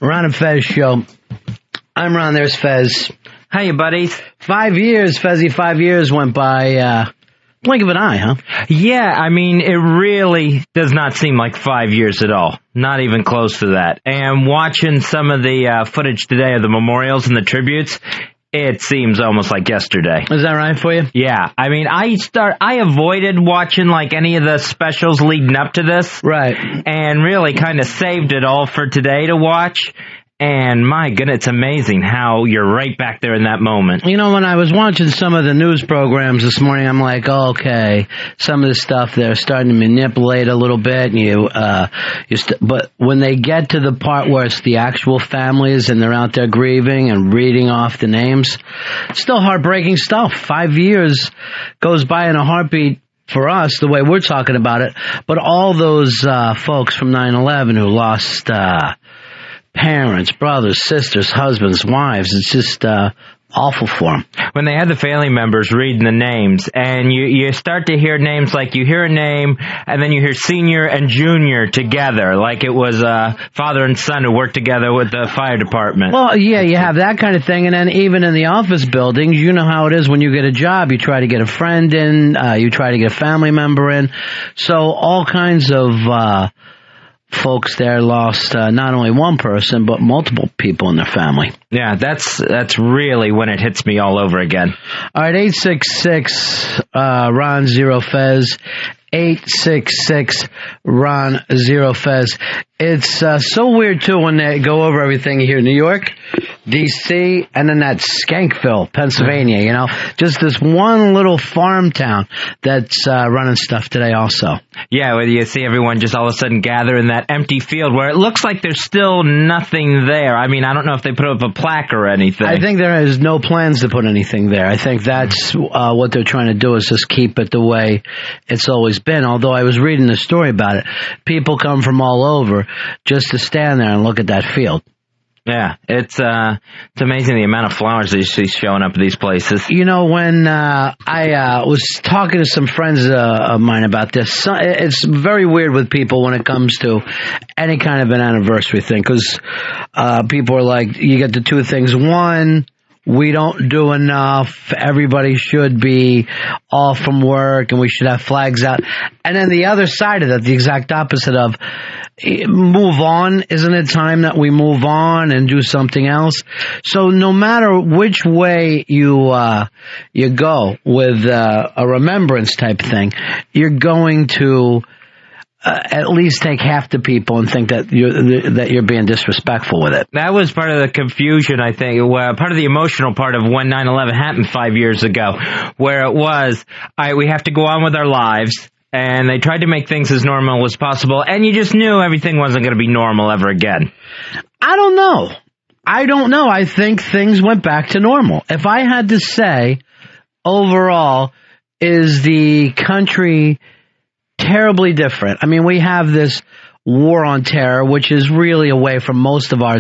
Ron and Fez show. I'm Ron, there's Fez. How you, buddies? 5 years, Fezzy, 5 years went by, blink of an eye, huh? Yeah, I mean, it really does not seem like 5 years at all. Not even close to that. And watching some of the footage today of the memorials and the tributes, it seems almost like yesterday. Is that right for you? Yeah, I mean, I avoided watching like any of the specials leading up to this. Right. And really kind of saved it all for today to watch. And my goodness, it's amazing how you're right back there in that moment. You know, when I was watching some of the news programs this morning, I'm like, okay, some of the stuff they're starting to manipulate a little bit. But when they get to the part where it's the actual families and they're out there grieving and reading off the names, still heartbreaking stuff. 5 years goes by in a heartbeat for us, the way we're talking about it. But all those folks from 9/11 who lost parents, brothers, sisters, husbands, wives. It's just awful for them. When they had the family members reading the names, and you start to hear names, like you hear a name, and then you hear senior and junior together, like it was father and son who worked together with the fire department. Well, yeah, you have that kind of thing, and then even in the office buildings, you know how it is when you get a job. You try to get a friend in, you try to get a family member in. So all kinds of folks there lost not only one person, but multiple people in their family. Yeah, that's really when it hits me all over again. All right, 866 Ron Zero Fez. 866 Ron Zero Fez. It's so weird too when they go over everything here in New York, D.C., and then that Skankville, Pennsylvania, you know, just this one little farm town that's running stuff today also. Yeah, where you see everyone just all of a sudden gather in that empty field where it looks like there's still nothing there. I mean, I don't know if they put up a plaque or anything. I think there is no plans to put anything there. I think that's what they're trying to do, is just keep it the way it's always been. Although I was reading the story about it, people come from all over just to stand there and look at that field. Yeah, it's amazing the amount of flowers that you see showing up at these places. You know, when I was talking to some friends of mine about this, it's very weird with people when it comes to any kind of an anniversary thing, because people are like, you get the two things. One, we don't do enough. Everybody should be off from work and we should have flags out. And then the other side of that, the exact opposite of move on. Isn't it time that we move on and do something else? So no matter which way you go with a remembrance type thing, you're going to at least take half the people and think that you're being disrespectful with it. That was part of the confusion, I think, part of the emotional part of when 9/11 happened 5 years ago, where it was, all right, we have to go on with our lives, and they tried to make things as normal as possible, and you just knew everything wasn't going to be normal ever again. I don't know. I think things went back to normal. If I had to say, overall, is the country terribly different? I mean, we have this war on terror, which is really away from most of our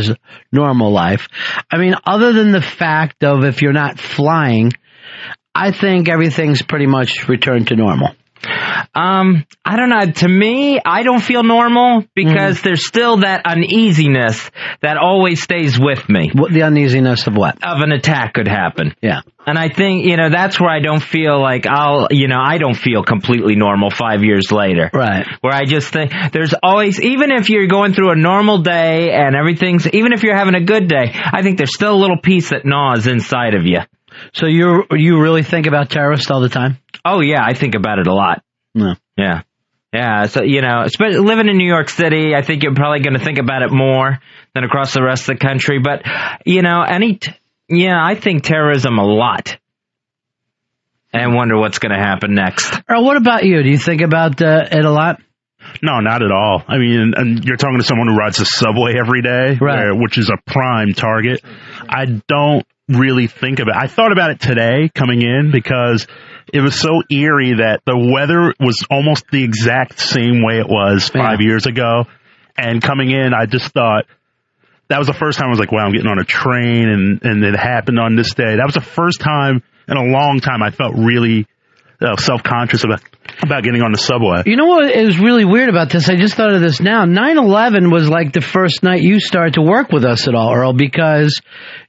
normal life. I mean, other than the fact of if you're not flying, I think everything's pretty much returned to normal. I don't know. To me, I don't feel normal because there's still that uneasiness that always stays with me. What, the uneasiness of what? Of an attack could happen. Yeah. And I think, that's where I don't feel like I don't feel completely normal 5 years later. Right. Where I just think there's always, even if you're going through a normal day and even if you're having a good day, I think there's still a little piece that gnaws inside of you. So you really think about terrorists all the time? Oh, yeah, I think about it a lot. No. Yeah. Yeah, so, especially living in New York City, I think you're probably going to think about it more than across the rest of the country. But, I think terrorism a lot and wonder what's going to happen next. Earl, what about you? Do you think about it a lot? No, not at all. I mean, and you're talking to someone who rides the subway every day, right, which is a prime target. I don't really think of it. I thought about it today coming in because it was so eerie that the weather was almost the exact same way it was 5 years ago. And coming in, I just thought that was the first time I was like, wow, I'm getting on a train and it happened on this day. That was the first time in a long time I felt really self-conscious about getting on the subway. You know what is really weird about this? I just thought of this now. 9/11 was like the first night you started to work with us at all, Earl, because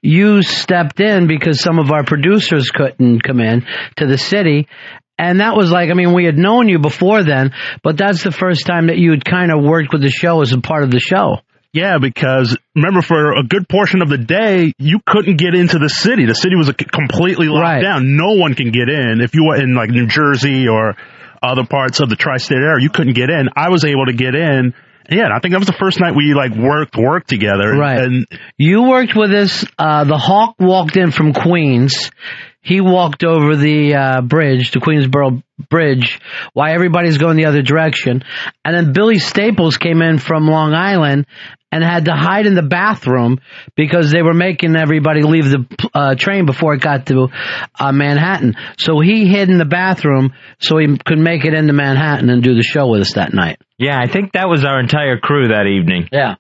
you stepped in because some of our producers couldn't come in to the city. And that was like, I mean, we had known you before then, but that's the first time that you had kind of worked with the show as a part of the show. Yeah, because remember, for a good portion of the day, you couldn't get into the city. The city was completely locked down. No one can get in. If you were in like New Jersey or other parts of the tri-state area, you couldn't get in. I was able to get in. Yeah, I think that was the first night we like worked together. Right. And you worked with us. The Hawk walked in from Queens. He walked over the bridge, the Queensboro Bridge, while everybody's going the other direction. And then Billy Staples came in from Long Island and had to hide in the bathroom because they were making everybody leave the train before it got to Manhattan. So he hid in the bathroom so he could make it into Manhattan and do the show with us that night. Yeah, I think that was our entire crew that evening. Yeah.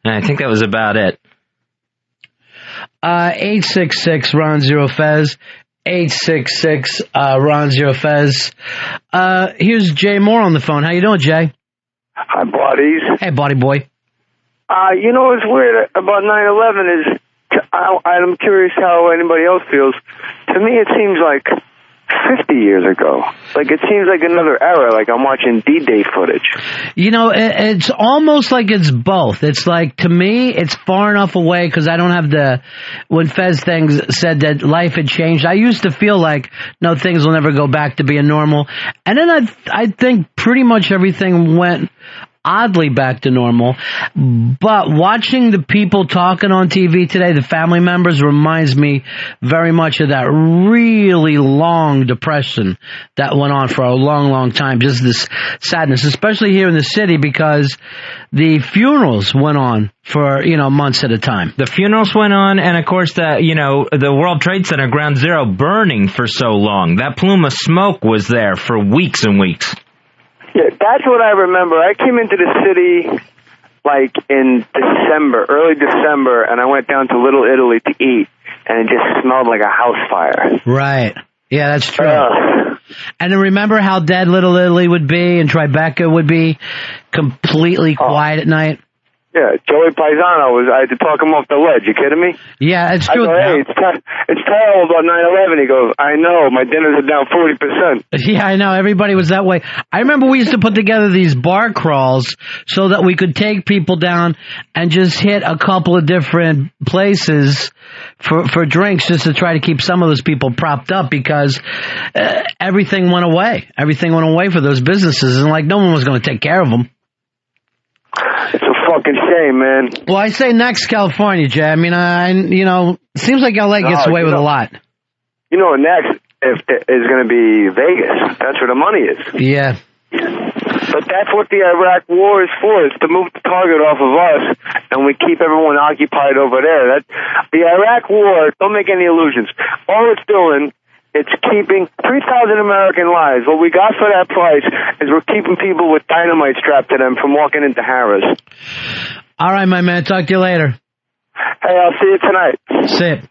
And I think that was about it. 866 Ron Zero Fez. 866 Ron Zero Fez. Here's Jay Moore on the phone. How you doing, Jay? Hi, buddies. Hey, buddy boy. You know what's weird about 9/11 is I'm curious how anybody else feels. To me, it seems like 50 years ago. Like, it seems like another era, like I'm watching D-Day footage. You know, it's almost like it's both. It's like, to me, it's far enough away because I don't have when Fez said that life had changed, I used to feel like, no, things will never go back to being normal. And then I think pretty much everything went oddly back to normal. But watching the people talking on TV today, the family members, reminds me very much of that really long depression that went on for a long, long time. Just this sadness, especially here in the city, because the funerals went on for, months at a time. The funerals went on, and of course, the World Trade Center Ground Zero burning for so long. That plume of smoke was there for weeks and weeks. Yeah, that's what I remember. I came into the city like in early December, and I went down to Little Italy to eat, and it just smelled like a house fire. Right. Yeah, that's true. And then remember how dead Little Italy would be and Tribeca would be completely quiet at night? Yeah, Joey Paisano I had to talk him off the ledge. You kidding me? Yeah, it's true. I go, hey, it's terrible about 9/11. He goes, I know, my dinners are down 40%. Yeah, I know. Everybody was that way. I remember we used to put together these bar crawls so that we could take people down and just hit a couple of different places for drinks just to try to keep some of those people propped up because everything went away. Everything went away for those businesses, and like no one was going to take care of them. It's a fucking shame, man. Well, I say next California, Jay. I mean, it seems like LA gets away with a lot. Next is going to be Vegas. That's where the money is. Yeah. But that's what the Iraq war is for, is to move the target off of us, and we keep everyone occupied over there. The Iraq war, don't make any illusions. All it's doing, it's keeping 3,000 American lives. What we got for that price is we're keeping people with dynamite strapped to them from walking into Harrah's. All right, my man. Talk to you later. Hey, I'll see you tonight. See it.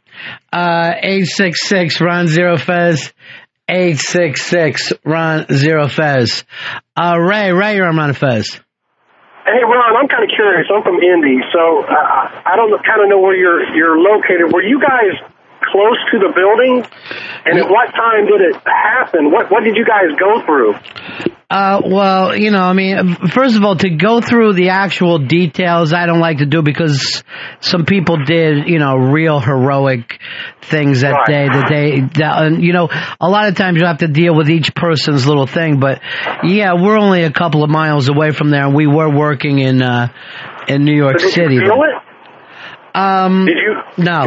866 Ron Zero Fez. 866 Ron Zero Fez. Ray, you're on Ron Fez. Hey, Ron, I'm kind of curious. I'm from Indy, so I don't kind of know where you're located. Were you guys close to the building? And at what time did it happen? What did you guys go through? Well, first of all, to go through the actual details, I don't like to do because some people did, real heroic things that day. A lot of times you have to deal with each person's little thing. But yeah, we're only a couple of miles away from there, and we were working in New York City. Did you feel it? Did you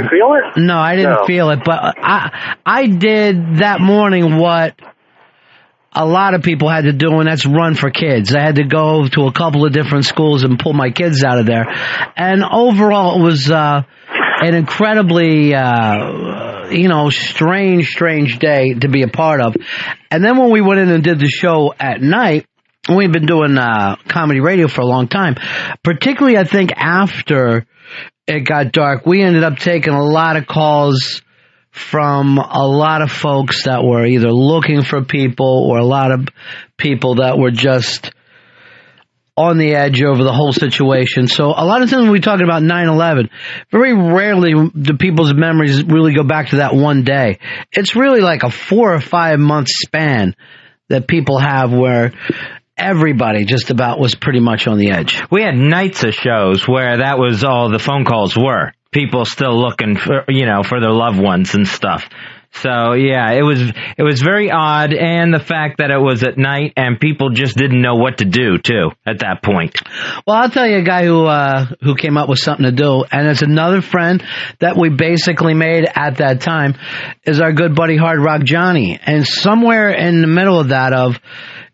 feel it? No, I didn't feel it, but I did that morning what a lot of people had to do, and that's run for kids. I had to go to a couple of different schools and pull my kids out of there. And overall, it was an incredibly, strange day to be a part of. And then when we went in and did the show at night, we've been doing comedy radio for a long time, particularly, I think, after it got dark. We ended up taking a lot of calls from a lot of folks that were either looking for people or a lot of people that were just on the edge over the whole situation. So a lot of times when we talk about 9/11, very rarely do people's memories really go back to that one day. It's really like a 4 or 5 month span that people have where everybody just about was pretty much on the edge. We had nights of shows where that was all the phone calls were. People still looking for, for their loved ones and stuff. So yeah, it was very odd, and the fact that it was at night and people just didn't know what to do too at that point. Well, I'll tell you a guy who came up with something to do, and it's another friend that we basically made at that time is our good buddy Hard Rock Johnny, and somewhere in the middle of that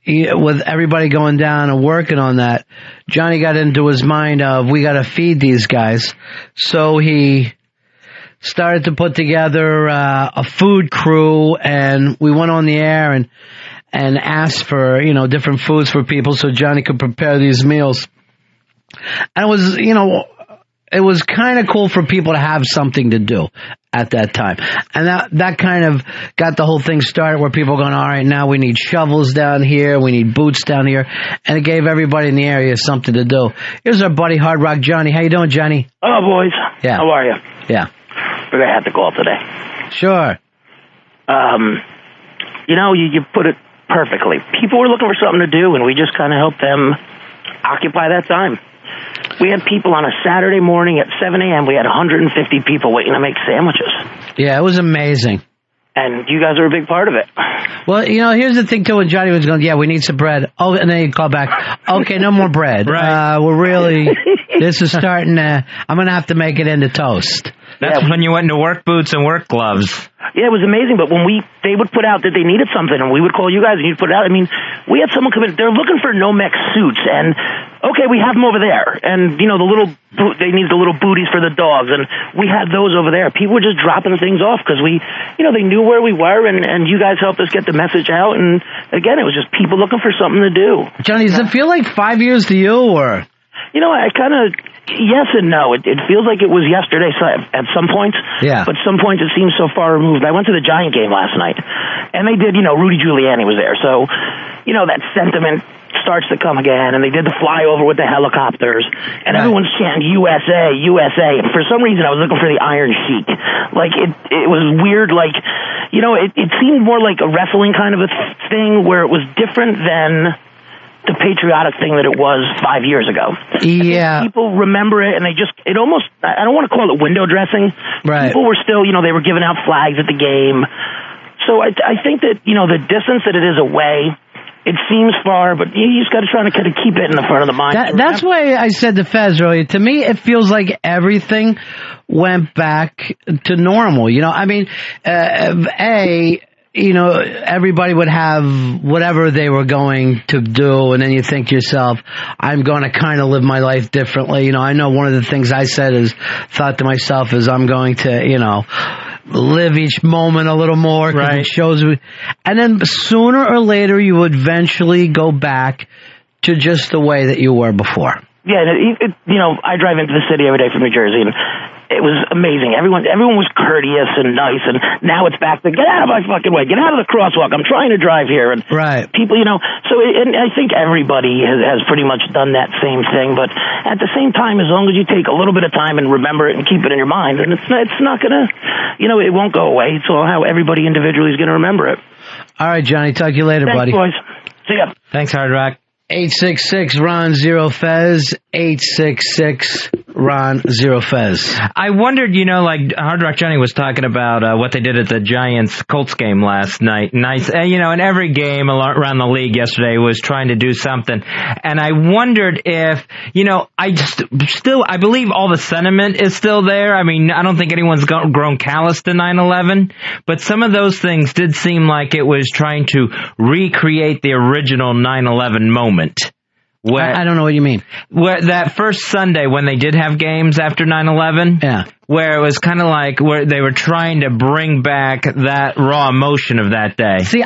with everybody going down and working on that, Johnny got into his mind of we got to feed these guys, so he started to put together a food crew, and we went on the air and asked for different foods for people so Johnny could prepare these meals. And it was kind of cool for people to have something to do at that time, and that kind of got the whole thing started where people going, all right, now we need shovels down here, we need boots down here, and it gave everybody in the area something to do. Here's our buddy Hard Rock Johnny. How you doing, Johnny? Hello, boys. Yeah. How are you? Yeah. We're going to have to call today. Sure. You put it perfectly. People were looking for something to do, and we just kind of helped them occupy that time. We had people on a Saturday morning at 7 a.m. We had 150 people waiting to make sandwiches. Yeah, it was amazing. And you guys are a big part of it. Well, here's the thing, too, when Johnny was going, yeah, we need some bread. Oh, and then he'd call back, okay, no more bread. Right. This is starting to, I'm going to have to make it into toast. That's when you went into work boots and work gloves. Yeah, it was amazing, but when they would put out that they needed something, and we would call you guys, and you'd put it out. I mean, we had someone come in, they're looking for Nomex suits, and, okay, we have them over there, and, they need the little booties for the dogs, and we had those over there. People were just dropping things off, because they knew where we were, and you guys helped us get the message out, and, again, it was just people looking for something to do. Johnny, does it feel like 5 years to you, or? I kind of, yes and no. It feels like it was yesterday at some points. Yeah. But some points it seems so far removed. I went to the Giant game last night, and they did, Rudy Giuliani was there. So, that sentiment starts to come again, and they did the flyover with the helicopters, and everyone's chanting USA, USA. And for some reason, I was looking for the Iron Sheik. Like, it was weird, like, it seemed more like a wrestling kind of a thing where it was different than the patriotic thing that it was 5 years ago. Yeah. People remember it, and it almost, I don't want to call it window dressing. Right. People were still, they were giving out flags at the game. So I think that, the distance that it is away, it seems far, but you just got to try to kind of keep it in the front of the mind. That's why I said to Fez earlier, to me, it feels like everything went back to normal. Everybody would have whatever they were going to do, and then you think to yourself, I'm going to kind of live my life differently. I know one of the things I thought to myself is I'm going to, live each moment a little more. Right. It shows me. And then sooner or later, you would eventually go back to just the way that you were before. Yeah, I drive into the city every day from New Jersey, and it was amazing. Everyone was courteous and nice, and now it's back to get out of my fucking way, get out of the crosswalk. I'm trying to drive here, and right. People, and I think everybody has pretty much done that same thing. But at the same time, as long as you take a little bit of time and remember it and keep it in your mind, and it's not gonna, it won't go away. It's all how everybody individually is gonna remember it. All right, Johnny. Talk to you later, Thanks, buddy. Boys. See ya. Thanks, Hard Rock. 866-RON-0-FEZ, 866-RON-0-FEZ. I wondered, like Hard Rock Johnny was talking about what they did at the Giants-Colts game last night. Nice, and every game around the league yesterday was trying to do something. And I wondered if, I believe all the sentiment is still there. I mean, I don't think anyone's grown callous to 9/11, but some of those things did seem like it was trying to recreate the original 9/11 moment. I don't know what you mean. Where that first Sunday when they did have games after 9/11, yeah, where it was kind of like where they were trying to bring back that raw emotion of that day. See,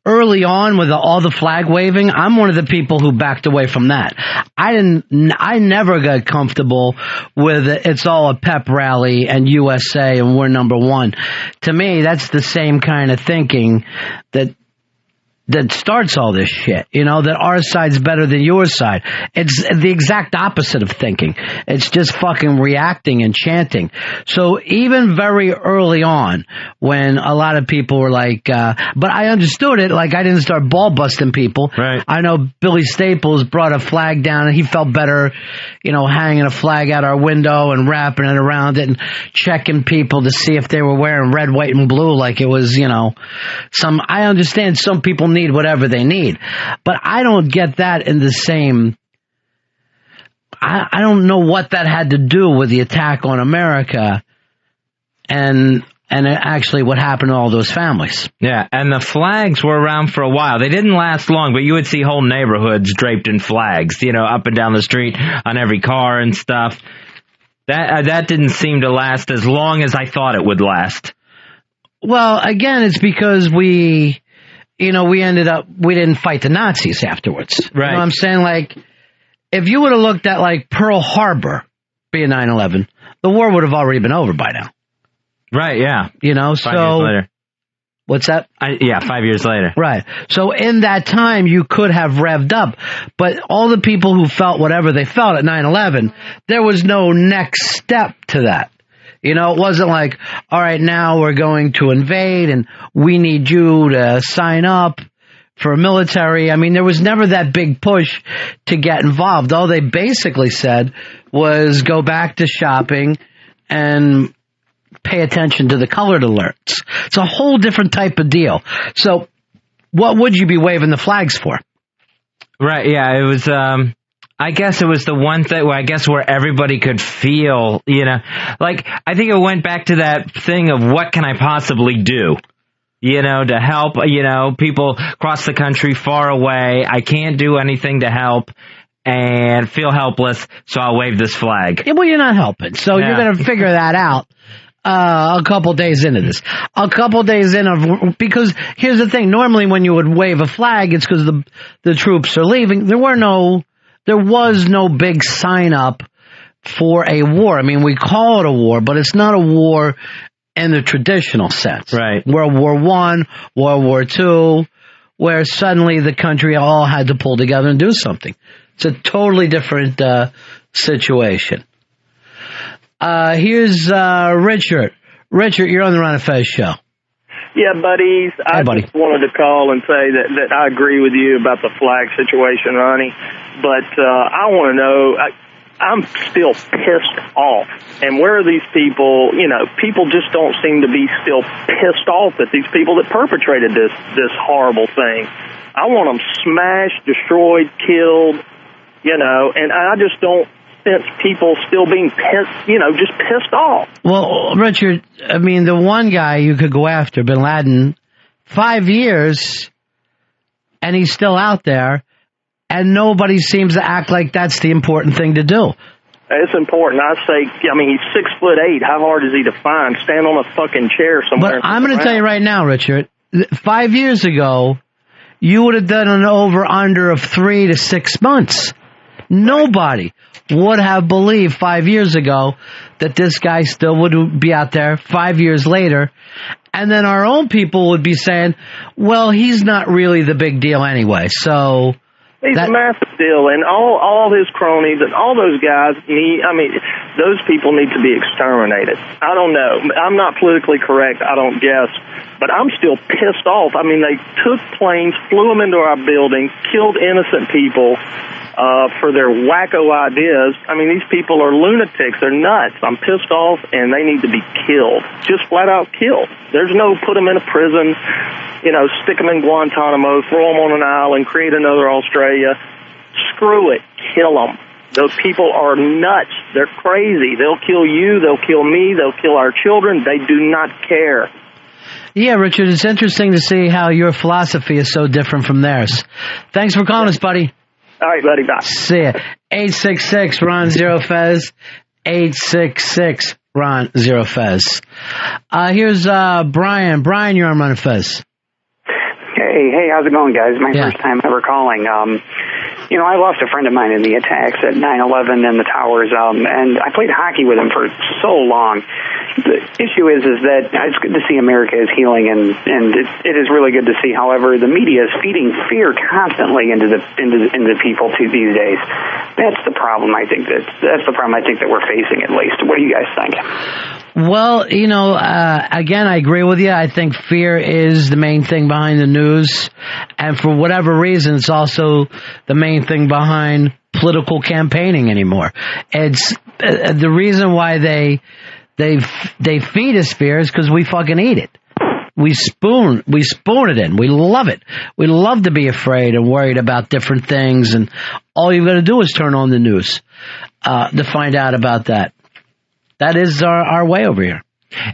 early on with all the flag waving, I'm one of the people who backed away from that. I never got comfortable with it's all a pep rally and USA and we're number one. To me, that's the same kind of thinking that starts all this shit, that our side's better than your side. It's the exact opposite of thinking. It's just fucking reacting and chanting. So even very early on, when a lot of people were like, but I understood it, like I didn't start ball busting people. Right. I know Billy Staples brought a flag down and he felt better, hanging a flag out our window and wrapping it around it and checking people to see if they were wearing red, white, and blue like it was, I understand some people need whatever they need, but I don't get that in the same. I don't know what that had to do with the attack on America and actually what happened to all those families. Yeah, and the flags were around for a while. They didn't last long, but you would see whole neighborhoods draped in flags, up and down the street on every car and stuff. That didn't seem to last as long as I thought it would last. Well, again, it's because we didn't fight the Nazis afterwards. Right. You know what I'm saying? Like, if you would have looked at, like, Pearl Harbor being 9/11, the war would have already been over by now. Right, yeah. 5 years later. What's that? 5 years later. Right. So in that time, you could have revved up. But all the people who felt whatever they felt at 9/11, there was no next step to that. It wasn't like, all right, now we're going to invade and we need you to sign up for a military. I mean, there was never that big push to get involved. All they basically said was go back to shopping and pay attention to the colored alerts. It's a whole different type of deal. So what would you be waving the flags for? Right, yeah, it was... I guess it was the one thing where everybody could feel, like, I think it went back to that thing of what can I possibly do, to help, people across the country far away. I can't do anything to help and feel helpless, so I'll wave this flag. Yeah, well, you're not helping, so you're going to figure that out. A couple days into this. Because here's the thing, normally when you would wave a flag, it's because the troops are leaving. There was no big sign up for a war. I mean, we call it a war, but it's not a war in the traditional sense. Right. World War I, World War II, where suddenly the country all had to pull together and do something. It's a totally different situation. Here's Richard. Richard, you're on the Ron and Fez show. Yeah, buddies. I just wanted to call and say that I agree with you about the flag situation, Ronnie. But I want to know, I'm still pissed off. And where are these people? People just don't seem to be still pissed off at these people that perpetrated this horrible thing. I want them smashed, destroyed, killed, and I just don't sense people still being pissed, just pissed off. Well, Richard, I mean, the one guy you could go after, Bin Laden, 5 years, and he's still out there. And nobody seems to act like that's the important thing to do. It's important. I say, he's 6'8". How hard is he to find? Stand on a fucking chair somewhere. But I'm going to tell you right now, Richard, 5 years ago, you would have done an over-under of 3 to 6 months. Nobody would have believed 5 years ago that this guy still would be out there 5 years later. And then our own people would be saying, well, he's not really the big deal anyway, so... He's a massive deal, and all his cronies and all those guys those people need to be exterminated. I don't know. I'm not politically correct, I don't guess, but I'm still pissed off. I mean, they took planes, flew them into our buildings, killed innocent people for their wacko ideas. I mean, these people are lunatics. They're nuts. I'm pissed off, and they need to be killed. Just flat out killed. There's no put them in a prison, stick them in Guantanamo, throw them on an island, create another Australia. Screw it. Kill them. Those people are nuts. They're crazy. They'll kill you. They'll kill me. They'll kill our children. They do not care. Yeah, Richard, it's interesting to see how your philosophy is so different from theirs. Thanks for calling us, buddy. All right, buddy. Bye. See ya. 866 Ron Zero Fez. 866 Ron Zero Fez. Here's Brian. Brian, you're on Ron and Fez. Hey, Hey, how's it going, guys? My Yeah. first time ever calling. I lost a friend of mine in the attacks at 9/11 and the towers, and I played hockey with him for so long. The issue is that it's good to see America is healing, and it is really good to see. However, the media is feeding fear constantly into people these days. That's the problem. That's the problem I think that we're facing, at least. What do you guys think? Well, again, I agree with you. I think fear is the main thing behind the news. And for whatever reason, it's also the main thing behind political campaigning anymore. It's the reason why they feed us fear is because we fucking eat it. We spoon it in. We love it. We love to be afraid and worried about different things. And all you've got to do is turn on the news to find out about that. That is our way over here.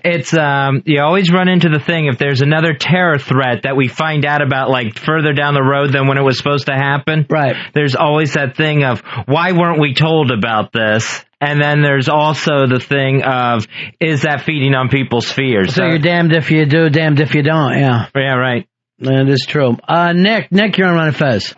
It's you always run into the thing, if there's another terror threat that we find out about like further down the road than when it was supposed to happen. Right. There's always that thing of, why weren't we told about this? And then there's also the thing of, is that feeding on people's fears? So you're damned if you do, damned if you don't. Yeah. Yeah, right. That is true. Nick, you're on Ron and Fez.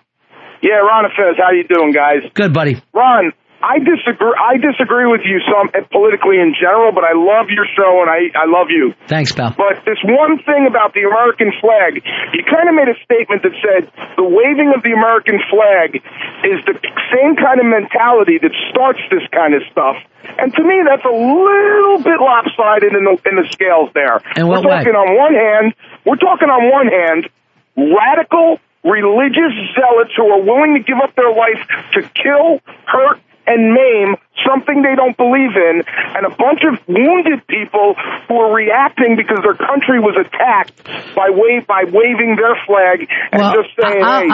Yeah, Ron and Fez, how you doing, guys? Good, buddy. Ron, I disagree with you some politically in general, but I love your show and I love you. Thanks, pal. But this one thing about the American flag, you kind of made a statement that said the waving of the American flag is the same kind of mentality that starts this kind of stuff. And to me, that's a little bit lopsided in the scales there. In what way? We're talking on one hand, radical religious zealots who are willing to give up their life to kill, hurt, and maim something they don't believe in, and a bunch of wounded people who are reacting because their country was attacked by waving their flag and just saying, hey.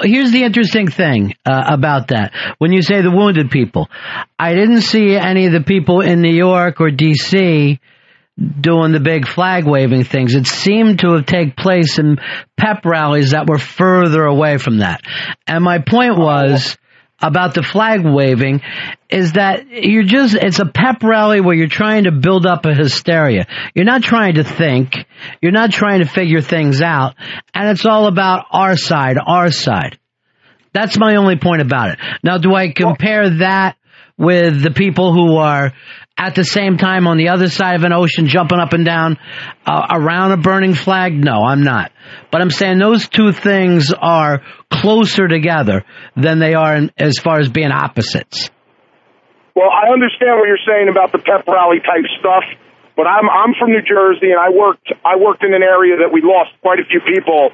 Here's the interesting thing about that. When you say the wounded people, I didn't see any of the people in New York or D.C. doing the big flag waving things. It seemed to have taken place in pep rallies that were further away from that. And my point was about the flag waving is that it's a pep rally where you're trying to build up a hysteria. You're not trying to think. You're not trying to figure things out. And it's all about our side. That's my only point about it. Now, do I compare that with the people who are at the same time on the other side of an ocean jumping up and down around a burning flag? No, I'm not. But I'm saying those two things are closer together than they are as far as being opposites. Well, I understand what you're saying about the pep rally type stuff, but I'm from New Jersey, and I worked in an area that we lost quite a few people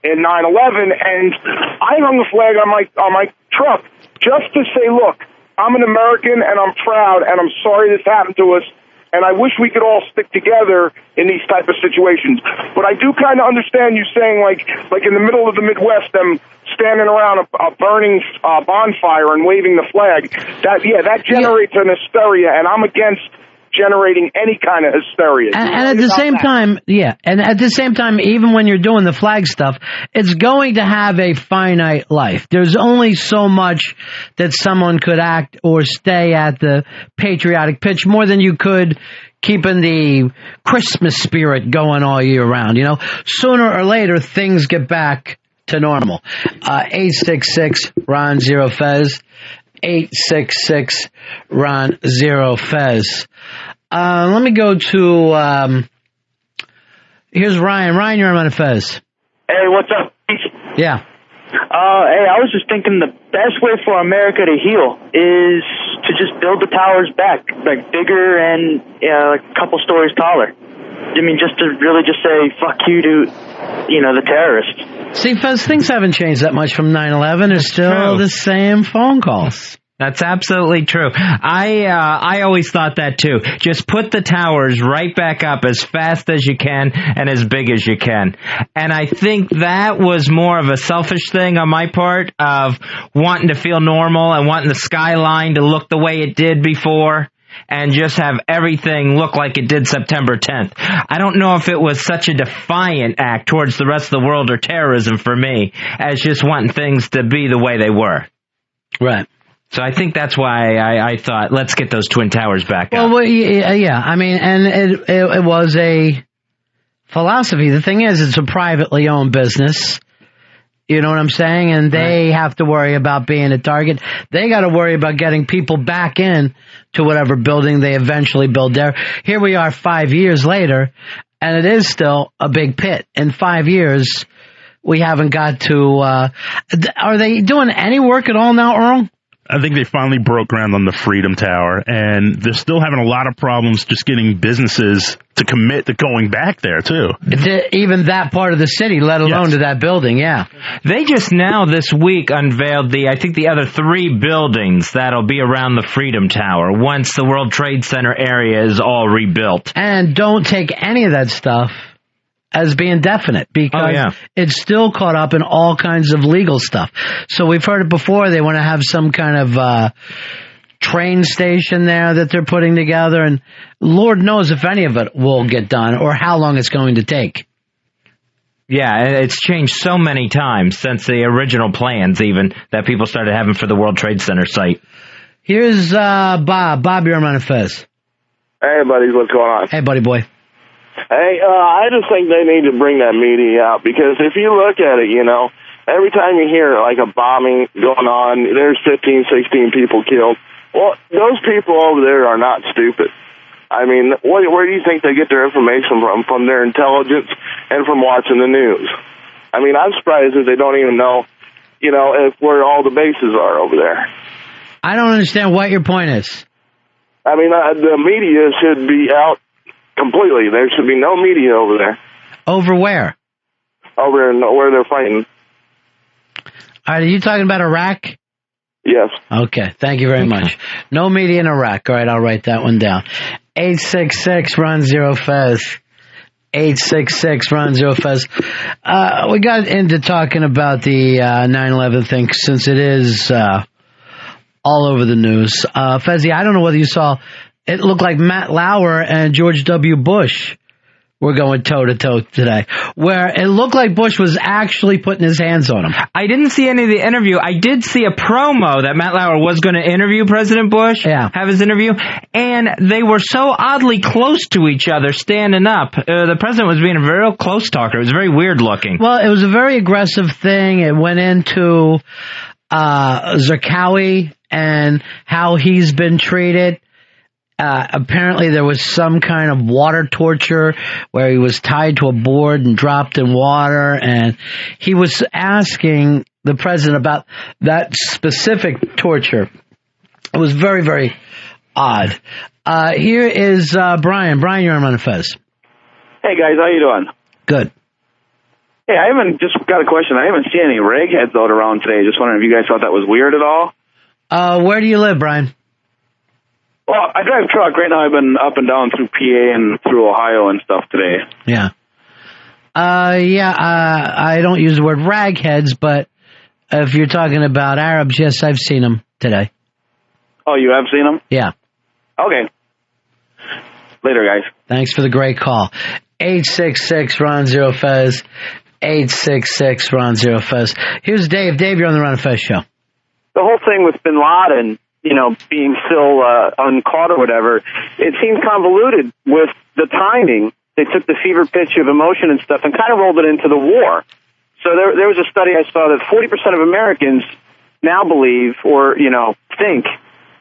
in 9/11, and I hung a flag on my truck just to say, look, I'm an American, and I'm proud, and I'm sorry this happened to us, and I wish we could all stick together in these type of situations. But I do kind of understand you saying, like in the middle of the Midwest, them standing around a burning bonfire and waving the flag. That generates an hysteria, and I'm against generating any kind of hysteria. And at the same time, even when you're doing the flag stuff, it's going to have a finite life. There's only so much that someone could act or stay at the patriotic pitch more than you could keeping the Christmas spirit going all year round. Sooner or later, things get back to normal. 866-RON-0-FEZ. 866-RON-0-FEZ. Let me go to, here's Ryan. Ryan, you're on Fez. Hey, what's up? Yeah. Hey, I was just thinking the best way for America to heal is to just build the towers back, like bigger and like a couple stories taller. I mean, just to really just say fuck you to, the terrorists. See, Fez, things haven't changed that much from 9/11. There's still the same phone calls. That's absolutely true. I always thought that too. Just put the towers right back up as fast as you can and as big as you can. And I think that was more of a selfish thing on my part of wanting to feel normal and wanting the skyline to look the way it did before and just have everything look like it did September 10th. I don't know if it was such a defiant act towards the rest of the world or terrorism for me as just wanting things to be the way they were. Right. So I think that's why I thought, let's get those Twin Towers back up. Well, yeah. I mean, and it was a philosophy. The thing is, it's a privately owned business. You know what I'm saying? And they have to worry about being a target. They got to worry about getting people back in to whatever building they eventually build there. Here we are 5 years later, and it is still a big pit. In 5 years, we haven't got to... are they doing any work at all now, Earl? I think they finally broke ground on the Freedom Tower, and they're still having a lot of problems just getting businesses to commit to going back there, too. Even that part of the city, let alone to that building, yeah. They just now this week unveiled the other 3 buildings that'll be around the Freedom Tower once the World Trade Center area is all rebuilt. And don't take any of that stuff as being definite, because it's still caught up in all kinds of legal stuff. So we've heard it before. They want to have some kind of train station there that they're putting together, and Lord knows if any of it will get done or how long it's going to take. Yeah, it's changed so many times since the original plans even that people started having for the World Trade Center site. Here's Bob. Bob, you're on Fez. Hey, buddies, what's going on? Hey, buddy boy. Hey, I just think they need to bring that media out, because if you look at it, you know, every time you hear like a bombing going on, there's 15, 16 people killed. Well, those people over there are not stupid. I mean, where do you think they get their information from? From their intelligence and from watching the news. I mean, I'm surprised that they don't even know, you know, where all the bases are over there. I don't understand what your point is. I mean, the media should be out completely. There should be no media over there. Over where? Over in where they're fighting. All right, are you talking about Iraq? Yes. Okay, thank you very much. No media in Iraq. All right, I'll write that one down. 866-RUN-0-FEZ. 866-RUN-0-FEZ. We got into talking about the 9/11 thing since it is all over the news. Fezzy, I don't know whether you saw... It looked like Matt Lauer and George W. Bush were going toe-to-toe today, where it looked like Bush was actually putting his hands on him. I didn't see any of the interview. I did see a promo that Matt Lauer was going to interview President Bush, have his interview, and they were so oddly close to each other standing up. The president was being a very close talker. It was very weird looking. Well, it was a very aggressive thing. It went into Zarqawi and how he's been treated. Apparently there was some kind of water torture where he was tied to a board and dropped in water, and he was asking the president about that specific torture. It was very, very odd. Here is Brian. Brian, you're on Fez. Hey, guys. How you doing? Good. Hey, I haven't just got a question. I haven't seen any ragheads out around today. Just wondering if you guys thought that was weird at all. Where do you live, Brian? Well, I drive a truck. Right now I've been up and down through PA and through Ohio and stuff today. Yeah. I don't use the word ragheads, but if you're talking about Arabs, yes, I've seen them today. Oh, you have seen them? Yeah. Okay. Later, guys. Thanks for the great call. 866-RUN-0-FEZ. 866-RUN-0-FEZ. Here's Dave. Dave, you're on the Ron and Fez show. The whole thing with Bin Laden, you know, being still uncaught or whatever, it seemed convoluted with the timing. They took the fever pitch of emotion and stuff and kind of rolled it into the war. So there was a study I saw that 40% of Americans now believe or, you know, think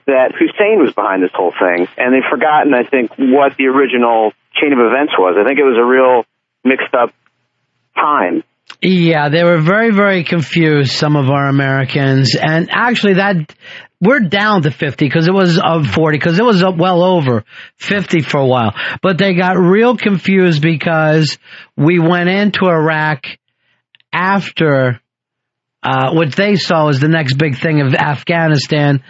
that Hussein was behind this whole thing. And they've forgotten, I think, what the original chain of events was. I think it was a real mixed up time. Yeah, they were very, very confused, some of our Americans. And actually, we're down to 50 because it was 40, because it was well over 50 for a while. But they got real confused because we went into Iraq after what they saw was the next big thing of Afghanistan,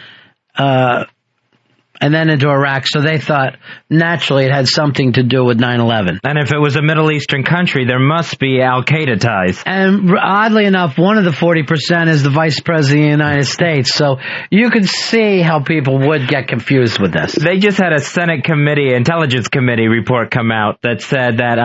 and then into Iraq. So they thought naturally it had something to do with 9/11. And if it was a Middle Eastern country, there must be Al-Qaeda ties. And oddly enough, one of the 40% is the Vice President of the United States. So you can see how people would get confused with this. They just had a Senate committee, Intelligence Committee report come out that said that,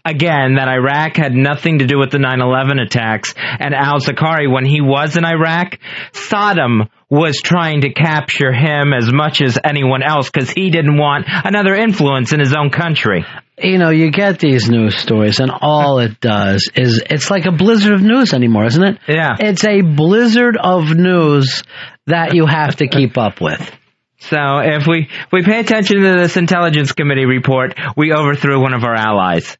again, that Iraq had nothing to do with the 9/11 attacks. And al-Zakari, when he was in Iraq, Saddam was trying to capture him as much as anyone else because he didn't want another influence in his own country. You know, you get these news stories, and all it does is it's like a blizzard of news anymore, isn't it? Yeah. It's a blizzard of news that you have to keep up with. So if we pay attention to this Intelligence Committee report, we overthrew one of our allies.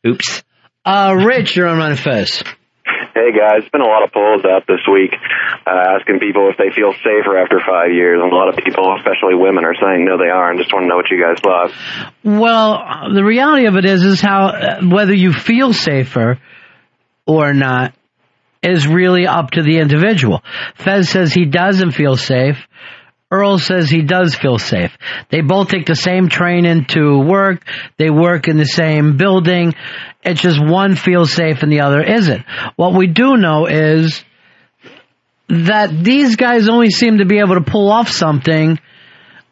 Oops. Rich, you're on Run Fez. Hey guys, there's been a lot of polls out this week asking people if they feel safer after 5 years, and a lot of people, especially women, are saying no they aren't. Just want to know what you guys thought. Well, the reality of it is how whether you feel safer or not is really up to the individual. Fez says he doesn't feel safe. Earl says he does feel safe. They both take the same train into work. They work in the same building. It's just one feels safe and the other isn't. What we do know is that these guys only seem to be able to pull off something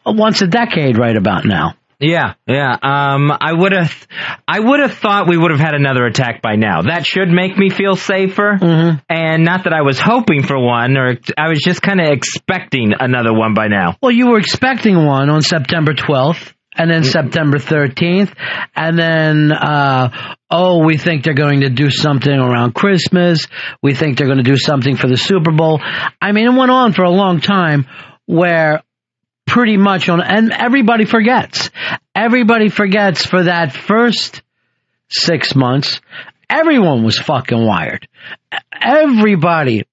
once a decade right about now. Yeah. I would have thought we would have had another attack by now. That should make me feel safer. Mm-hmm. And not that I was hoping for one, or I was just kind of expecting another one by now. Well, you were expecting one on September 12th, and then September 13th, and then, we think they're going to do something around Christmas. We think they're going to do something for the Super Bowl. I mean, it went on for a long time where pretty much and everybody forgets. Everybody forgets for that first 6 months, everyone was fucking wired. Everybody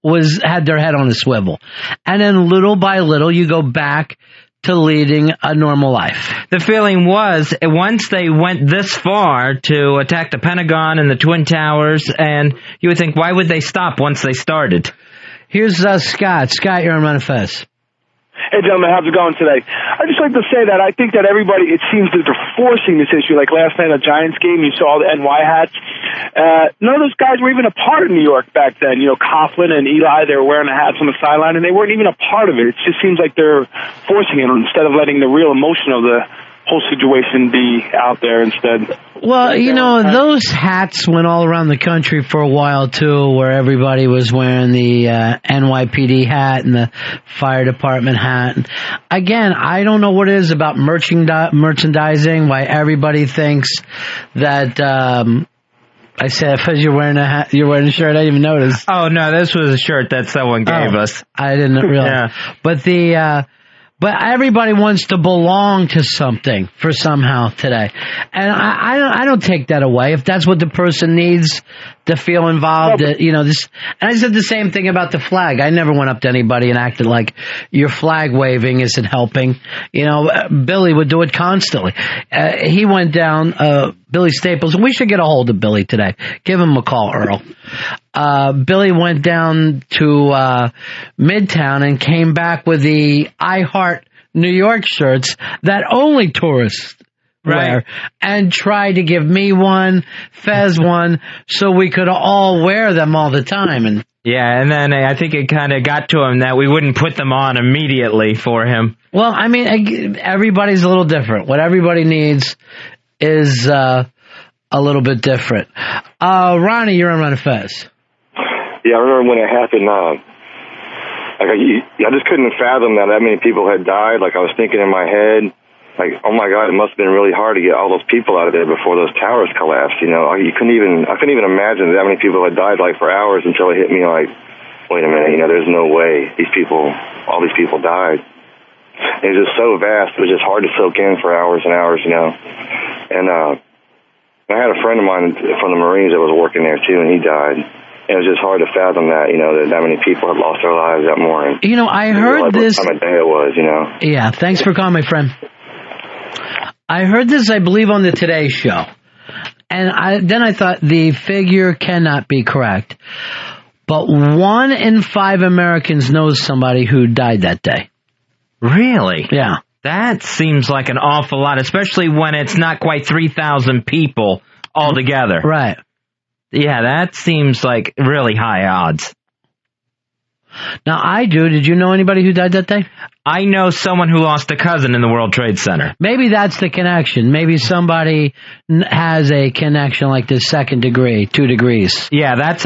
had their head on a swivel. And then little by little, you go back to leading a normal life. The feeling was, once they went this far to attack the Pentagon and the Twin Towers, and you would think, why would they stop once they started? Here's Scott. Scott, you're on Run Fest. Hey, gentlemen, how's it going today? I'd just like to say that I think that everybody, it seems that they're forcing this issue. Like last night at the Giants game, you saw all the NY hats. None of those guys were even a part of New York back then. You know, Coughlin and Eli, they were wearing the hats on the sideline, and they weren't even a part of it. It just seems like they're forcing it instead of letting the real emotion of the whole situation be out there instead. Well, you know, those hats went all around the country for a while, too, where everybody was wearing the NYPD hat and the fire department hat. And again, I don't know what it is about merchandising, why everybody thinks that... I said, because you're wearing a hat, you're wearing a shirt, I didn't even notice. Oh, no, this was a shirt that someone gave us. I didn't realize. Yeah. But everybody wants to belong to something for somehow today. And I don't take that away. If that's what the person needs to feel involved, you know, this. And I said the same thing about the flag. I never went up to anybody and acted like your flag waving isn't helping. You know, Billy would do it constantly. He went down, Billy Staples, and we should get a hold of Billy today. Give him a call, Earl. Billy went down to Midtown and came back with the I Heart New York shirts that only tourists wear, and tried to give me one, Fez one, so we could all wear them all the time. And then I think it kind of got to him that we wouldn't put them on immediately for him. Well, I mean, everybody's a little different. What everybody needs is a little bit different. Ronnie, you're on Run Fez. Yeah, I remember when it happened. I just couldn't fathom that many people had died. Like, I was thinking in my head, like, oh my God, it must have been really hard to get all those people out of there before those towers collapsed. You know, I couldn't even imagine that many people had died, like, for hours, until it hit me like, wait a minute, you know, there's no way all these people died. It was just so vast. It was just hard to soak in for hours and hours, you know. And I had a friend of mine from the Marines that was working there too, and he died. It was just hard to fathom that, you know, that many people had lost their lives that morning. You know, I heard this. What time of day it was, you know. Yeah, thanks for calling, my friend. I heard this, I believe, on the Today Show. And then I thought the figure cannot be correct. But 1 in 5 Americans knows somebody who died that day. Really? Yeah. That seems like an awful lot, especially when it's not quite 3,000 people altogether. Right. Yeah, that seems like really high odds. Now, I do. Did you know anybody who died that day? I know someone who lost a cousin in the World Trade Center. Maybe that's the connection. Maybe somebody has a connection like this 2nd degree, 2 degrees. Yeah, that's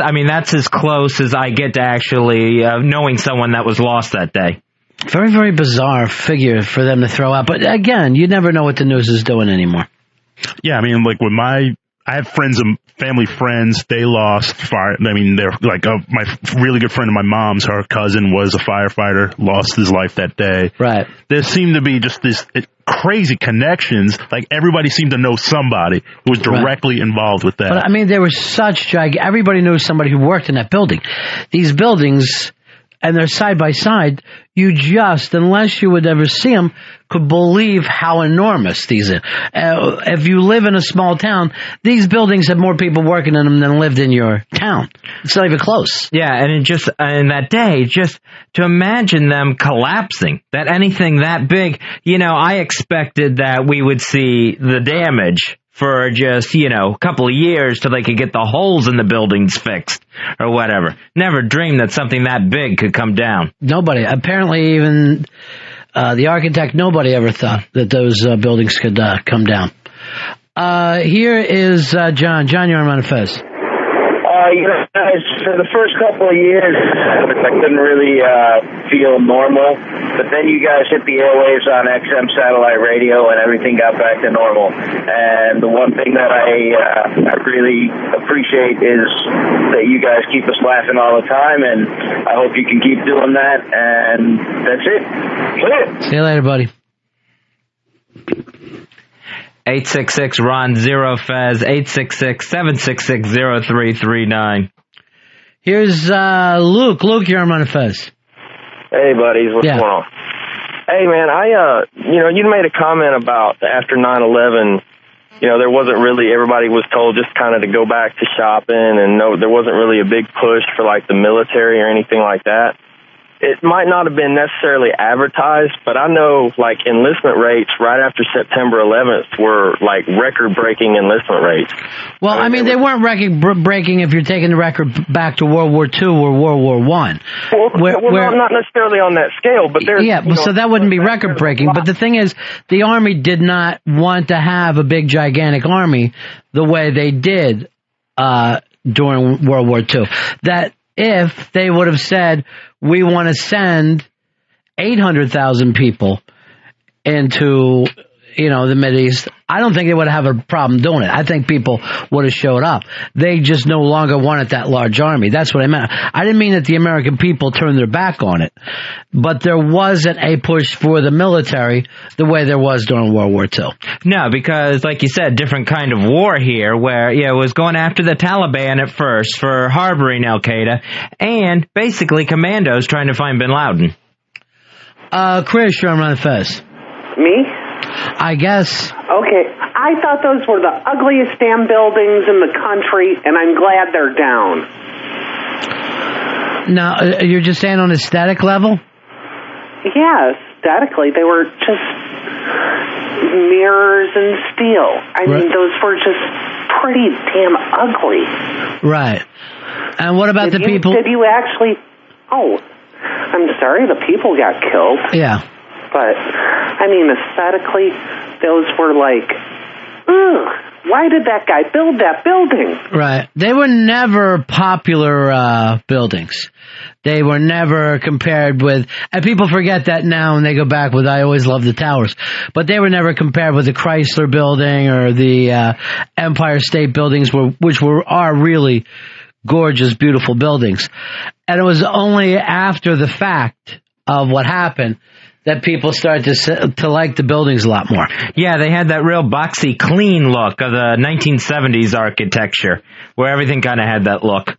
as close as I get to actually knowing someone that was lost that day. Very, very bizarre figure for them to throw out. But again, you never know what the news is doing anymore. Yeah, I mean, like I have friends and family friends, they lost fire. I mean, they're like my really good friend of my mom's, her cousin was a firefighter, lost his life that day. Right. There seemed to be just this crazy connections. Like everybody seemed to know somebody who was directly involved with that. But I mean, there was such everybody knew somebody who worked in that building. These buildings, and they're side by side, you just, unless you would ever see them, could believe how enormous these are. If you live in a small town, these buildings have more people working in them than lived in your town. It's not even close. Yeah, and in that day, just to imagine them collapsing, that anything that big, I expected that we would see the damage for just, a couple of years till they could get the holes in the buildings fixed or whatever. Never dreamed that something that big could come down. Nobody. Apparently even the architect, nobody ever thought that those buildings could come down. Here is John. John, you're on Fez. Guys, for the first couple of years, I couldn't really feel normal. But then you guys hit the airwaves on XM satellite radio, and everything got back to normal. And the one thing that I really appreciate is that you guys keep us laughing all the time, and I hope you can keep doing that. And that's it. See you later, buddy. 866-RON-0-FEZ, 866-766-0339. Here's Luke. Luke, you're on Fez. Hey, buddies. What's going on? Hey, man, you made a comment about after 9/11, there wasn't really, everybody was told just kind of to go back to shopping, and there wasn't really a big push for, like, the military or anything like that. It might not have been necessarily advertised, but I know, like, enlistment rates right after September 11th were, like, record-breaking enlistment rates. Well, I mean, they weren't record-breaking if you're taking the record back to World War II or World War I. Well, not necessarily on that scale, but there's... Yeah, so that wouldn't be record-breaking. But the thing is, the Army did not want to have a big, gigantic army the way they did during World War II. That if they would have said, we want to send 800,000 people into, the Mideast, I don't think they would have a problem doing it. I think people would have showed up. They just no longer wanted that large army. That's what I meant. I didn't mean that the American people turned their back on it, but there wasn't a push for the military the way there was during World War II. No, because, like you said, different kind of war here where, it was going after the Taliban at first for harboring Al-Qaeda and basically commandos trying to find bin Laden. Chris, you're on Fez. Me? I guess. Okay, I thought those were the ugliest damn buildings in the country, and I'm glad they're down. Now, you're just saying on aesthetic level? Yeah, aesthetically, they were just mirrors and steel. I mean, those were just pretty damn ugly. Right. And what about people? Did you actually... Oh, I'm sorry, the people got killed. Yeah. But, I mean, aesthetically, those were like, why did that guy build that building? Right. They were never popular buildings. They were never compared with, and people forget that now and they go back with, I always love the towers. But they were never compared with the Chrysler Building or the Empire State Buildings, which are really gorgeous, beautiful buildings. And it was only after the fact of what happened that people started to like the buildings a lot more. Yeah, they had that real boxy, clean look of the 1970s architecture, where everything kind of had that look.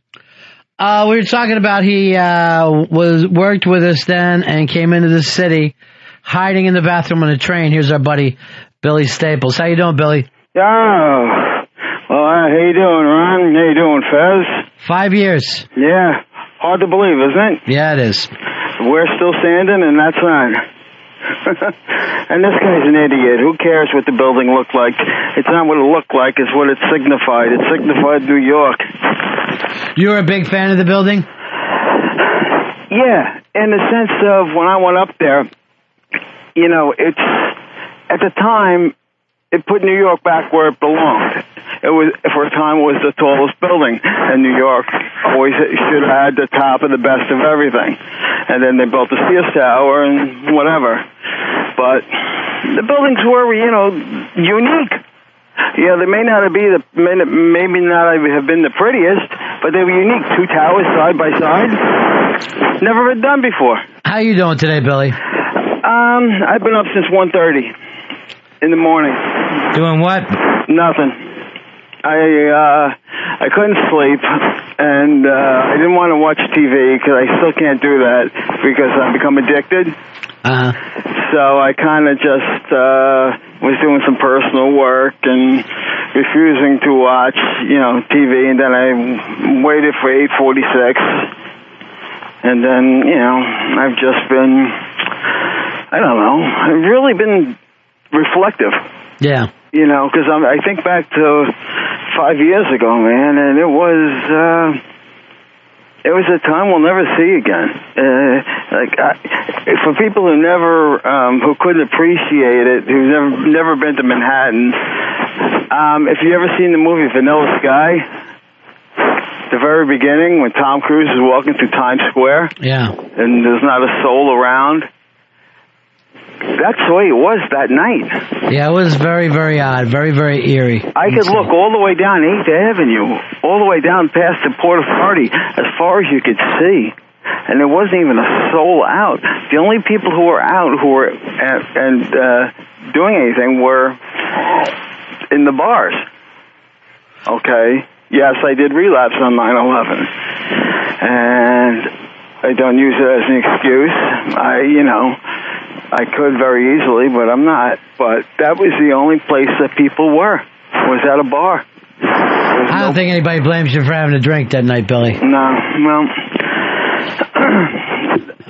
We were talking about he worked with us then and came into the city, hiding in the bathroom on a train. Here's our buddy, Billy Staples. How you doing, Billy? Yeah. Well, how you doing, Ron? How you doing, Fez? 5 years. Yeah. Hard to believe, isn't it? Yeah, it is. We're still standing, and that's not. And this guy's an idiot. Who cares what the building looked like? It's not what it looked like, it's what it signified. It signified New York. You're a big fan of the building? Yeah, in the sense of when I went up there, it's, at the time, it put New York back where it belonged. it was, for a time, it was the tallest building in New York. Always should have had the top of the best of everything. And then they built the Sears Tower and whatever. But the buildings were, unique. They may not have maybe not have been the prettiest, but they were unique. 2 towers side by side. Never been done before. How you doing today, Billy? I've been up since 1:30 in the morning. Doing what? Nothing. I couldn't sleep, and I didn't want to watch TV because I still can't do that because I've become addicted. So I kind of just was doing some personal work and refusing to watch, TV, and then I waited for 8:46, and then, I've just been, I don't know, I've really been reflective. Yeah. Because I think back to 5 years ago, man, and it was a time we'll never see again. For people who who couldn't appreciate it, who've never been to Manhattan, if you ever seen the movie Vanilla Sky, the very beginning when Tom Cruise is walking through Times Square, and there's not a soul around. That's the way it was that night. Yeah, it was very, very odd, very, very eerie. I could look all the way down 8th Avenue, all the way down past the Port Authority, as far as you could see, and there wasn't even a soul out. The only people who were out who were doing anything were in the bars. Okay, yes, I did relapse on 9/11, and I don't use it as an excuse. I could very easily, but I'm not. But that was the only place that people were, was at a bar. I don't think anybody blames you for having a drink that night, Billy. No, well...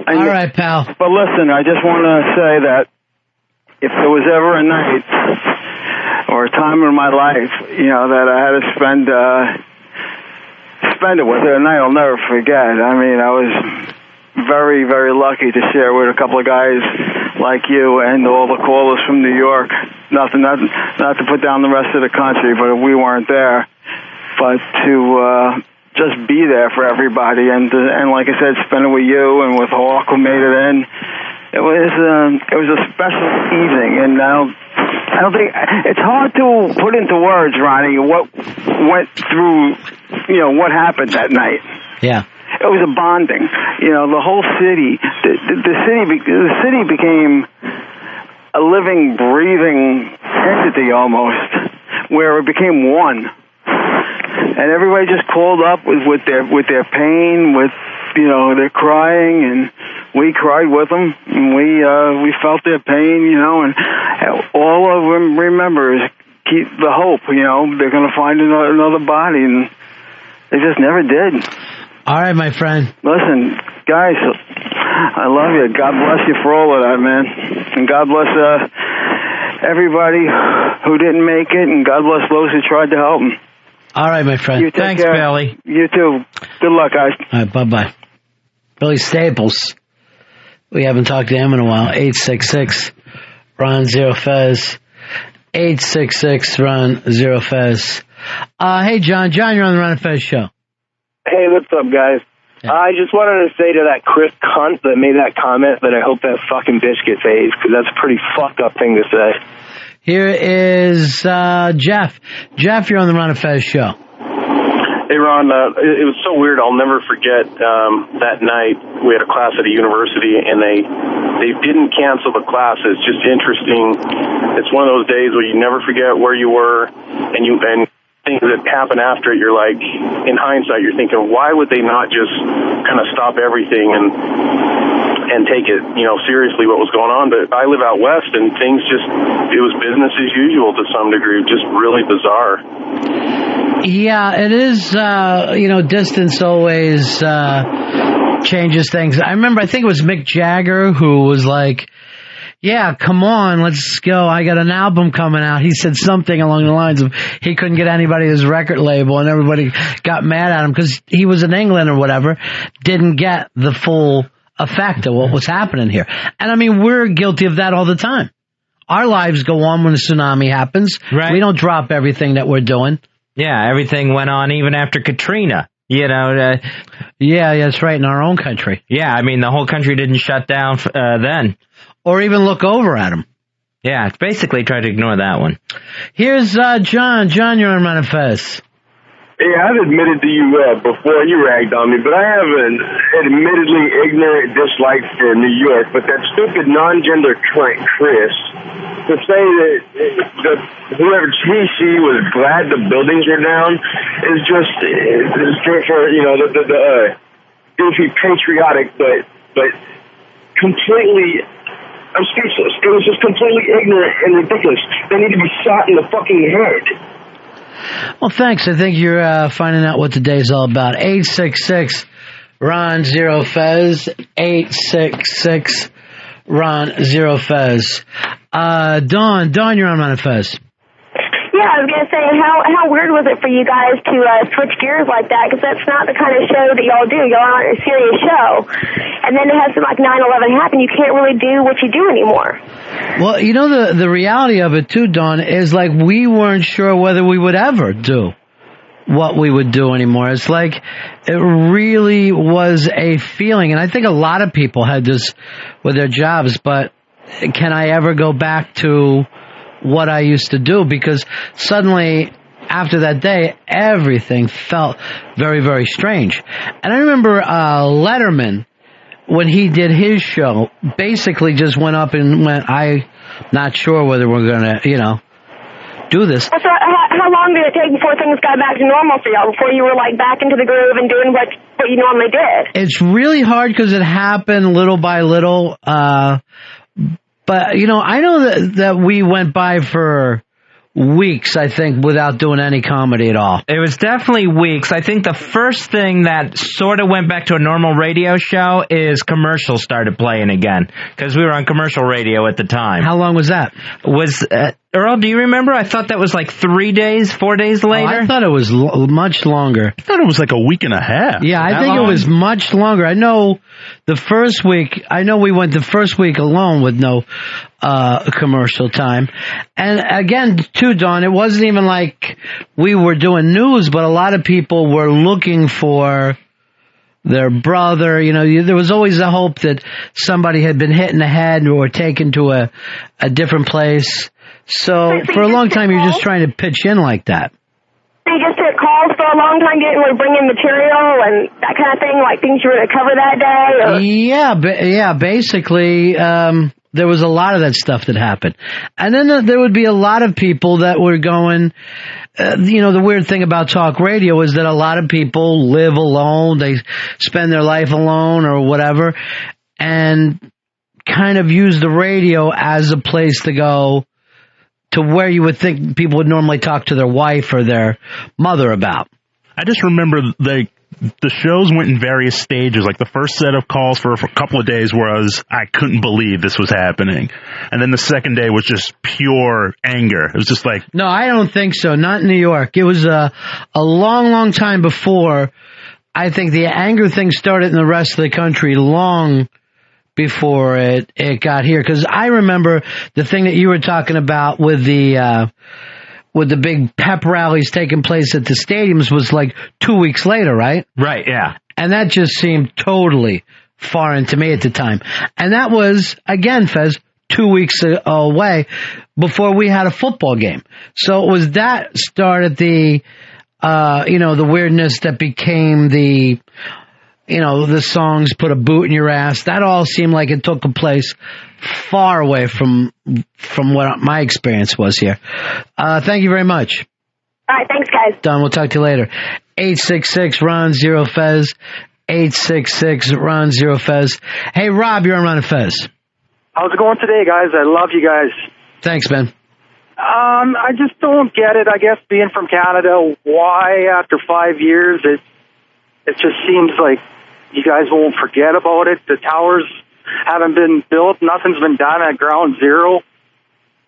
All right, pal. But listen, I just want to say that if there was ever a night or a time in my life, that I had to spend it with, a night I'll never forget. I mean, I was very, very lucky to share with a couple of guys like you and all the callers from New York. Not to put down the rest of the country, but we weren't there. But to just be there for everybody, and like I said, spend it with you and with Hawk who made it in. It was a special evening, and I don't think it's hard to put into words, Ronnie, what went through, what happened that night. Yeah. It was a bonding. The whole city, the city became a living, breathing entity almost, where it became one. And everybody just called up with their pain, with their crying, and we cried with them, and we felt their pain, and all of them remember is keep the hope. They're going to find another body, and they just never did. All right, my friend. Listen, guys, I love you. God bless you for all of that, man. And God bless everybody who didn't make it, and God bless those who tried to help them. All right, my friend. Thanks, care. Billy. You too. Good luck, guys. All right, bye-bye. Billy Staples. We haven't talked to him in a while. 866-RON-0-FEZ. 866-RON-0-FEZ. Hey, John, you're on the Ron and Fez show. Hey, what's up, guys? Yeah. I just wanted to say to that Chris cunt that made that comment that I hope that fucking bitch gets AIDS, because that's a pretty fucked up thing to say. Here is Jeff. Jeff, you're on the Ron and Fez show. Hey, Ron, it was so weird. I'll never forget that night we had a class at a university, and they didn't cancel the class. It's just interesting. It's one of those days where you never forget where you were, and things that happen after it, you're like, in hindsight, you're thinking, why would they not just kind of stop everything and take it, seriously what was going on? But I live out west, and things it was business as usual to some degree, just really bizarre. Yeah, it is, distance always changes things. I remember, I think it was Mick Jagger who was like, yeah, come on, let's go. I got an album coming out. He said something along the lines of he couldn't get anybody his record label, and everybody got mad at him because he was in England or whatever, didn't get the full effect of what was happening here. And I mean, we're guilty of that all the time. Our lives go on when a tsunami happens. Right. We don't drop everything that we're doing. Yeah, everything went on even after Katrina. Yeah, that's right, in our own country. Yeah, I mean, the whole country didn't shut down then. Or even look over at them. Yeah, basically tried to ignore that one. Here's John. John, you're on Manifest. Hey, I've admitted to you before you ragged on me, but I have an admittedly ignorant dislike for New York. But that stupid non-gender Chris, to say that whoever she was glad the buildings were down is just for the goofy patriotic, but completely. I'm speechless. It was just completely ignorant and ridiculous. They need to be shot in the fucking head. Well, thanks. I think you're finding out what today's all about. 866-RON-0-FEZ. 866-RON-0-FEZ. Dawn, you're on Manifest. Yeah, I was going to say, how weird was it for you guys to switch gears like that? Because that's not the kind of show that y'all do. Y'all aren't a serious show. And then to have something like 9/11 happen, you can't really do what you do anymore. Well, the reality of it, too, Dawn, is like we weren't sure whether we would ever do what we would do anymore. It's like it really was a feeling. And I think a lot of people had this with their jobs, but can I ever go back to what I used to do? Because suddenly, after that day, everything felt very, very strange. And I remember Letterman, when he did his show, basically just went up and went, I'm not sure whether we're going to, do this. So how long did it take before things got back to normal for y'all, before you were like back into the groove and doing what you normally did? It's really hard because it happened little by little. But, I know that we went by for weeks, I think, without doing any comedy at all. It was definitely weeks. I think the first thing that sort of went back to a normal radio show is commercials started playing again, because we were on commercial radio at the time. How long was that? Earl, do you remember? I thought that was like 4 days later. I thought it was much longer. I thought it was like a week and a half. Yeah, I think it was much longer. I know the first week, we went the first week alone with no commercial time. And again, too, Dawn, it wasn't even like we were doing news, but a lot of people were looking for their brother. There was always a hope that somebody had been hit in the head or taken to a different place. So for a long time, you're just trying to pitch in like that. So you just took calls for a long time, didn't really bring in material and that kind of thing, like things you were going to cover that day? Or? Yeah, basically, there was a lot of that stuff that happened. And then there would be a lot of people that were going, the weird thing about talk radio is that a lot of people live alone, they spend their life alone or whatever, and kind of use the radio as a place to go to where you would think people would normally talk to their wife or their mother about. I just remember the shows went in various stages. Like the first set of calls for a couple of days was, I couldn't believe this was happening. And then the second day was just pure anger. It was just like... No, I don't think so. Not in New York. It was a long, long time before. I think the anger thing started in the rest of the country long before it got here. Because I remember the thing that you were talking about with the big pep rallies taking place at the stadiums was like 2 weeks later, right? Right, yeah. And that just seemed totally foreign to me at the time. And that was, again, Fez, 2 weeks away before we had a football game. So it was that started the weirdness that became the songs Put a Boot in Your Ass. That all seemed like it took a place far away from what my experience was here. Thank you very much. All right, thanks, guys. Don, we'll talk to you later. 866-RON-0-FEZ. 866-RON-0-FEZ. Hey, Rob, you're on Ron and Fez. How's it going today, guys? I love you guys. Thanks, man. I just don't get it. I guess being from Canada, why after 5 years it just seems like you guys won't forget about it. The towers haven't been built. Nothing's been done at ground zero.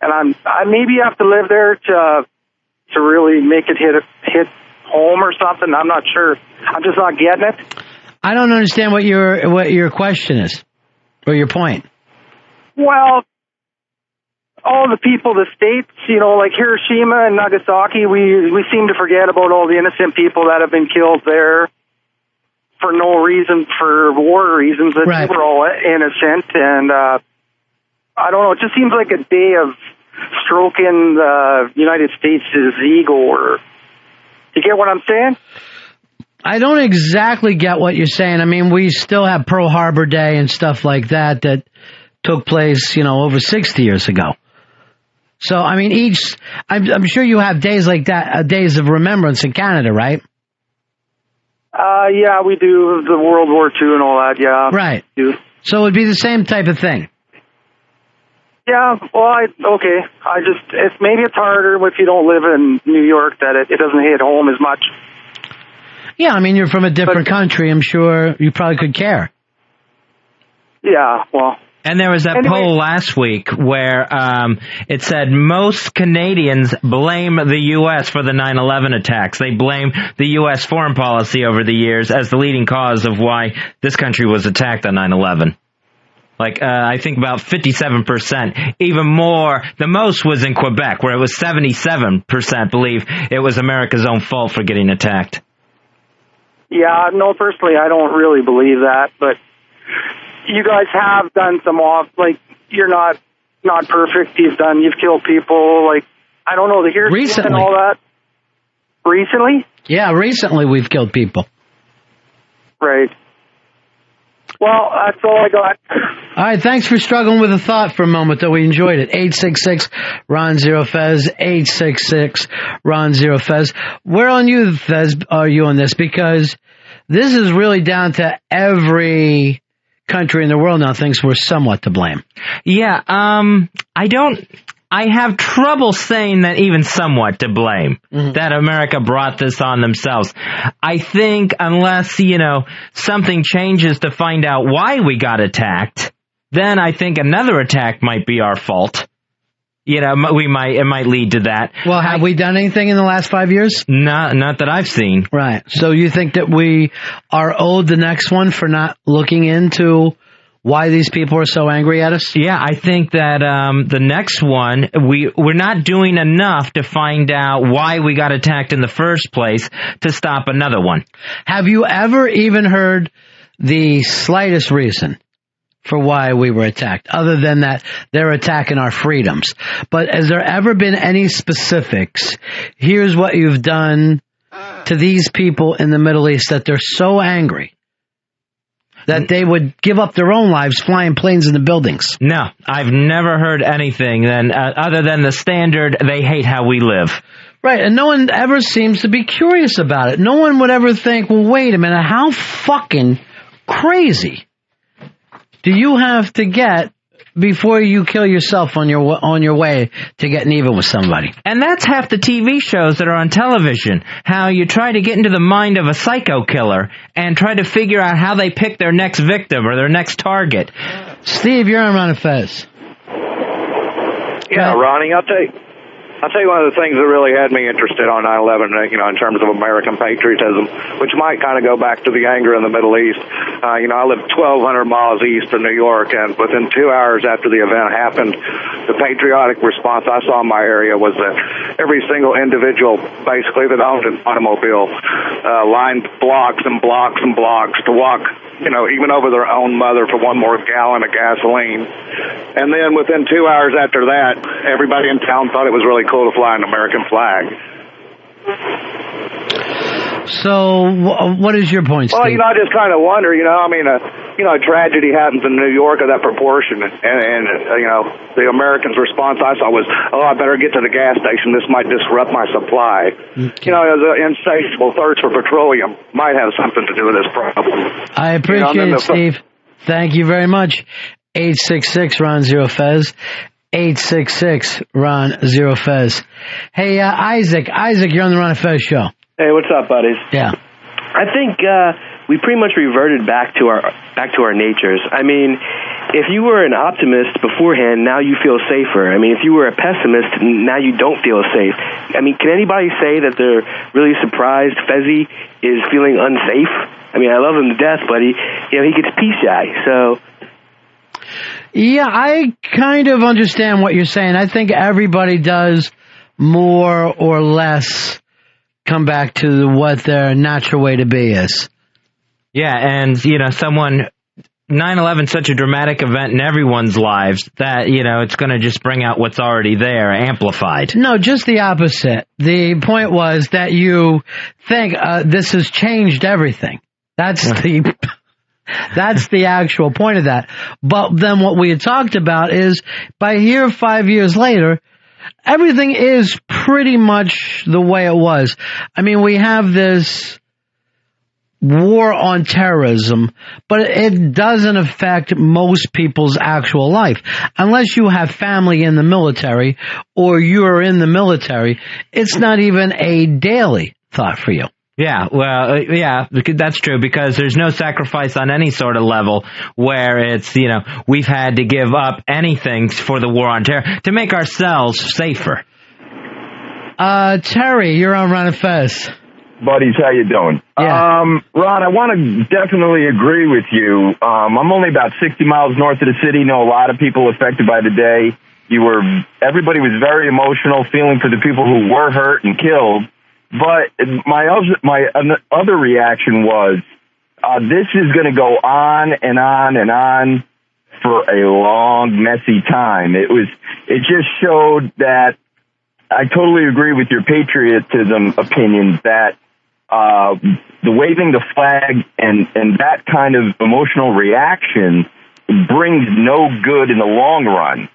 And I maybe have to live there to really make it hit home or something. I'm not sure. I'm just not getting it. I don't understand what your question is or your point. Well, all the people, the states, like Hiroshima and Nagasaki, we seem to forget about all the innocent people that have been killed there for no reason, for war reasons, that they were all innocent. And I don't know, it just seems like a day of stroking the United States' ego. Or you get what I'm saying? I don't exactly get what you're saying. I mean, we still have Pearl Harbor Day and stuff like that took place, over 60 years ago. So, I mean, I'm sure you have days like that, days of remembrance in Canada, right? Yeah, we do, the World War II and all that, yeah. Right. So it would be the same type of thing. Yeah, well, maybe it's harder if you don't live in New York, that it doesn't hit home as much. Yeah, I mean, you're from a different country. I'm sure you probably could care. Yeah, well. And there was that poll last week where it said most Canadians blame the U.S. for the 9/11 attacks. They blame the U.S. foreign policy over the years as the leading cause of why this country was attacked on 9/11. I think about 57%, even more. The most was in Quebec, where it was 77% believe it was America's own fault for getting attacked. Yeah, no, personally, I don't really believe that, but you guys have done some you're not perfect. You've killed people. I don't know, the Hiroshima and all that. Recently? Yeah, recently we've killed people. Right. Well, that's all I got. All right, thanks for struggling with the thought for a moment, though. We enjoyed it. 866-RON-0-FEZ, 866-RON-0-FEZ. Where on you, Fez, are you on this? Because this is really down to every country in the world now thinks we're somewhat to blame. Yeah, I have trouble saying that even somewhat to blame, that America brought this on themselves. I think unless, something changes to find out why we got attacked, then I think another attack might be our fault. It might lead to that. Well, have we done anything in the last 5 years? Not that I've seen. Right. So you think that we are owed the next one for not looking into why these people are so angry at us? Yeah, I think that the next one, we're not doing enough to find out why we got attacked in the first place to stop another one. Have you ever even heard the slightest reason for why we were attacked, other than that they're attacking our freedoms? But has there ever been any specifics? Here's what you've done to these people in the Middle East that they're so angry that they would give up their own lives flying planes into buildings. No, I've never heard anything other than the standard, they hate how we live. Right, and no one ever seems to be curious about it. No one would ever think, well, wait a minute, how fucking crazy do you have to get before you kill yourself on your way to getting even with somebody? And that's half the TV shows that are on television. How you try to get into the mind of a psycho killer and try to figure out how they pick their next victim or their next target. Steve, you're on Ron and Fez. Yeah, Ronnie, I'll tell you one of the things that really had me interested on 9/11, in terms of American patriotism, which might kind of go back to the anger in the Middle East. I lived 1,200 miles east of New York, and within 2 hours after the event happened, the patriotic response I saw in my area was that every single individual, basically, that owned an automobile, lined blocks and blocks and blocks to walk, even over their own mother for one more gallon of gasoline. And then within 2 hours after that, everybody in town thought it was really cool to fly an American flag. So, what is your point, Steve? Well, I just kind of wonder, a tragedy happens in New York of that proportion, and the Americans' response I saw was, I better get to the gas station, this might disrupt my supply. Okay. The insatiable thirst for petroleum might have something to do with this problem. I appreciate it, Steve. Thank you very much. 866-RON-0-FEZ. 866-RON-0-FEZ. Hey, Isaac, you're on the Ron and Fez show. Hey, what's up, buddies? Yeah. I think we pretty much reverted back to our natures. I mean, if you were an optimist beforehand, now you feel safer. I mean, if you were a pessimist, now you don't feel safe. I mean, can anybody say that they're really surprised Fezzy is feeling unsafe? I mean, I love him to death, but he gets peace shy, so... Yeah, I kind of understand what you're saying. I think everybody does more or less come back to what their natural way to be is. Yeah, and, 9/11 is such a dramatic event in everyone's lives that, it's going to just bring out what's already there, amplified. No, just the opposite. The point was that you think this has changed everything. That's the actual point of that. But then what we had talked about is by here 5 years later, everything is pretty much the way it was. I mean, we have this war on terrorism, but it doesn't affect most people's actual life. Unless you have family in the military or you're in the military, it's not even a daily thought for you. Yeah, well, that's true, because there's no sacrifice on any sort of level where it's, we've had to give up anything for the war on terror to make ourselves safer. Terry, you're on Ron and Fez. Buddies, how you doing? Yeah. Ron, I want to definitely agree with you. I'm only about 60 miles north of the city, know a lot of people affected by the day. Everybody was very emotional, feeling for the people who were hurt and killed. But my other reaction was, this is going to go on and on and on for a long, messy time. It just showed that I totally agree with your patriotism opinion that the waving the flag and that kind of emotional reaction brings no good in the long run.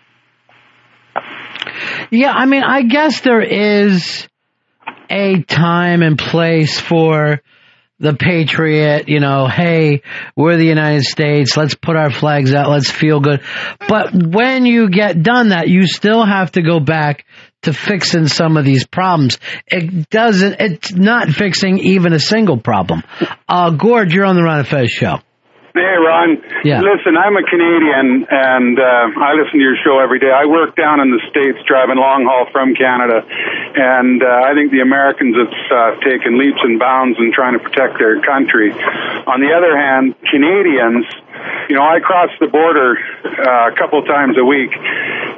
Yeah, I mean, I guess there is a time and place for the patriot, hey, we're the United States, let's put our flags out, let's feel good. But when you get done that, you still have to go back to fixing some of these problems. It's not fixing even a single problem. Gord, you're on the Ron and Fez show. Hey, Ron. Yeah. Listen, I'm a Canadian, and I listen to your show every day. I work down in the States driving long haul from Canada, and I think the Americans have taken leaps and bounds in trying to protect their country. On the other hand, Canadians, I cross the border a couple times a week.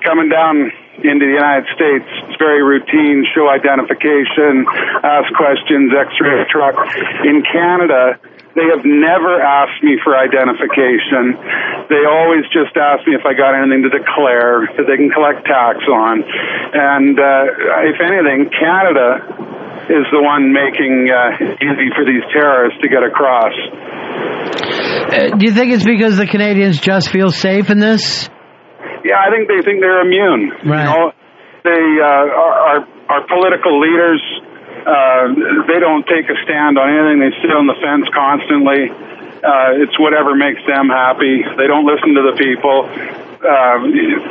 Coming down into the United States, it's very routine, show identification, ask questions, X-ray truck. In Canada, they have never asked me for identification. They always just ask me if I got anything to declare that they can collect tax on. And if anything, Canada is the one making easy for these terrorists to get across. Do you think it's because the Canadians just feel safe in this? Yeah, I think they think they're immune. Right. They our political leaders. They don't take a stand on anything. They sit on the fence constantly. It's whatever makes them happy. They don't listen to the people.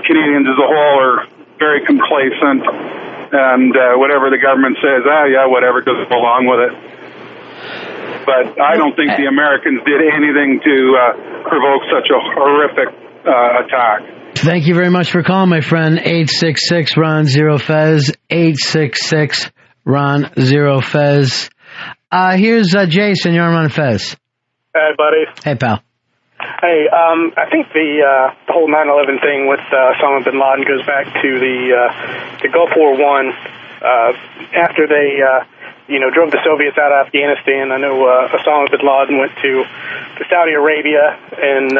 Canadians as a whole are very complacent, and whatever the government says, whatever, just go along with it. But I don't think the Americans did anything to provoke such a horrific attack. Thank you very much for calling, my friend. 866-RON-0-FEZ, 866 Ron Zero Fez. Here's Jason. You're on Ron Fez. Hey, buddy. Hey, pal. Hey, I think the whole 9/11 thing with Osama bin Laden goes back to the Gulf War I. After they drove the Soviets out of Afghanistan, I know Osama bin Laden went to Saudi Arabia and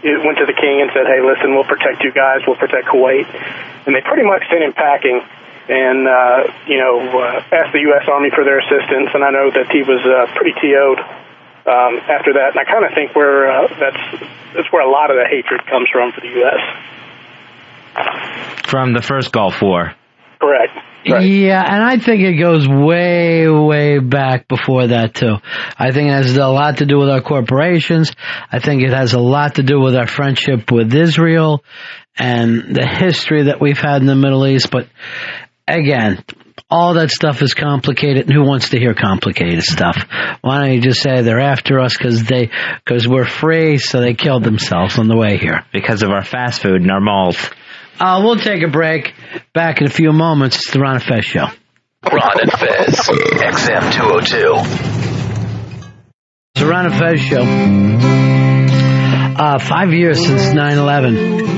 went to the king and said, "Hey, listen, we'll protect you guys. We'll protect Kuwait." And they pretty much sent him packing. And, asked the U.S. Army for their assistance, and I know that he was pretty TO'd after that. And I kind of think that's where a lot of the hatred comes from for the U.S. From the first Gulf War. Correct. Right. Yeah, and I think it goes way, way back before that, too. I think it has a lot to do with our corporations. I think it has a lot to do with our friendship with Israel and the history that we've had in the Middle East. But again, all that stuff is complicated, and who wants to hear complicated stuff? Why don't you just say they're after us because we're free, so they killed themselves on the way here. Because of our fast food and our malls. We'll take a break. Back in a few moments. It's the Ron and Fez Show. Ron and Fez, XM 202. It's the Ron and Fez Show. 5 years since 9/11.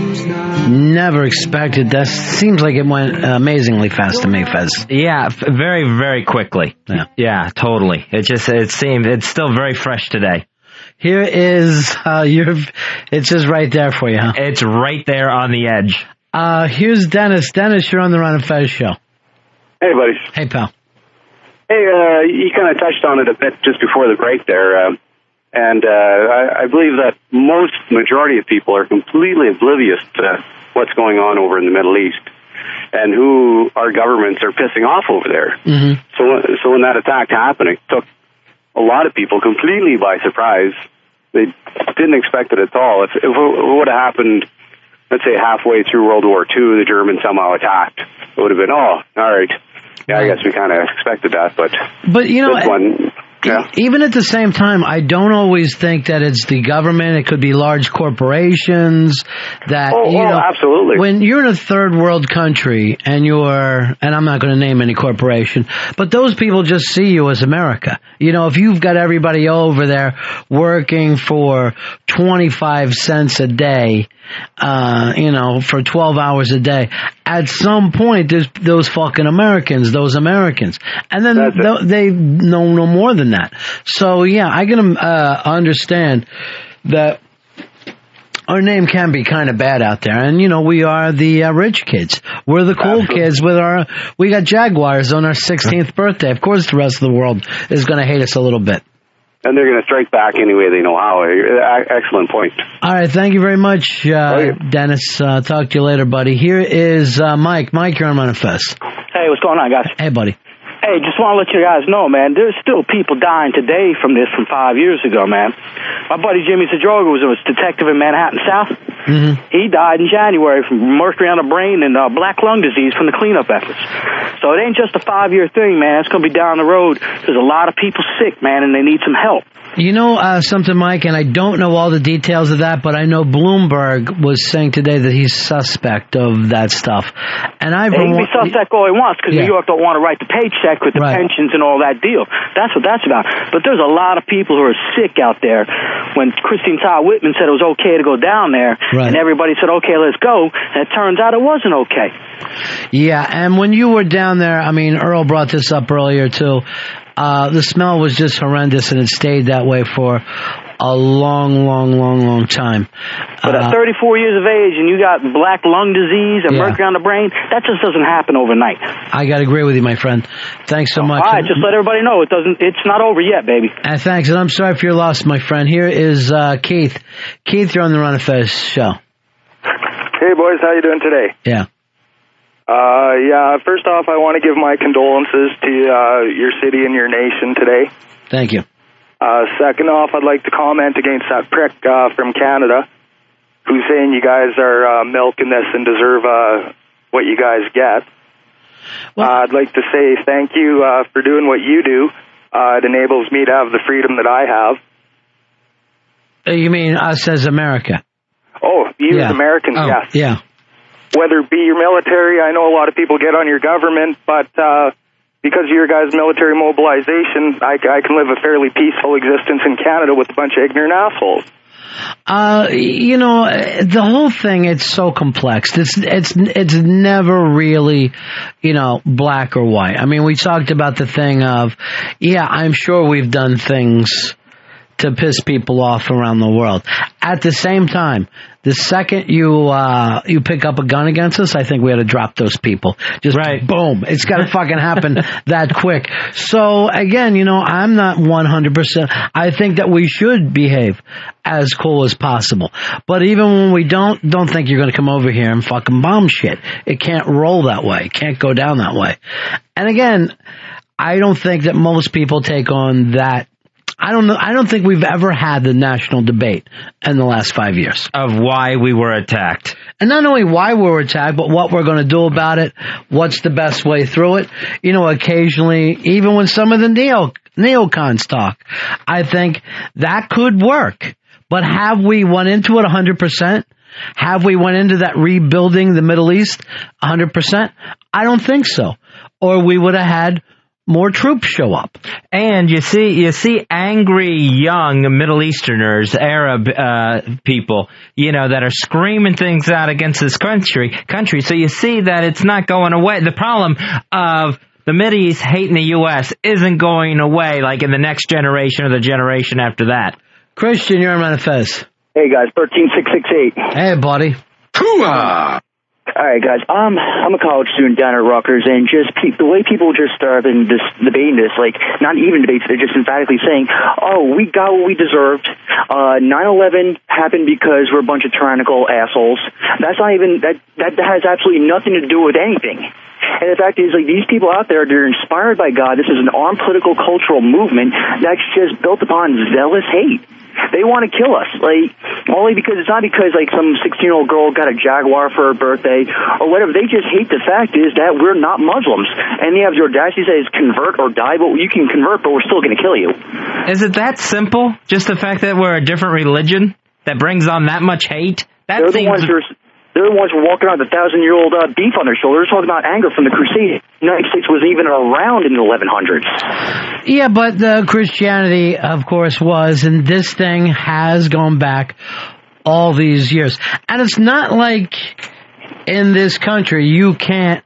Never expected that. Seems like it went amazingly fast to me, Fez. Yeah, very, very quickly. Yeah, totally. It seemed it's still very fresh today. Here is it's just right there for you, huh? It's right there on the edge. Here's Dennis. Dennis, you're on the Ron and Fez show. Hey, buddies. Hey, pal. Hey, you kind of touched on it a bit just before the break there, and I believe that majority of people are completely oblivious to what's going on over in the Middle East and who our governments are pissing off over there. Mm-hmm. So when that attack happened, it took a lot of people completely by surprise. They didn't expect it at all. If it would have happened, let's say halfway through World War II, the Germans somehow attacked, it would have been, all right. Yeah, I guess we kind of expected that, but you know, this one, yeah. Even at the same time, I don't always think that it's the government. It could be large corporations that, absolutely. When you're in a third world country and I'm not going to name any corporation, but those people just see you as America. You know, if you've got everybody over there working for 25 cents a day, for 12 hours a day, at some point there's those fucking Americans, and then they know no more than that. So yeah, I can understand that our name can be kind of bad out there, and we are the rich kids. We're the cool kids we got Jaguars on our 16th birthday. Of course, the rest of the world is going to hate us a little bit. And they're going to strike back any way they know how. Excellent point. All right, thank you very much, Dennis. Talk to you later, buddy. Here is Mike. Mike, you're on Manifest. Hey, what's going on, guys? Hey, buddy. Hey, just want to let you guys know, man, there's still people dying today from 5 years ago, man. My buddy Jimmy Zadroga was a detective in Manhattan South. Mm-hmm. He died in January from mercury on the brain and black lung disease from the cleanup efforts. So it ain't just a 5-year thing, man. It's going to be down the road. There's a lot of people sick, man, and they need some help. You know something, Mike, and I don't know all the details of that, but I know Bloomberg was saying today that he's suspect of that stuff. And he can be suspect all he wants because New York don't want to write the paycheck with the pensions and all that deal. That's what that's about. But there's a lot of people who are sick out there. When Christine Todd Whitman said it was okay to go down there, and everybody said, okay, let's go, and it turns out it wasn't okay. Yeah, and when you were down there, I mean, Earl brought this up earlier, too. The smell was just horrendous, and it stayed that way for a long time. But at 34 years of age, and you got black lung disease and mercury on the brain, that just doesn't happen overnight. I got to agree with you, my friend. Thanks so much. All right, just let everybody know it's not over yet, baby. And thanks, and I'm sorry for your loss, my friend. Here is Keith. Keith, you're on the Ron and Fez show. Hey, boys, how you doing today? Yeah. First off, I want to give my condolences to your city and your nation today. Thank you. Second off, I'd like to comment against that prick from Canada who's saying you guys are milking this and deserve what you guys get. Well, I'd like to say thank you for doing what you do. It enables me to have the freedom that I have. You mean us as America? Oh, you as Americans, yes. Yeah. Whether it be your military, I know a lot of people get on your government, but because of your guys' military mobilization, I can live a fairly peaceful existence in Canada with a bunch of ignorant assholes. The whole thing, it's so complex. It's never really, black or white. I mean, we talked about the thing of, I'm sure we've done things to piss people off around the world. At the same time, the second you pick up a gun against us, I think we ought to drop those people. Just boom. It's got to fucking happen that quick. So again, I'm not 100%. I think that we should behave as cool as possible. But even when we don't think you're going to come over here and fucking bomb shit. It can't roll that way. It can't go down that way. And again, I don't think that most people take on that. I don't think we've ever had the national debate in the last 5 years. Of why we were attacked. And not only why we were attacked, but what we're going to do about it, what's the best way through it. Occasionally, even when some of the neocons talk, I think that could work. But have we went into it 100%? Have we went into that rebuilding the Middle East 100%? I don't think so. Or we would have had more troops show up. And you see angry young Middle Easterners, Arab people, that are screaming things out against this country. So you see that it's not going away. The problem of the Mideast hating the U.S. isn't going away like in the next generation or the generation after that. Christian, you're on Manifest. Hey, guys, 13668. Hey, buddy. Hooah! All right, guys. I'm a college student down at Rutgers, and just the way people just have been debating this, like not even debates, they're just emphatically saying, "Oh, we got what we deserved. 9/11 happened because we're a bunch of tyrannical assholes." That's not even that has absolutely nothing to do with anything. And the fact is, like, these people out there, they're inspired by God. This is an armed political cultural movement that's just built upon zealous hate. They want to kill us, like, only because it's not because, like, some 16-year-old girl got a Jaguar for her birthday or whatever. They just hate the fact is that we're not Muslims. And they have the audacity to say it's convert or die, but you can convert, but we're still going to kill you. Is it that simple? Just the fact that we're a different religion that brings on that much hate? They're the ones who are walking around with 1,000-year-old beef on their shoulders, talking about anger from the Crusades. The United States wasn't even around in the 1100s. Yeah, but the Christianity, of course, was, and this thing has gone back all these years. And it's not like in this country you can't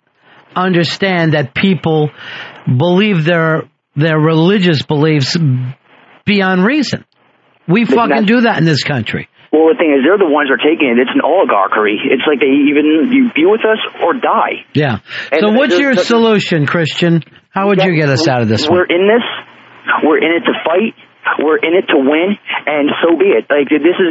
understand that people believe their religious beliefs beyond reason. We fucking do that in this country. Well, the thing is, they're the ones who are taking it. It's an oligarchy. It's like you be with us or die. Yeah. And so what's your solution, Christian? How would you get us out of this one? We're in this. We're in it to fight. We're in it to win, and so be it. Like, this is,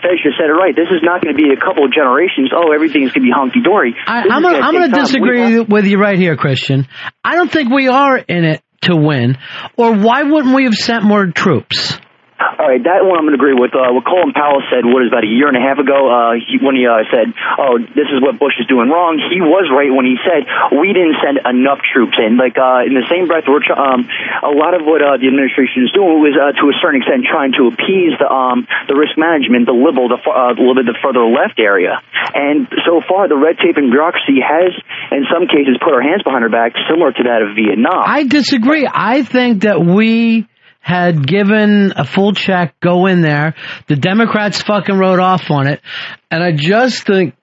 Fez just said it right. This is not going to be a couple of generations. Oh, everything's going to be hunky-dory. I'm going to disagree with you right here, Christian. I don't think we are in it to win, or why wouldn't we have sent more troops? All right, that one I'm going to agree with. What Colin Powell said, about a year and a half ago, when he said, "Oh, this is what Bush is doing wrong." He was right when he said we didn't send enough troops in. Like in the same breath, a lot of what the administration is doing was, to a certain extent, trying to appease the risk management, the liberal, a little bit the further left area. And so far, the red tape and bureaucracy has, in some cases, put our hands behind our back, similar to that of Vietnam. I disagree. I think that we had given a full check, go in there. The Democrats fucking wrote off on it. And I just think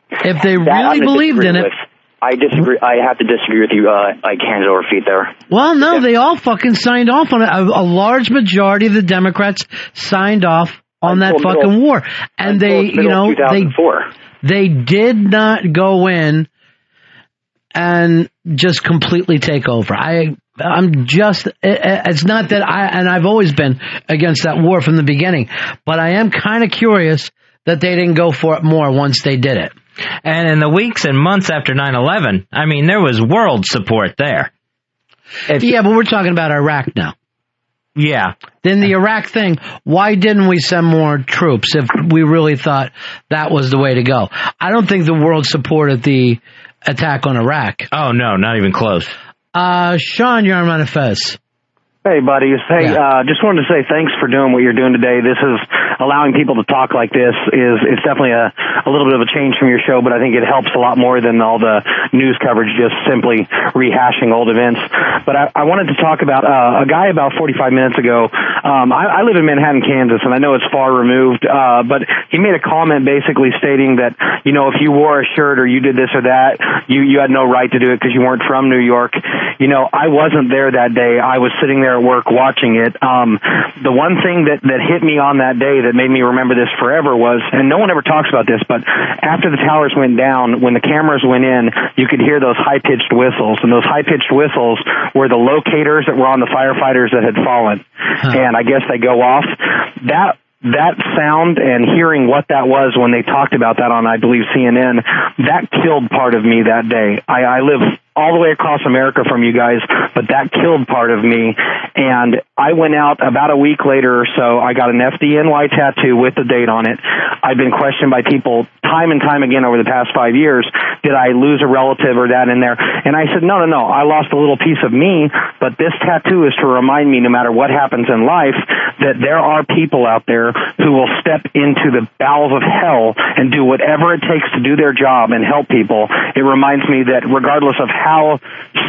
if they really believed in it... I disagree. I have to disagree with you, like hands over feet there. Well, no, they all fucking signed off on it. A large majority of the Democrats signed off on that fucking war. And they did not go in and just completely take over. It's not that I've always been against that war from the beginning, but I am kind of curious that they didn't go for it more once they did it. And in the weeks and months after 9/11, I mean, there was world support there. Yeah, but we're talking about Iraq now. Yeah. Then the Iraq thing, why didn't we send more troops if we really thought that was the way to go? I don't think the world supported the attack on Iraq. Oh, no, not even close. Sean, you're on Manifest. Hey, buddies. Hey, just wanted to say thanks for doing what you're doing today. This is allowing people to talk like this it's definitely a little bit of a change from your show, but I think it helps a lot more than all the news coverage just simply rehashing old events. But I wanted to talk about a guy about 45 minutes ago. I live in Manhattan, Kansas, and I know it's far removed, but he made a comment basically stating that, if you wore a shirt or you did this or that, you had no right to do it because you weren't from New York. I wasn't there that day. I was sitting there at work watching it. The one thing that hit me on that day that made me remember this forever was, and no one ever talks about this, but after the towers went down, when the cameras went in, you could hear those high-pitched whistles, and those high-pitched whistles were the locators that were on the firefighters that had fallen. And I guess they go off. That sound and hearing what that was when they talked about that on, I believe, CNN, that killed part of me that day. I live all the way across America from you guys, but that killed part of me. And I went out about a week later or so. I got an FDNY tattoo with the date on it. I've been questioned by people time and time again over the past 5 years. Did I lose a relative or that in there? And I said, no. I lost a little piece of me, but this tattoo is to remind me, no matter what happens in life, that there are people out there who will step into the bowels of hell and do whatever it takes to do their job and help people. It reminds me that regardless of how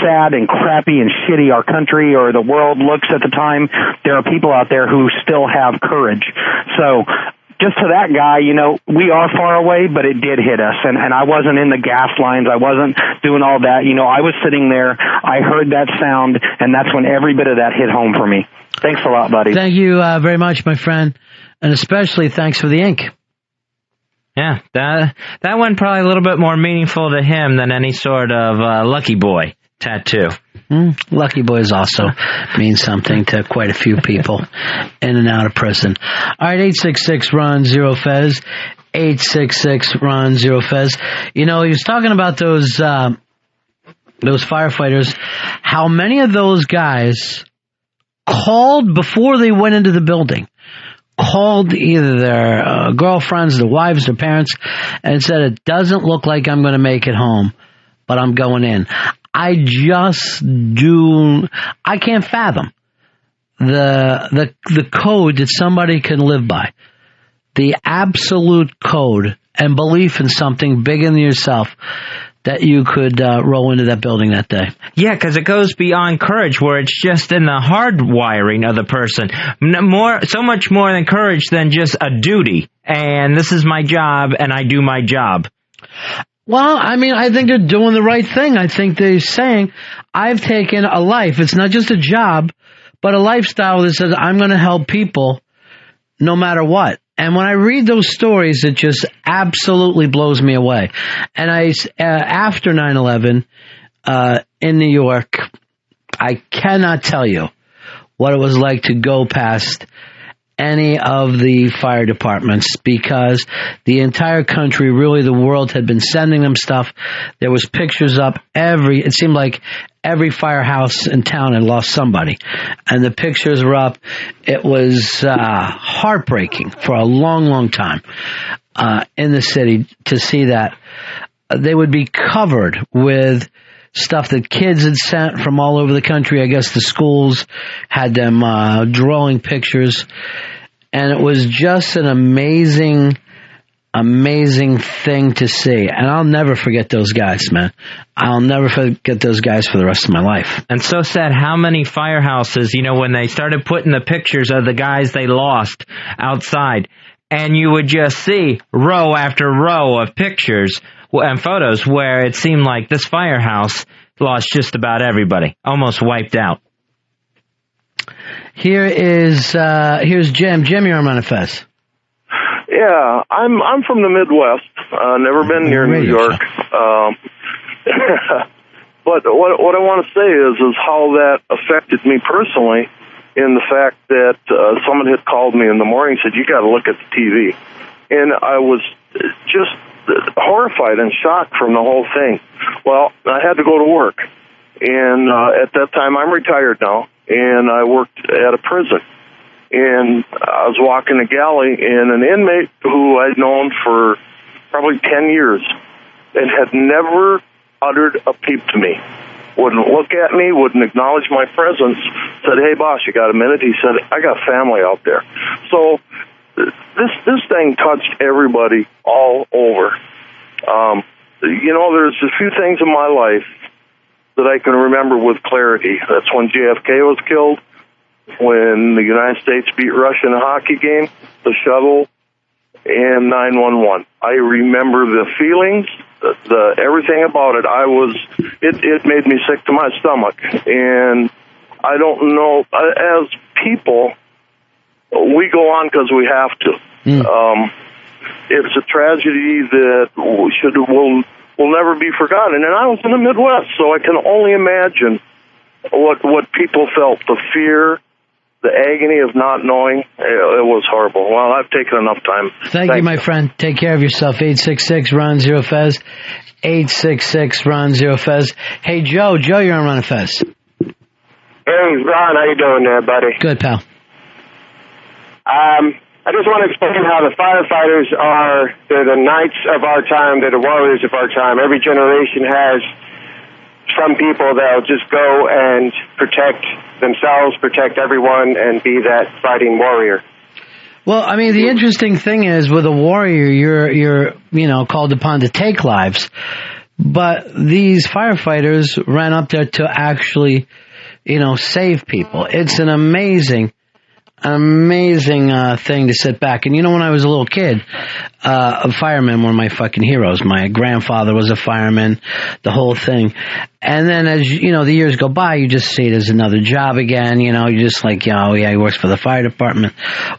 sad and crappy and shitty our country or the world looks at the time, there are people out there who still have courage. So just to that guy, we are far away, but it did hit us. And I wasn't in the gas lines. I wasn't doing all that. I was sitting there. I heard that sound, and that's when every bit of that hit home for me. Thanks a lot, buddy. Thank you very much, my friend. And especially thanks for the ink. Yeah, that one probably a little bit more meaningful to him than any sort of Lucky Boy tattoo. Lucky Boys also means something to quite a few people in and out of prison. All right, 866-RON-0-FEZ, 866-RON-0-FEZ. He was talking about those firefighters, how many of those guys called before they went into the building, called either their girlfriends, their wives, their parents, and said, it doesn't look like I'm going to make it home, but I'm going in. I can't fathom the code that somebody can live by. The absolute code and belief in something bigger than yourself that you could roll into that building that day. Yeah, because it goes beyond courage, where it's just in the hard wiring of the person. So much more than courage than just a duty. And this is my job, and I do my job. Well, I think they're doing the right thing. I think they're saying, I've taken a life. It's not just a job, but a lifestyle that says I'm going to help people no matter what. And when I read those stories, it just absolutely blows me away. And after 9/11 in New York, I cannot tell you what it was like to go past any of the fire departments, because the entire country, really the world, had been sending them stuff. There was pictures up. It seemed like every firehouse in town had lost somebody, and the pictures were up. It was heartbreaking for a long, long time in the city to see that. They would be covered with stuff that kids had sent from all over the country. I guess the schools had them drawing pictures. And it was just an amazing, amazing thing to see. And I'll never forget those guys, man. I'll never forget those guys for the rest of my life. And so sad how many firehouses, when they started putting the pictures of the guys they lost outside, and you would just see row after row of pictures and photos where it seemed like this firehouse lost just about everybody, almost wiped out. Here's Jim. Jim, you're on Manifest. Yeah, I'm from the Midwest. Never been near New York. But what I want to say is how that affected me personally, in the fact that someone had called me in the morning and said, you got to look at the TV. And I was just horrified and shocked from the whole thing. Well, I had to go to work. And at that time, I'm retired now, and I worked at a prison. And I was walking a galley, and an inmate who I'd known for probably 10 years and had never uttered a peep to me, wouldn't look at me, wouldn't acknowledge my presence, said, hey, boss, you got a minute? He said, I got family out there. So this thing touched everybody all over. There's a few things in my life that I can remember with clarity. That's when JFK was killed, when the United States beat Russia in a hockey game, the shuttle, and 9/11. I remember the feelings, the everything about it. It made me sick to my stomach. And I don't know, as people, we go on because we have to. It's a tragedy that will never be forgotten. And I was in the Midwest, so I can only imagine what people felt, the fear, the agony of not knowing. It was horrible. Well, I've taken enough time. Thank you, my friend. Take care of yourself. 866-RON-0-FEZ. 866-RON-0-FEZ. Hey, Joe. Joe, you're on Ron Fez. Hey, Ron. How you doing there, buddy? Good, pal. I just want to explain how the firefighters they're the knights of our time, they're the warriors of our time. Every generation has some people that'll just go and protect themselves, protect everyone, and be that fighting warrior. Well, I mean, the interesting thing is, with a warrior, you're called upon to take lives. But these firefighters ran up there to actually, save people. It's an amazing thing to sit back. And when I was a little kid, firemen were my fucking heroes. My grandfather was a fireman, the whole thing. And then as, the years go by, you just see it as another job again. You're just like, oh yeah, he works for the fire department.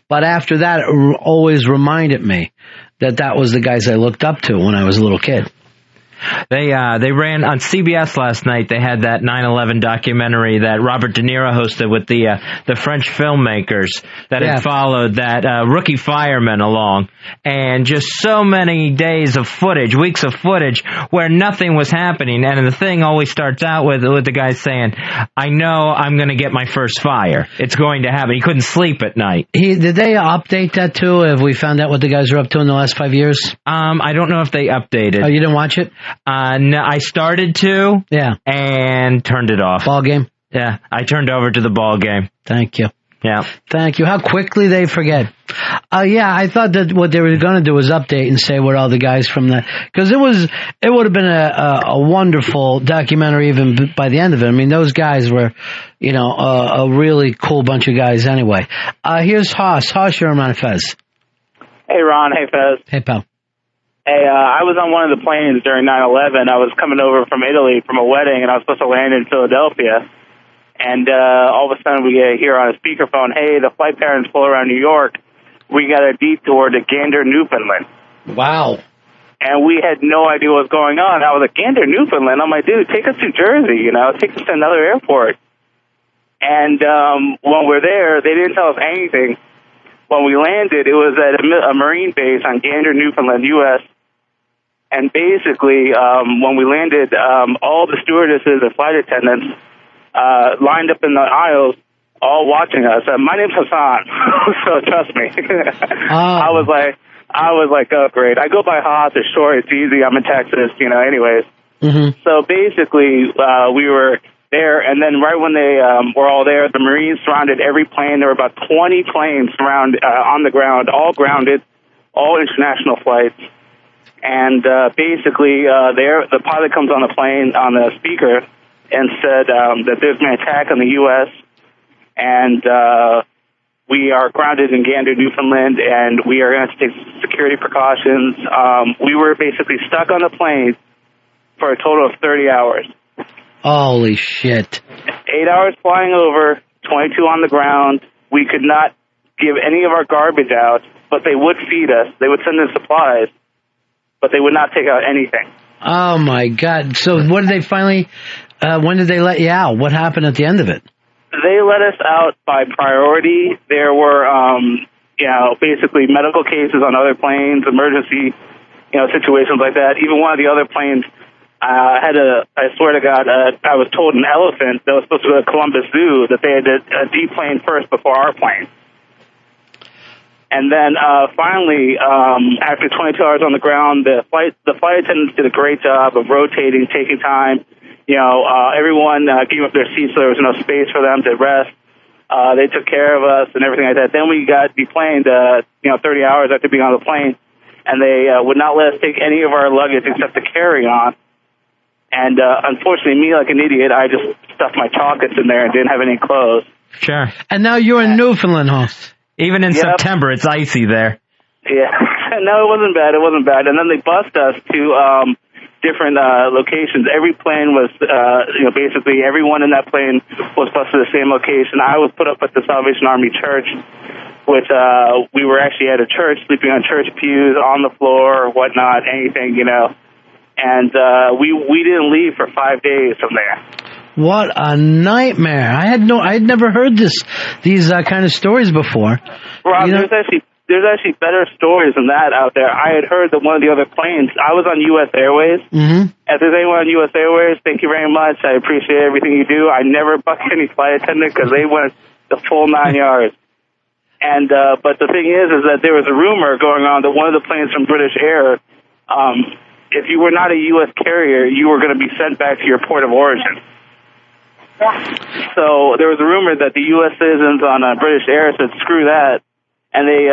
But after that, it always reminded me that was the guys I looked up to when I was a little kid. They ran on CBS last night. They had that 9/11 documentary that Robert De Niro hosted with the French filmmakers that had followed that rookie fireman along, and just so many days of footage, weeks of footage where nothing was happening. And the thing always starts out with the guy saying, "I know I'm going to get my first fire. It's going to happen." He couldn't sleep at night. Did they update that too? Have we found out what the guys are up to in the last 5 years? I don't know if they updated. Oh, you didn't watch it? No, I started to. Yeah. And turned it off. Ball game? Yeah, I turned over to the ball game. Thank you. Yeah. Thank you. How quickly they forget. I thought that what they were going to do was update and say what all the guys from that, because it would have been a wonderful documentary even by the end of it. I mean, those guys were, a really cool bunch of guys anyway. Here's Haas. Haas, you're on Fez. Hey, Ron. Hey, Fez. Hey, pal. Hey, I was on one of the planes during 9/11. I was coming over from Italy from a wedding, and I was supposed to land in Philadelphia. And all of a sudden, we get here on a speakerphone, hey, the flight patterns pull around New York. We got a detour to Gander, Newfoundland. Wow. And we had no idea what was going on. I was like, Gander, Newfoundland? I'm like, dude, take us to Jersey, take us to another airport. And when we're there, they didn't tell us anything. When we landed, it was at a Marine base on Gander, Newfoundland, U.S., and basically, when we landed, all the stewardesses and flight attendants lined up in the aisles, all watching us. My name's Hassan, so trust me. I was like, oh, great. I go by Haas. It's short. It's easy. I'm in Texas, anyways. Mm-hmm. So basically, we were there, and then right when they were all there, the Marines surrounded every plane. There were about 20 planes on the ground, all grounded, all international flights. And basically, the pilot comes on the plane on the speaker and said that there's been an attack on the U.S. and we are grounded in Gander, Newfoundland, and we are going to take security precautions. We were basically stuck on the plane for a total of 30 hours. Holy shit. 8 hours flying over, 22 on the ground. We could not give any of our garbage out, but they would feed us. They would send in supplies, but they would not take out anything. Oh, my God. So what did they finally, when did they let you out? What happened at the end of it? They let us out by priority. There were, basically medical cases on other planes, emergency, situations like that. Even one of the other planes I swear to God, I was told an elephant that was supposed to go to Columbus Zoo that they had to deplane first before our plane. And then finally, after 22 hours on the ground, the flight attendants did a great job of rotating, taking time. Everyone gave up their seats so there was no space for them to rest. They took care of us and everything like that. Then we got deplaned, 30 hours after being on the plane, and they would not let us take any of our luggage except the carry-on. And unfortunately, me, like an idiot, I just stuffed my chocolates in there and didn't have any clothes. Sure. And now you're in Newfoundland, huh? Even in September, it's icy there. Yeah. No, it wasn't bad. And then they bussed us to different locations. Every plane was, basically everyone in that plane was bused to the same location. I was put up at the Salvation Army Church, which we were actually at a church, sleeping on church pews, on the floor, or whatnot, anything, And we didn't leave for 5 days from there. What a nightmare! I had never heard these kind of stories before. Rob, there's actually better stories than that out there. I had heard that one of the other planes. I was on U.S. Airways. Mm-hmm. If there's anyone on U.S. Airways, thank you very much. I appreciate everything you do. I never bucked any flight attendant because they went the full 9 yards. And but the thing is that there was a rumor going on that one of the planes from British Air. If you were not a U.S. carrier, you were going to be sent back to your port of origin. So there was a rumor that the U.S. citizens on British Air said, screw that, and they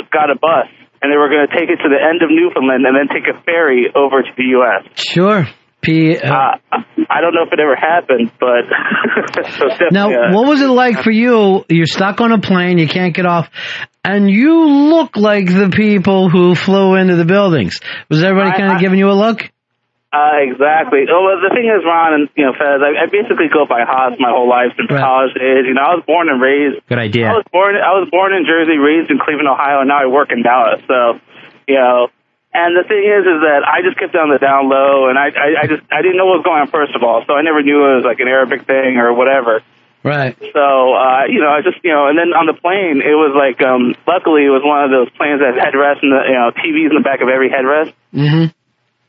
got a bus and they were going to take it to the end of Newfoundland and then take a ferry over to the U.S. Sure. I don't know if it ever happened, but now, what was it like for you? You're stuck on a plane, you can't get off, and you look like the people who flew into the buildings. Was everybody kind of giving you a look? Exactly. Well, the thing is, Ron and Fez, I basically go by Haas my whole life since college age. I was born and raised. Good idea. I was born in Jersey, raised in Cleveland, Ohio, and now I work in Dallas. So, And the thing is that I just kept on the down low, and I didn't know what was going on, first of all, so I never knew it was like an Arabic thing or whatever. Right. So, I just, and then on the plane, it was like, luckily it was one of those planes that had headrests and TVs in the back of every headrest. Mm-hmm.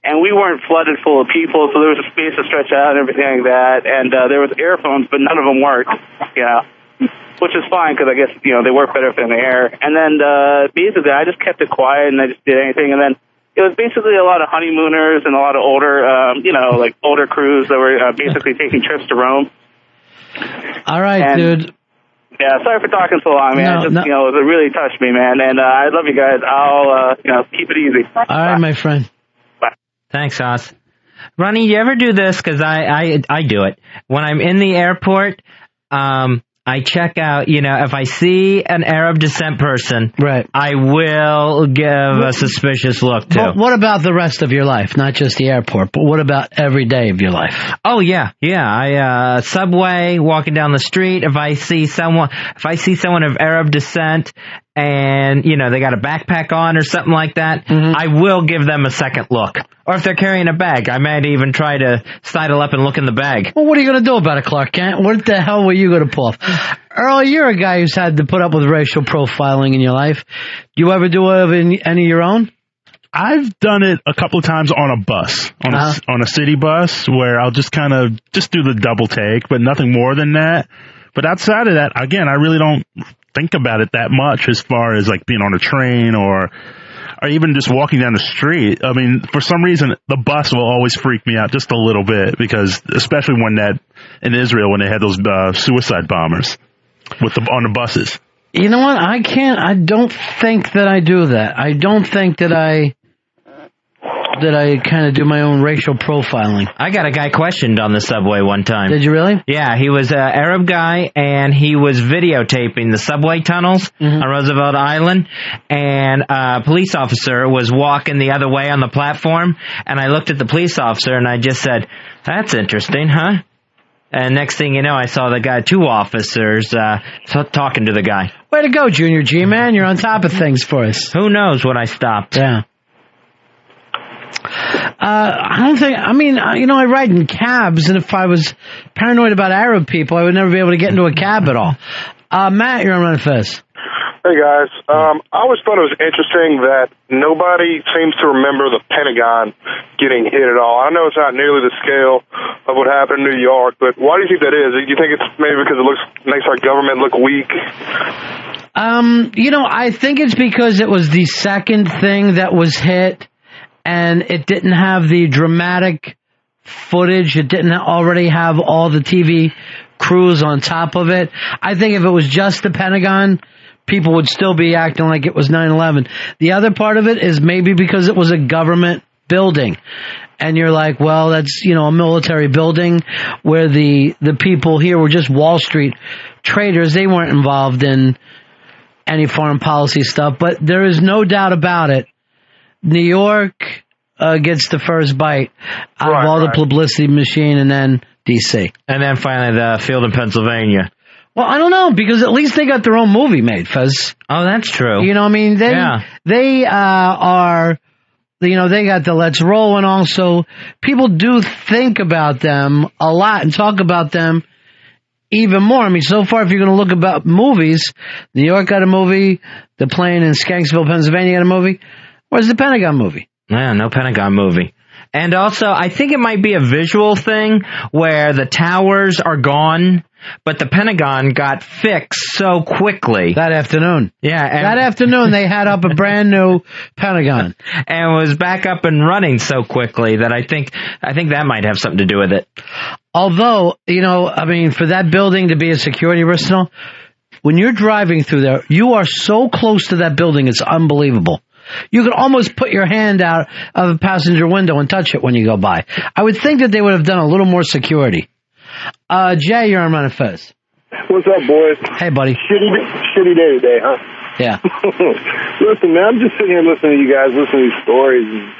And we weren't flooded full of people, so there was a space to stretch out and everything like that. And there was earphones, but none of them worked, which is fine because I guess, they work better if they're in the air. And then basically I just kept it quiet and I just did anything. And then it was basically a lot of honeymooners and a lot of older, like older crews that were basically taking trips to Rome. All right, dude. Yeah, sorry for talking so long, man. It really touched me, man. And I love you guys. I'll, keep it easy. All right, my friend. Bye. Thanks, Haas. Ronnie, you ever do this? Because I do it. When I'm in the airport, I check out, if I see an Arab descent person, right, I will give a suspicious look to. But what about the rest of your life? Not just the airport, but what about every day of your life? Oh, yeah. I, subway, walking down the street, if I see someone of Arab descent and, they got a backpack on or something like that, I will give them a second look. Or if they're carrying a bag, I might even try to sidle up and look in the bag. Well, what are you going to do about it, Clark Kent? What the hell were you going to pull off? Earl, you're a guy who's had to put up with racial profiling in your life. Do you ever do any of your own? I've done it a couple of times on a bus, on a city bus, where I'll just kind of do the double take, but nothing more than that. But outside of that, again, I really don't think about it that much as far as like being on a train or even just walking down the street. I mean, for some reason, the bus will always freak me out just a little bit because, especially in Israel, when they had those suicide bombers on the buses. You know what? I don't think that I do that. I don't think that I kind of do my own racial profiling. I got a guy questioned on the subway one time. Did you really? Yeah, he was an Arab guy, and he was videotaping the subway tunnels on Roosevelt Island, and a police officer was walking the other way on the platform, and I looked at the police officer, and I just said, "That's interesting, huh?" And next thing you know, I saw two officers talking to the guy. Way to go, Junior G, man. You're on top of things for us. Who knows what I stopped? Yeah. I ride in cabs, and if I was paranoid about Arab people, I would never be able to get into a cab at all. Matt, you're on Run Fez. Hey, guys. I always thought it was interesting that nobody seems to remember the Pentagon getting hit at all. I know it's not nearly the scale of what happened in New York, but why do you think that is? Do you think it's maybe because it makes our government look weak? I think it's because it was the second thing that was hit, and it didn't have the dramatic footage. It didn't already have all the TV crews on top of it. I think if it was just the Pentagon, people would still be acting like it was 9/11. The other part of it is maybe because it was a government building. And you're like, well, that's, a military building where the people here were just Wall Street traders. They weren't involved in any foreign policy stuff. But there is no doubt about it. New York gets the first bite out of all the publicity machine, and then D.C. And then finally the field in Pennsylvania. Well, I don't know, because at least they got their own movie made, Fez. Oh, that's true. They they got the Let's Roll, and also people do think about them a lot and talk about them even more. I mean, so far, if you're going to look about movies, New York got a movie, the plane in Skanksville, Pennsylvania got a movie. Where's the Pentagon movie? Yeah, no Pentagon movie. And also, I think it might be a visual thing where the towers are gone, but the Pentagon got fixed so quickly. That afternoon. Yeah. That afternoon, they had up a brand new Pentagon. And was back up and running so quickly that I think that might have something to do with it. Although, for that building to be a security arsenal, when you're driving through there, you are so close to that building, it's unbelievable. You could almost put your hand out of a passenger window and touch it when you go by. I would think that they would have done a little more security. Jay, you're on Run and Fez. What's up, boys? Hey, buddy. Shitty day today, huh? Yeah. Listen, man, I'm just sitting here listening to you guys, listening to these stories. And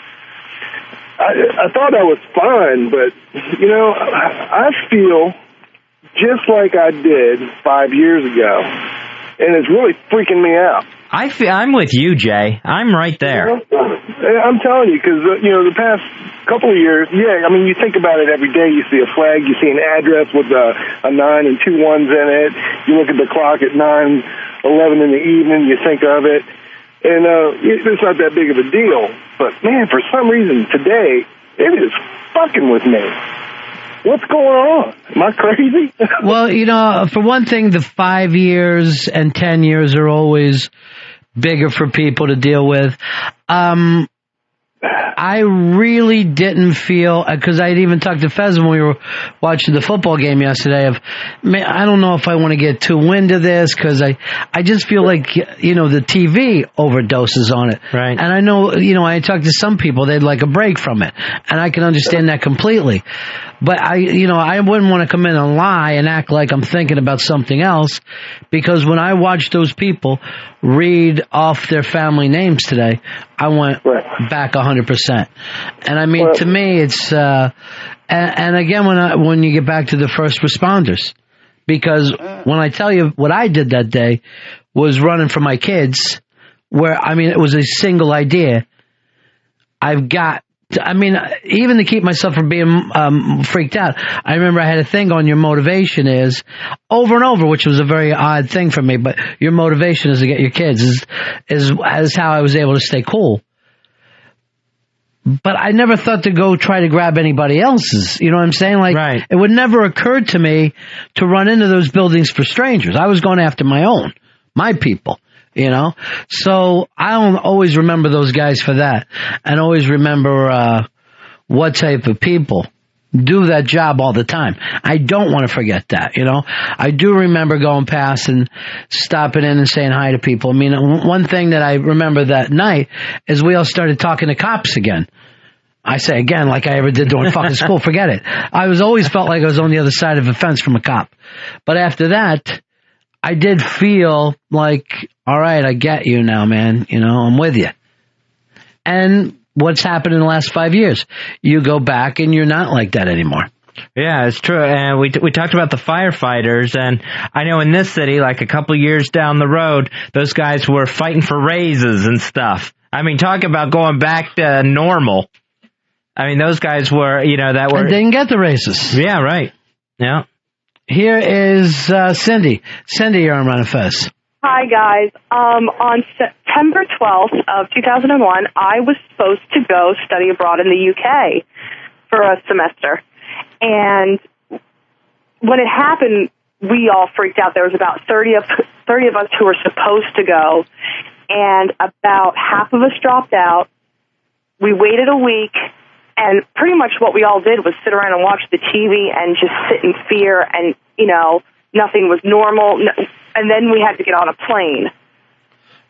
I thought that was fun, but, you know, I feel just like I did 5 years ago, and it's really freaking me out. I'm with you, Jay. I'm right there. I'm telling you, because, you know, the past couple of years, yeah, I mean, you think about it every day. You see a flag, you see an address with a 9 and 2 1s in it. You look at the clock at 9:11 in the evening, you think of it. And it's not that big of a deal. But, man, for some reason today, it is fucking with me. What's going on? Am I crazy? Well, you know, for one thing, the 5 years and 10 years are always bigger for people to deal with. I really didn't feel, because I had even talked to Fez when we were watching the football game yesterday, man, I don't know if I want to get too into this, because I just feel like, you know, the TV overdoses on it. Right. And I know, you know, I talked to some people, they'd like a break from it. And I can understand that completely. But I wouldn't want to come in and lie and act like I'm thinking about something else, because when I watched those people read off their family names today, I went back 100%. And I mean, to me, it's and again, when you get back to the first responders, because when I tell you what I did that day was running for my kids, where I mean, it was a single idea. Even to keep myself from being freaked out, I remember I had a thing on your motivation is over and over, which was a very odd thing for me, but your motivation is to get your kids is how I was able to stay cool. But I never thought to go try to grab anybody else's. You know what I'm saying? Like, It would never occur to me to run into those buildings for strangers. I was going after my own, my people. You know, so I'll always remember those guys for that, and always remember what type of people do that job all the time. I don't want to forget that. You know, I do remember going past and stopping in and saying hi to people. I mean, one thing that I remember that night is we all started talking to cops again. I say again, like I ever did during fucking school. Forget it. I always felt like I was on the other side of a fence from a cop, but after that, I did feel like, all right, I get you now, man. You know, I'm with you. And what's happened in the last 5 years? You go back and you're not like that anymore. Yeah, it's true. And we talked about the firefighters, and I know in this city, like a couple years down the road, those guys were fighting for raises and stuff. I mean, talk about going back to normal. I mean, those guys were, you know, that were... And didn't get the raises. Yeah, right. Yeah. Here is Cindy. Cindy, you're on Run and Fez. Hi, guys. On September 12th of 2001, I was supposed to go study abroad in the UK for a semester. And when it happened, we all freaked out. There was about 30 of us who were supposed to go, and about half of us dropped out. We waited a week, and pretty much what we all did was sit around and watch the TV and just sit in fear, and, you know, nothing was normal. And then we had to get on a plane.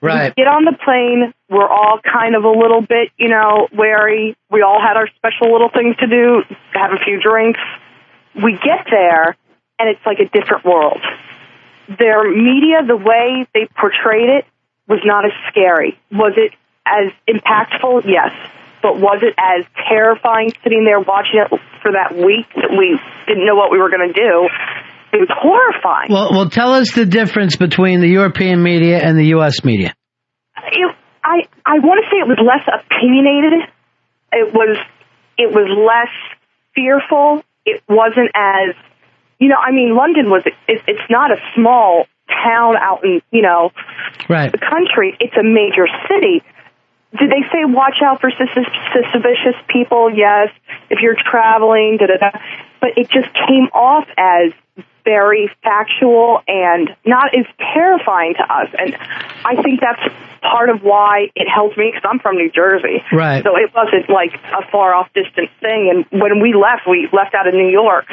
Right. We get on the plane, we're all kind of a little bit, you know, wary. We all had our special little things to do, have a few drinks. We get there, and it's like a different world. Their media, the way they portrayed it, was not as scary. Was it as impactful? Yes. But was it as terrifying sitting there watching it for that week that we didn't know what we were going to do? It was horrifying. Well, tell us the difference between the European media and the U.S. media. I want to say it was less opinionated. It was less fearful. It wasn't as, you know, I mean, London it's not a small town out in, you know, the country. It's a major city. Did they say watch out for suspicious people? Yes. If you're traveling, da-da-da. But it just came off as very factual and not as terrifying to us. And I think that's part of why it helped me, because I'm from New Jersey. Right. So it wasn't like a far-off distant thing. And when we left out of Newark,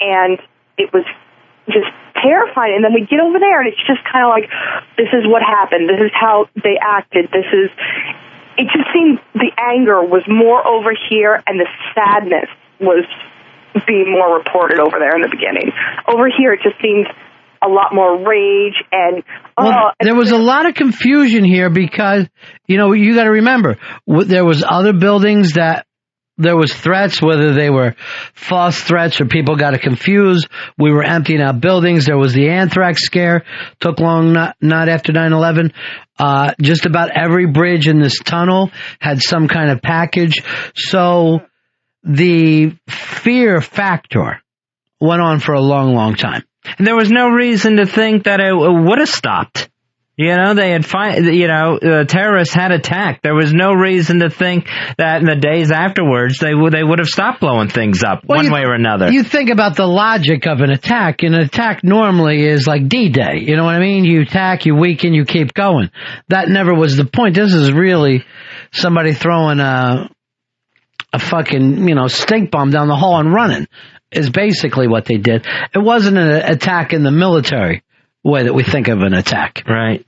and it was just terrifying. And then we get over there, and it's just kind of like, this is what happened. This is how they acted. It just seemed the anger was more over here, and the sadness was being more reported over there in the beginning. Over here, it just seems a lot more rage and there was a lot of confusion here because, you know, you got to remember, there was other buildings that there was threats, whether they were false threats or people got it confused. We were emptying out buildings. There was the anthrax scare. Took long, not after 9/11. Just about every bridge in this tunnel had some kind of package. So the fear factor went on for a long, long time. And there was no reason to think that it would have stopped. You know, the terrorists had attacked. There was no reason to think that in the days afterwards they would have stopped blowing things up one way or another. You think about the logic of an attack. An attack normally is like D-Day. You know what I mean? You attack, you weaken, you keep going. That never was the point. This is really somebody throwing a fucking, stink bomb down the hall and running is basically what they did. It wasn't an attack in the military way that we think of an attack. Right.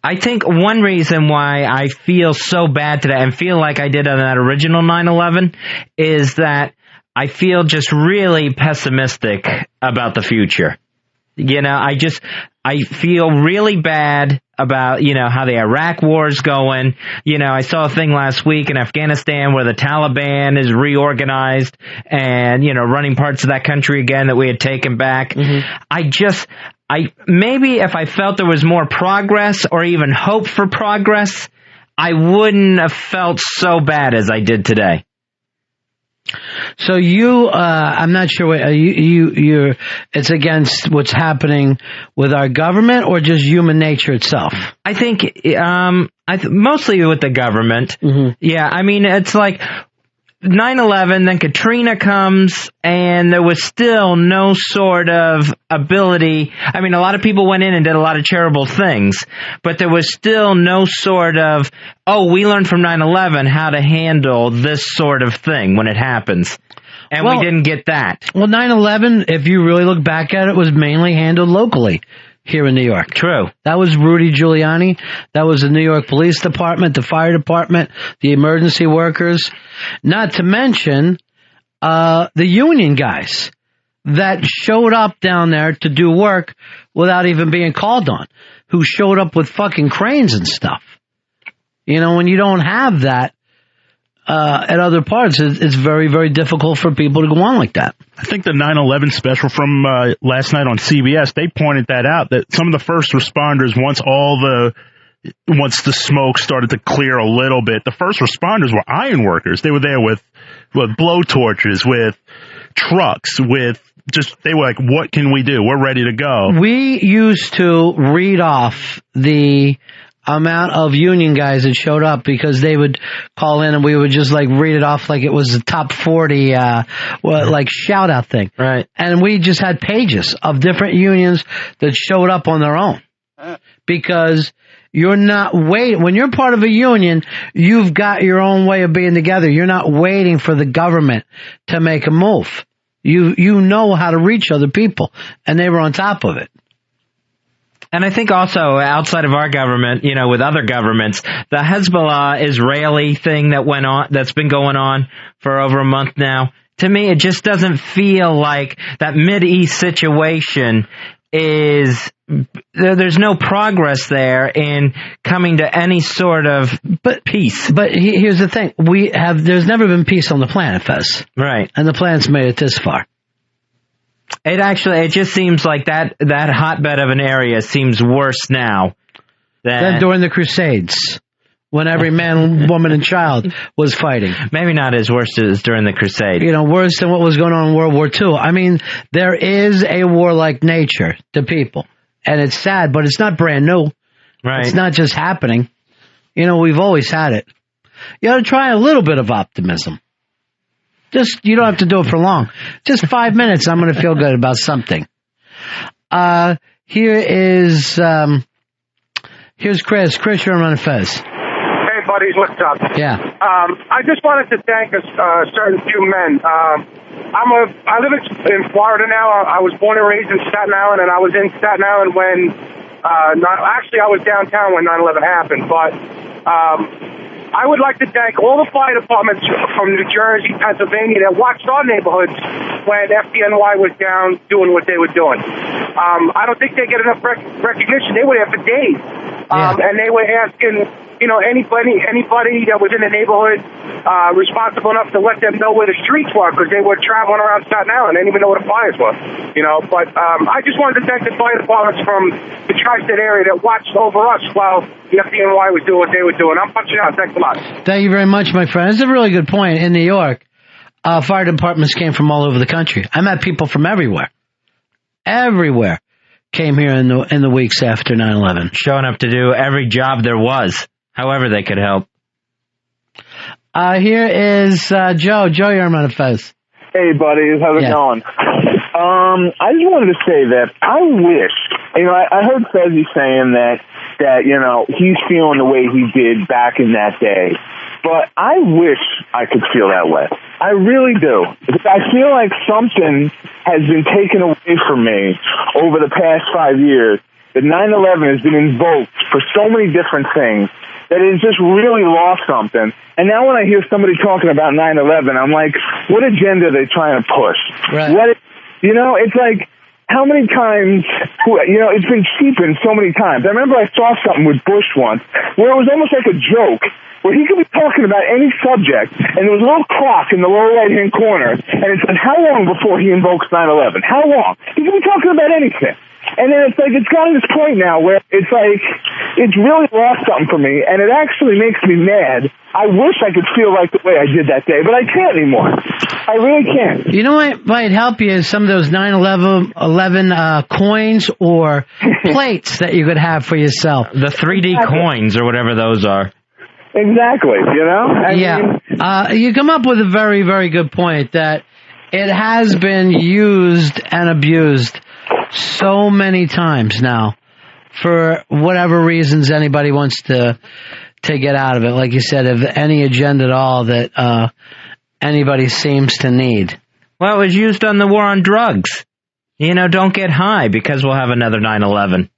I think one reason why I feel so bad today and feel like I did on that original 9/11 is that I feel just really pessimistic about the future. I feel really bad about, how the Iraq war's going. I saw a thing last week in Afghanistan where the Taliban is reorganized and, running parts of that country again that we had taken back. Mm-hmm. Maybe if I felt there was more progress or even hope for progress, I wouldn't have felt so bad as I did today. So I'm not sure what you're. It's against what's happening with our government or just human nature itself. I think mostly with the government. Mm-hmm. Yeah, I mean it's like 9/11, then Katrina comes, and there was still no sort of ability. I mean, a lot of people went in and did a lot of charitable things, but there was still no sort of, we learned from 9/11 how to handle this sort of thing when it happens. And we didn't get that. Well, 9/11, if you really look back at it, was mainly handled locally here in New York. True. That was Rudy Giuliani. That was the New York Police Department, the fire department, the emergency workers. Not to mention the union guys that showed up down there to do work without even being called on, who showed up with fucking cranes and stuff. When you don't have that at other parts, it's very, very difficult for people to go on like that. I think the 9/11 special from last night on CBS, they pointed that out, that some of the first responders, once the smoke started to clear a little bit, the first responders were iron workers. They were there with blow torches, with trucks, they were like, what can we do? We're ready to go. We used to read off the amount of union guys that showed up because they would call in and we would just read it off like it was the top 40 shout out thing. Right. And we just had pages of different unions that showed up on their own. Because you're not waiting. When you're part of a union, you've got your own way of being together. You're not waiting for the government to make a move. You know how to reach other people, and they were on top of it. And I think also outside of our government, with other governments, the Hezbollah Israeli thing that's been going on for over a month now, to me, it just doesn't feel like that Mideast situation there's no progress there in coming to any sort of peace. But here's the thing. There's never been peace on the planet, Fez. Right. And the planet's made it this far. It just seems like that hotbed of an area seems worse now than during the Crusades, when every man, woman, and child was fighting. Maybe not as worse as during the Crusades. Worse than what was going on in World War II. I mean, there is a warlike nature to people, and it's sad, but it's not brand new. Right. It's not just happening. We've always had it. You ought to try a little bit of optimism. You don't have to do it for long. Just 5 minutes, I'm going to feel good about something. Here's Chris. Chris, you're on Fez. Hey, buddies, what's up? Yeah. I just wanted to thank a certain few men. I live in Florida now. I was born and raised in Staten Island, and I was in Staten Island when, actually I was downtown when 9/11 happened, but I would like to thank all the fire departments from New Jersey, Pennsylvania that watched our neighborhoods when FDNY was down doing what they were doing. I don't think they get enough recognition. They were there for days, and they were asking, anybody that was in the neighborhood responsible enough to let them know where the streets were, because they were traveling around Staten Island. They didn't even know where the fires were, But I just wanted to thank the fire departments from the tri-state area that watched over us while the FDNY was doing what they were doing. I'm punching out. Thanks a lot. Thank you very much, my friend. It's a really good point. In New York, fire departments came from all over the country. I met people from everywhere. Everywhere came here in the weeks after 9/11. Showing up to do every job there was, however they could help. Here is Joe. Joe, you're on Fez. Hey, buddies. How's it going? I just wanted to say that I wish, I heard Fezzy saying that, he's feeling the way he did back in that day. But I wish I could feel that way. I really do. Because I feel like something has been taken away from me over the past 5 years. That 9/11 has been invoked for so many different things that it's just really lost something. And now when I hear somebody talking about 9/11, I'm like, what agenda are they trying to push? Right. It's like, how many times, it's been cheapened so many times. I remember I saw something with Bush once where it was almost like a joke, where he could be talking about any subject, and there was a little clock in the lower right-hand corner, and it said, how long before he invokes 9/11? How long? He could be talking about anything. And then it's like, it's gotten to this point now where it's like, it's really lost something for me, and it actually makes me mad. I wish I could feel like the way I did that day, but I can't anymore. I really can't. You know what might help you is some of those 9/11 coins or plates that you could have for yourself. The 3D coins or whatever those are. Exactly, you come up with a very, very good point that it has been used and abused so many times now for whatever reasons anybody wants to get out of it. Like you said, of any agenda at all that anybody seems to need. Well, it was used on the war on drugs. Don't get high because we'll have another 9/11.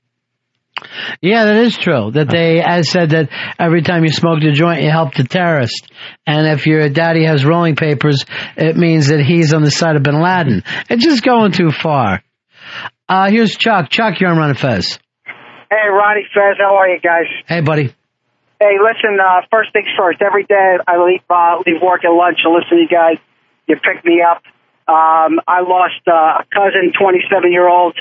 Yeah, that is true. That they said that every time you smoked a joint, you helped a terrorist. And if your daddy has rolling papers, it means that he's on the side of bin Laden. It's just going too far. Here's Chuck. Chuck, you're on Run Fez. Hey, Ronnie Fez, how are you guys? Hey, buddy. Hey, listen, first things first. Every day I leave work at lunch to listen to you guys. You pick me up. I lost a cousin, 27-year-old,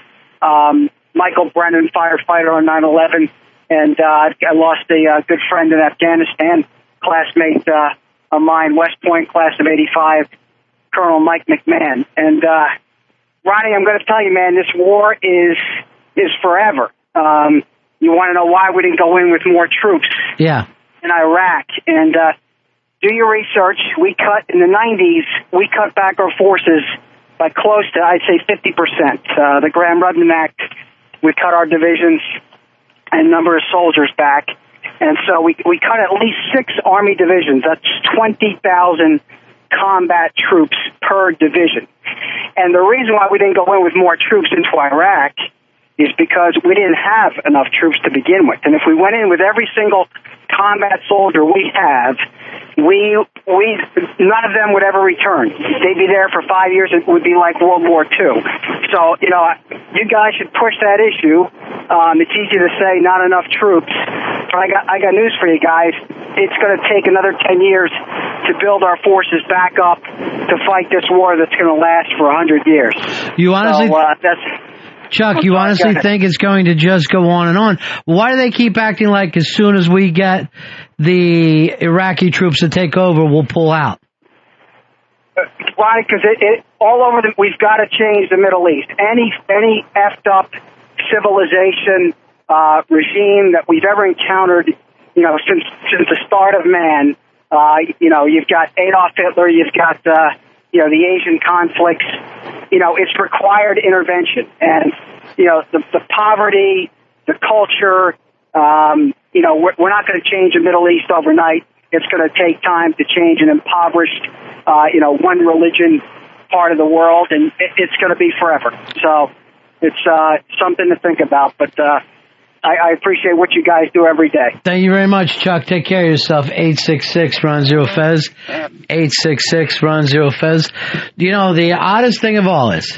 Michael Brennan, firefighter on 9/11, and I lost a good friend in Afghanistan, classmate of mine, West Point, class of '85, Colonel Mike McMahon. And Ronnie, I'm going to tell you, man, this war is forever. You want to know why we didn't go in with more troops? Yeah. In Iraq, and do your research. In the 90s, we cut back our forces by close to, I'd say, 50%. The Graham-Rudman Act, we cut our divisions and number of soldiers back. And so we cut at least 6 Army divisions. That's 20,000 combat troops per division. And the reason why we didn't go in with more troops into Iraq is because we didn't have enough troops to begin with. And if we went in with every single combat soldier we have, none of them would ever return. They'd be there for 5 years. It would be like World War II. So, you guys should push that issue. It's easy to say not enough troops, but I got news for you guys. It's going to take another 10 years to build our forces back up to fight this war that's going to last for 100 years. You honestly, Chuck, you honestly think it's going to just go on and on? Why do they keep acting like as soon as we get the Iraqi troops to take over, we'll pull out? Why? Because all over we've got to change the Middle East. Any effed up civilization regime that we've ever encountered, since the start of man. You've got Adolf Hitler, you've got the Asian conflicts. It's required intervention, and the poverty, the culture. We're not going to change the Middle East overnight. It's going to take time to change an impoverished, one religion part of the world, and it's going to be forever. So it's something to think about. But I appreciate what you guys do every day. Thank you very much, Chuck. Take care of yourself. 866-RON-0-FEZ. 866-RON-0-FEZ. You know, the oddest thing of all is,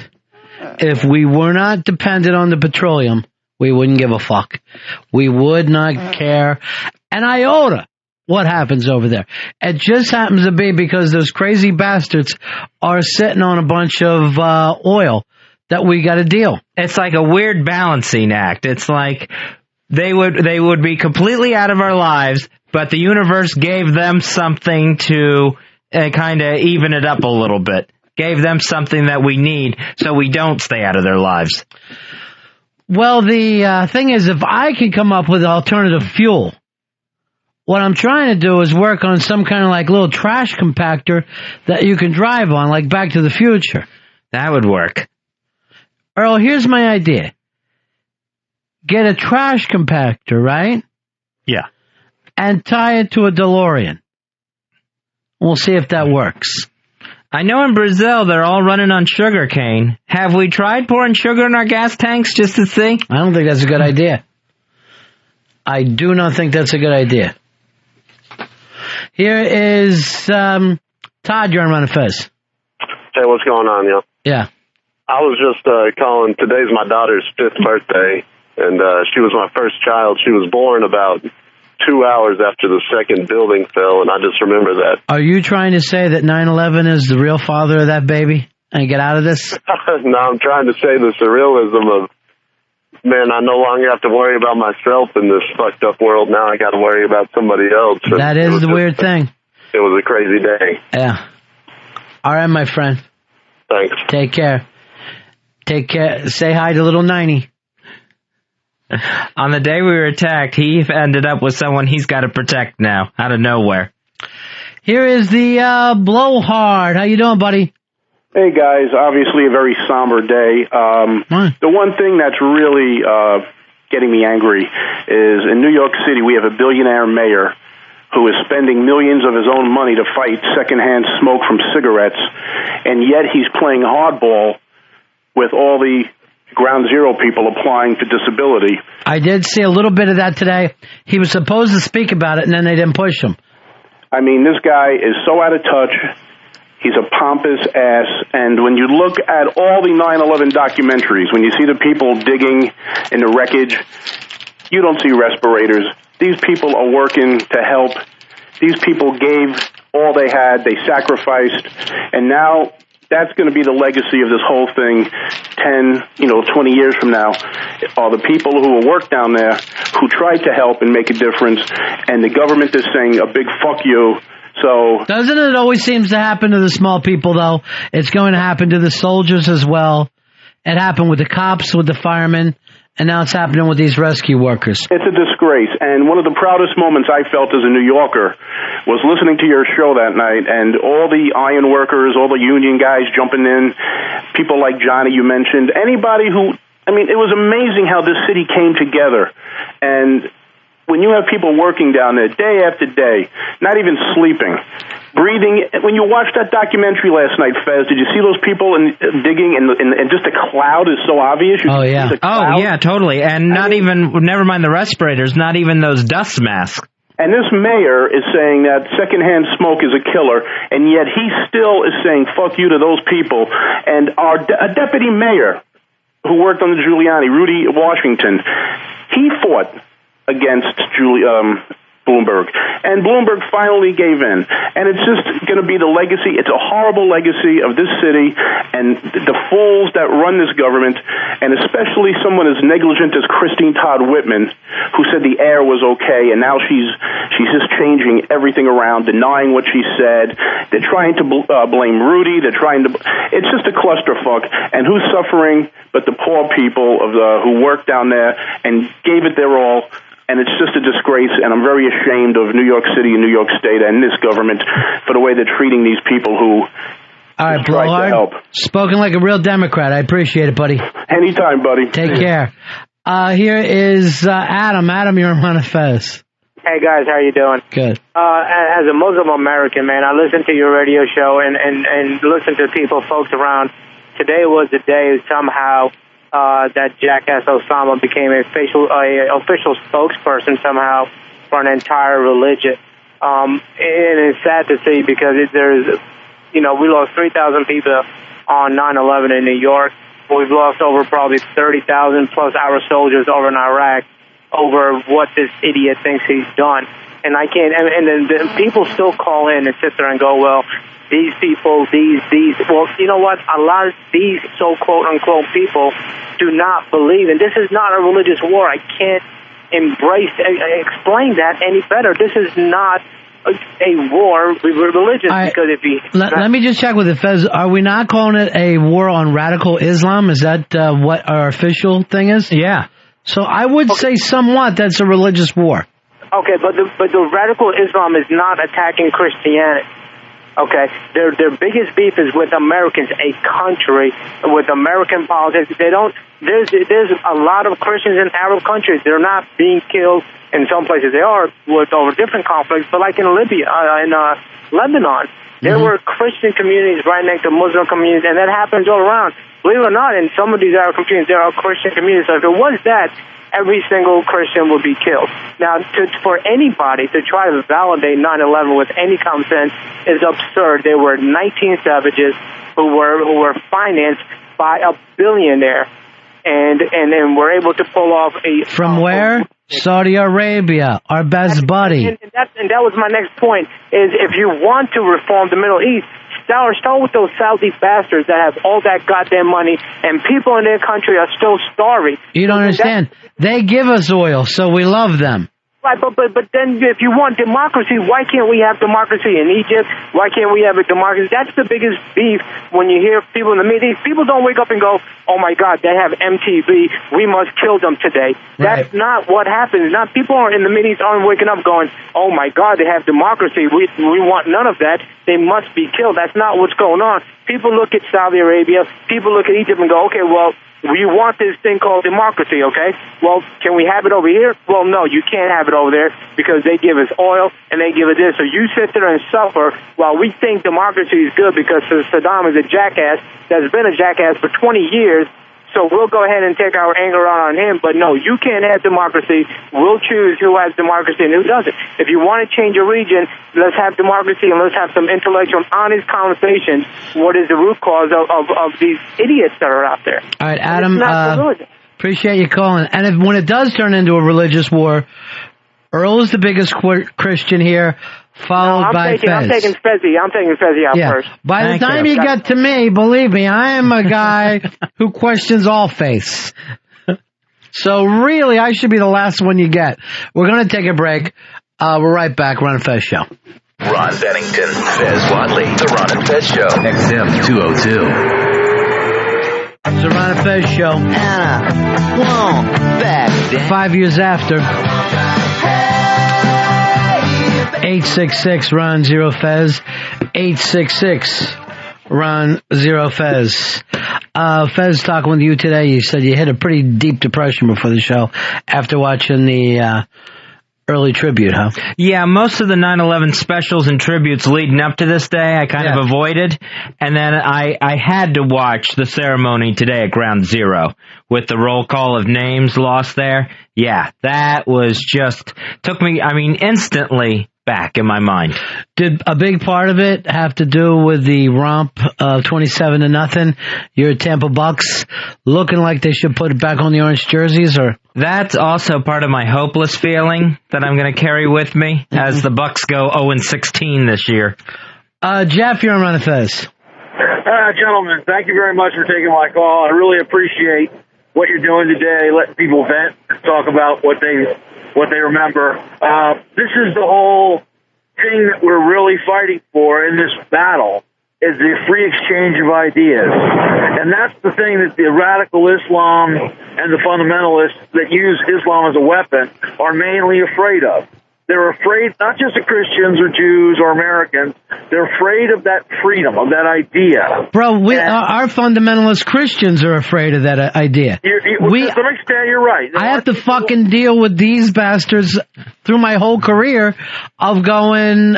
if we were not dependent on the petroleum, we wouldn't give a fuck. We would not care an iota what happens over there. It just happens to be because those crazy bastards are sitting on a bunch of oil that we got to deal. It's like a weird balancing act. It's like they would be completely out of our lives, but the universe gave them something to kind of even it up a little bit. Gave them something that we need so we don't stay out of their lives. Well, the thing is, if I can come up with alternative fuel, what I'm trying to do is work on some kind of like little trash compactor that you can drive on, like Back to the Future. That would work. Earl, here's my idea. Get a trash compactor, right? Yeah. And tie it to a DeLorean. We'll see if that works. I know in Brazil they're all running on sugar cane. Have we tried pouring sugar in our gas tanks just to see? I don't think that's a good idea. I do not think that's a good idea. Here is Todd. You're on Run and Fez. Hey, what's going on, yo? Yeah. I was just calling. Today's my daughter's 5th birthday, and she was my first child. She was born about 2 hours after the second building fell, and I just remember that. Are you trying to say that 9/11 is the real father of that baby and get out of this? No, I'm trying to say the surrealism of, man, I no longer have to worry about myself in this fucked up world. Now I got to worry about somebody else. That is the weird thing. It was a crazy day. Yeah. All right, my friend. Thanks. Take care. Take care. Say hi to little 90. On the day we were attacked, he ended up with someone he's got to protect now, out of nowhere. Here is the blowhard. How you doing, buddy? Hey, guys. Obviously a very somber day. The one thing that's really getting me angry is in New York City we have a billionaire mayor who is spending millions of his own money to fight secondhand smoke from cigarettes, and yet he's playing hardball with all the Ground Zero people applying for disability. I did see a little bit of that today. He was supposed to speak about it, and then they didn't push him. I mean, this guy is so out of touch. He's a pompous ass. And when you look at all the 9/11 documentaries, when you see the people digging in the wreckage, you don't see respirators. These people are working to help. These people gave all they had. They sacrificed. And now that's going to be the legacy of this whole thing 10, 20 years from now, are the people who will work down there who tried to help and make a difference, and the government is saying a big fuck you. So doesn't it always seems to happen to the small people, though? It's going to happen to the soldiers as well. It happened with the cops, with the firemen, and now it's happening with these rescue workers. It's a disgrace, and one of the proudest moments I felt as a New Yorker was listening to your show that night, and all the iron workers, all the union guys jumping in, people like Johnny you mentioned, anybody who, it was amazing how this city came together. And when you have people working down there day after day, not even sleeping, breathing. When you watched that documentary last night, Fez, did you see those people digging and just the cloud is so obvious? Oh, yeah, totally. And never mind the respirators, not even those dust masks. And this mayor is saying that secondhand smoke is a killer, and yet he still is saying fuck you to those people. And a deputy mayor who worked on the Giuliani, Rudy Washington, he fought against Bloomberg. And Bloomberg finally gave in. And it's just going to be the legacy. It's a horrible legacy of this city and the fools that run this government, and especially someone as negligent as Christine Todd Whitman, who said the air was okay, and now she's just changing everything around, denying what she said. They're trying to blame Rudy. It's just a clusterfuck. And who's suffering but the poor people who work down there and gave it their all. And it's just a disgrace, and I'm very ashamed of New York City and New York State and this government for the way they're treating these people who tried to help. Spoken like a real Democrat. I appreciate it, buddy. Anytime, buddy. Take care. Here is Adam. Adam, you're on Run and Fez. Hey guys, how you doing? Good. As a Muslim American, man, I listen to your radio show and listen to folks around. Today was the day somehow that jackass Osama became a official spokesperson somehow for an entire religion. And it's sad to see because we lost 3,000 people on 9/11 in New York. We've lost over probably 30,000 plus our soldiers over in Iraq over what this idiot thinks he's done. And I can't, and then the people still call in and sit there and go, well, these people, well, you know what? A lot of these so quote-unquote people do not believe, and this is not a religious war. I can't explain that any better. This is not a war with religion, because if you... Let me just check with the Fez. Are we not calling it a war on radical Islam? Is that what our official thing is? Yeah. So I would say somewhat that's a religious war. Okay, but the radical Islam is not attacking Christianity. Okay, their biggest beef is with Americans, a country, with American politics. There's a lot of Christians in Arab countries. They're not being killed. In some places they are over different conflicts, but like in Libya, in Lebanon, there were Christian communities right next to Muslim communities, and that happens all around. Believe it or not, in some of these Arab communities, there are Christian communities. So if it was that, every single Christian would be killed. Now, for anybody to try to validate 9/11 with any common sense is absurd. There were 19 savages who were financed by a billionaire, and were able to pull off a... From where? Saudi Arabia, our best buddy. And that was my next point, is if you want to reform the Middle East, start with those Saudi bastards that have all that goddamn money, and people in their country are still starving. You don't understand. They give us oil, so we love them. Right, but then if you want democracy, why can't we have democracy in Egypt? Why can't we have a democracy? That's the biggest beef when you hear people in the media. People don't wake up and go, oh my God, they have MTV, we must kill them today. Right. That's not what happens. Not people in the media aren't waking up going, oh my God, they have democracy, we want none of that, they must be killed. That's not what's going on. People look at Saudi Arabia, people look at Egypt and go, okay, well, we want this thing called democracy, okay? Well, can we have it over here? Well, no, you can't have it over there because they give us oil and they give us this. So you sit there and suffer while we think democracy is good because Saddam is a jackass that's been a jackass for 20 years. So we'll go ahead and take our anger out on him. But no, you can't have democracy. We'll choose who has democracy and who doesn't. If you want to change a region, let's have democracy and let's have some intellectual, honest conversations. What is the root cause of these idiots that are out there? All right, Adam, appreciate you calling. And when it does turn into a religious war, Earl is the biggest Christian here, followed by Fez. I'm taking Fezzy out first. By the time you get to me, believe me, I am a guy who questions all faiths. So really, I should be the last one you get. We're going to take a break. We're right back. Ron and Fez Show. Ron Bennington, Fez Watley, The Ron and Fez Show. XM 202. It's the Ron and Fez Show. Anna, whoa, back. 5 years after. 866-RON-0-FEZ. 866-RON-0-FEZ. Fez, talking with you today, you said you hit a pretty deep depression before the show after watching the early tribute, huh? Yeah, most of the 9/11 specials and tributes leading up to this day I kind of avoided, and then I had to watch the ceremony today at Ground Zero with the roll call of names lost there. Yeah, that was just, took me, instantly back in my mind. Did a big part of it have to do with the romp of 27-0? Your Tampa Bucks looking like they should put it back on the orange jerseys, or? That's also part of my hopeless feeling that I'm going to carry with me as the Bucks go 0-16 this year. Jeff, you're on Ron and Fez. Gentlemen, thank you very much for taking my call. I really appreciate what you're doing today, letting people vent and talk about what they remember. This is the whole thing that we're really fighting for in this battle, is the free exchange of ideas. And that's the thing that the radical Islam and the fundamentalists that use Islam as a weapon are mainly afraid of. They're afraid, not just of Christians or Jews or Americans, they're afraid of that freedom, of that idea. Bro, our fundamentalist Christians are afraid of that idea. To some extent, you're right. I have to fucking deal with these bastards through my whole career of going,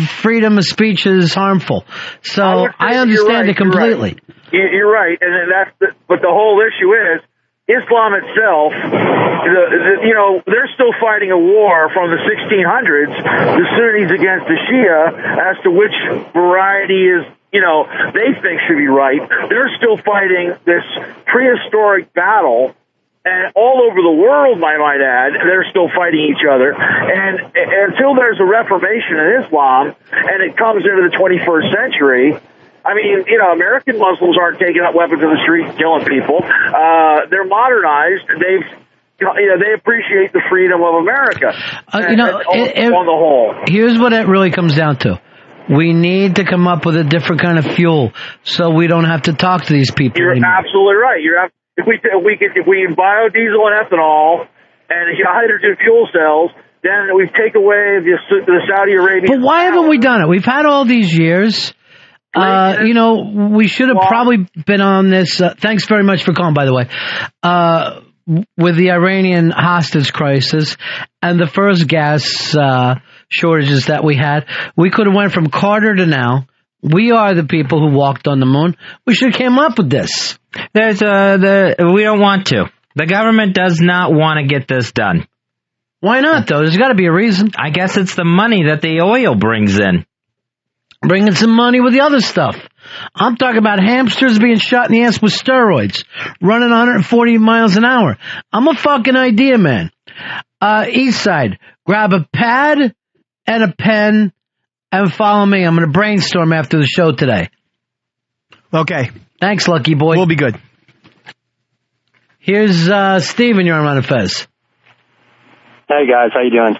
freedom of speech is harmful. So I understand it completely. You're right, and but the whole issue is, Islam itself, they're still fighting a war from the 1600s, the Sunnis against the Shia, as to which variety is, they think should be right. They're still fighting this prehistoric battle, and all over the world, I might add, they're still fighting each other. And until there's a reformation in Islam, and it comes into the 21st century, I mean, American Muslims aren't taking up weapons in the street and killing people. They're modernized. They appreciate the freedom of America. On the whole. Here's what it really comes down to. We need to come up with a different kind of fuel so we don't have to talk to these people You're anymore. absolutely right. If we biodiesel and ethanol and hydrogen fuel cells, then we take away the Saudi Arabia. But why haven't we done it? We've had all these years. We should have probably been on this. Thanks very much for calling, by the way. With the Iranian hostage crisis and the first gas shortages that we had, we could have went from Carter to now. We are the people who walked on the moon. We should have came up with this. We don't want to. The government does not want to get this done. Why not, though? There's got to be a reason. I guess it's the money that the oil brings in. Bringing some money with the other stuff. I'm talking about hamsters being shot in the ass with steroids, running 140 miles an hour. I'm a fucking idea man. East Side, grab a pad and a pen and follow me. I'm going to brainstorm after the show today. Okay. Thanks, lucky boy. We'll be good. Here's Steven, you're on Ron and Fez. Hey, guys. How you doing?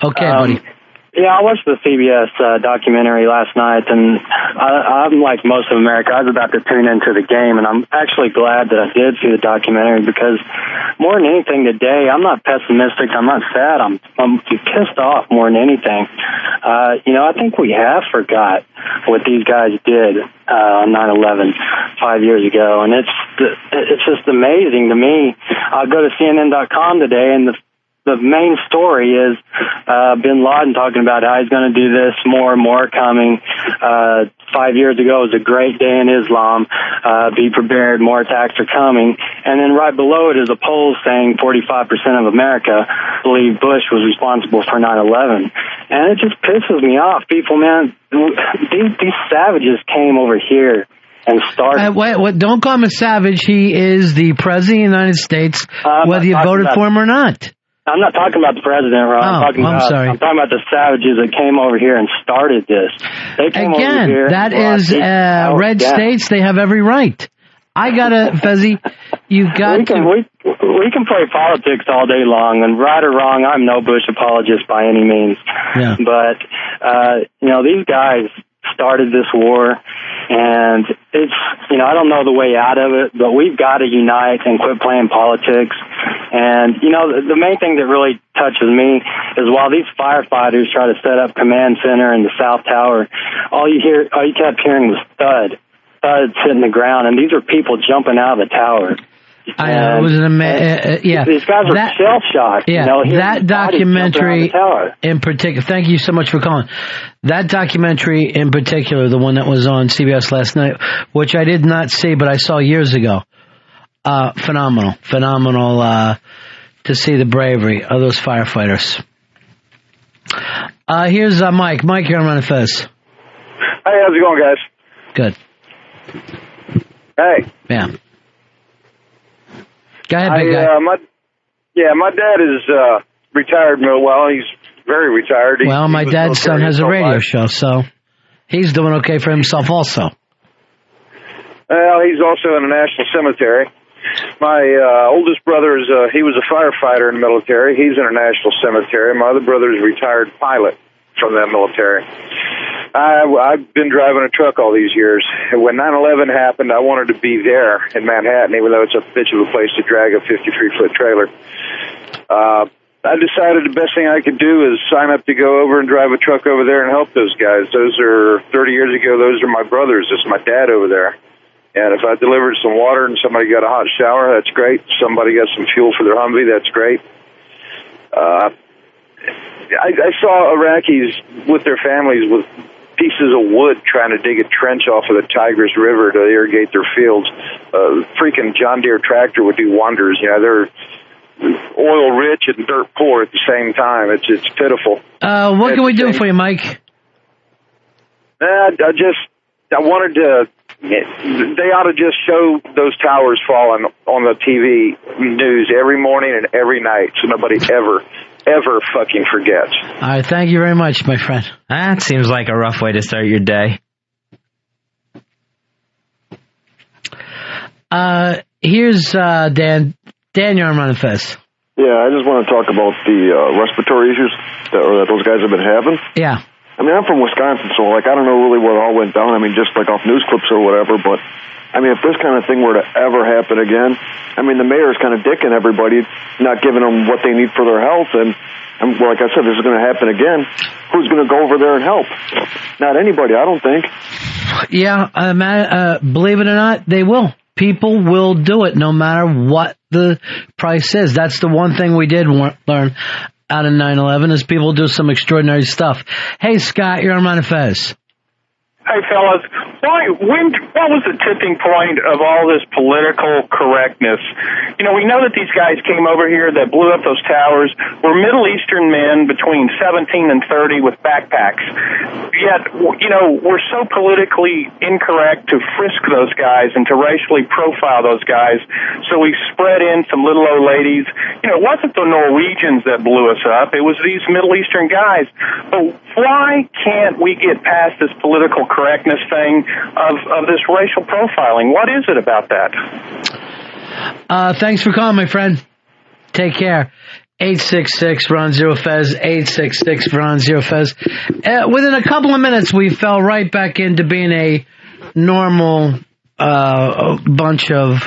Okay, buddy. Yeah, I watched the CBS documentary last night, and I'm like most of America. I was about to tune into the game, and I'm actually glad that I did see the documentary because more than anything today, I'm not pessimistic. I'm not sad. I'm pissed off more than anything. I think we have forgot what these guys did on 9/11 5 years ago, and it's just amazing to me. I'll go to CNN.com today, and the main story is bin Laden talking about how he's going to do this more and more coming. 5 years ago was a great day in Islam. Be prepared, more attacks are coming. And then right below it is a poll saying 45% of America believe Bush was responsible for 9/11. And it just pisses me off. People, man, these savages came over here and started. Wait, don't call him a savage. He is the president of the United States, whether you voted for him or not. I'm not talking about the president, Ron. I'm talking about the savages that came over here and started this. They came over here. That is red states. They have every right. I gotta, Fezzi, you got we can play politics all day long, and right or wrong, I'm no Bush apologist by any means. Yeah. But these guys started this war, and it's I don't know the way out of it, but we've got to unite and quit playing politics. And the main thing that really touches me is while these firefighters try to set up command center in the South Tower, all you kept hearing was thuds hitting the ground, and these are people jumping out of the tower. I know, it was an amazing. These guys are shell shocked. Yeah, that documentary in particular. Thank you so much for calling. That documentary in particular, the one that was on CBS last night, which I did not see, but I saw years ago. Phenomenal to see the bravery of those firefighters. Here's Mike. Mike, you're on Run Fez. Hey, how's it going, guys? Good. Hey. Yeah. Go ahead, big guy. My dad is retired. Well, he's very retired. Well, my dad's son has a radio show, so he's doing okay for himself also. Well, he's also in a national cemetery. My oldest brother he was a firefighter in the military. He's in a national cemetery. My other brother is a retired pilot from that military. I've been driving a truck all these years. When 9/11 happened, I wanted to be there in Manhattan, even though it's a bitch of a place to drag a 53-foot trailer. I decided the best thing I could do is sign up to go over and drive a truck over there and help those guys. Those are 30 years ago. Those are my brothers. This is my dad over there. And if I delivered some water and somebody got a hot shower, that's great. Somebody got some fuel for their Humvee, that's great. I saw Iraqis with their families with pieces of wood trying to dig a trench off of the Tigris River to irrigate their fields. Freaking John Deere tractor would do wonders. You know, they're oil rich and dirt poor at the same time. It's pitiful. What can we do for you, Mike? I wanted to. They ought to just show those towers falling on the TV news every morning and every night, so nobody ever fucking forgets. All right, thank you very much, my friend. That seems like a rough way to start your day. Here's Dan. Dan, you're on Run and Fez. Yeah, I just want to talk about the respiratory issues that those guys have been having. Yeah. I mean, I'm from Wisconsin, so, I don't know really what all went down. I mean, just, off news clips or whatever, but, I mean, if this kind of thing were to ever happen again, I mean, the mayor's kind of dicking everybody, not giving them what they need for their health, and like I said, this is going to happen again. Who's going to go over there and help? Not anybody, I don't think. Yeah, believe it or not, they will. People will do it no matter what the price is. That's the one thing we did learn out of 9/11 is people do some extraordinary stuff. Hey, Scott, you're on Run and Fez. Hey, fellas, what was the tipping point of all this political correctness? You know, we know that these guys came over here that blew up those towers were Middle Eastern men between 17 and 30 with backpacks. Yet, you know, we're so politically incorrect to frisk those guys and to racially profile those guys. So we spread in some little old ladies. You know, it wasn't the Norwegians that blew us up. It was these Middle Eastern guys. But why can't we get past this political correctness thing of this racial profiling? What is it about that? Thanks for calling, my friend. Take care. 866-RON-0-FEZ, 866-RON-0-FEZ. Within a couple of minutes, we fell right back into being a normal bunch of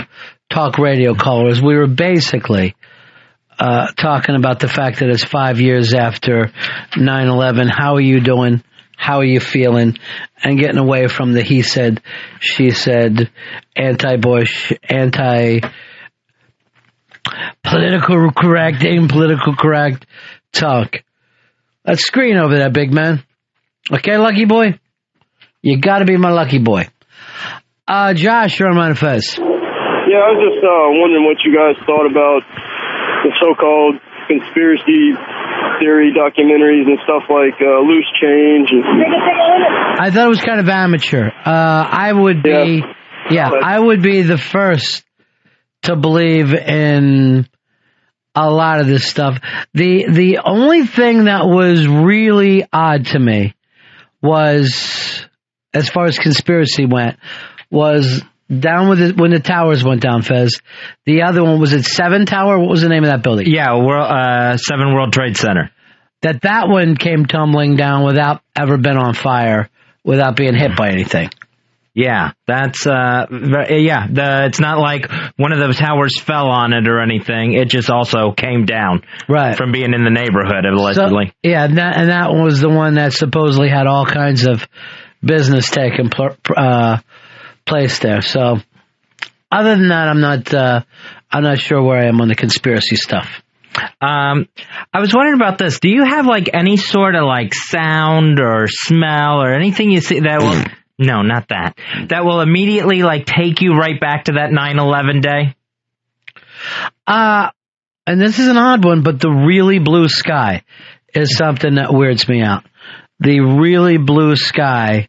talk radio callers. We were basically talking about the fact that it's 5 years after 9/11. How are you doing? How are you feeling? And getting away from the he said, she said, anti-Bush, anti-political correct, apolitical correct talk. That screen over there, big man. Okay, lucky boy? You gotta be my lucky boy. Josh, you're on Run and Fez. Yeah, I was just wondering what you guys thought about the so-called conspiracy theory documentaries and stuff like Loose Change. I thought it was kind of amateur. I would be the first to believe in a lot of this stuff. The only thing that was really odd to me was, as far as conspiracy went, was down with it when the towers went down, Fez. The other one, was it 7 Tower? What was the name of that building? Yeah, 7 World Trade Center. That one came tumbling down without ever been on fire, without being hit by anything. Yeah, that's it's not like one of the towers fell on it or anything. It just also came down, right, from being in the neighborhood, allegedly. So, yeah, and that one was the one that supposedly had all kinds of business taking place there. So, other than that, I'm not sure where I am on the conspiracy stuff. I was wondering about this. Do you have any sort of sound or smell or anything you see that will? No, not that. That will immediately take you right back to that 9/11 day. And this is an odd one, but the really blue sky is something that weirds me out. The really blue sky,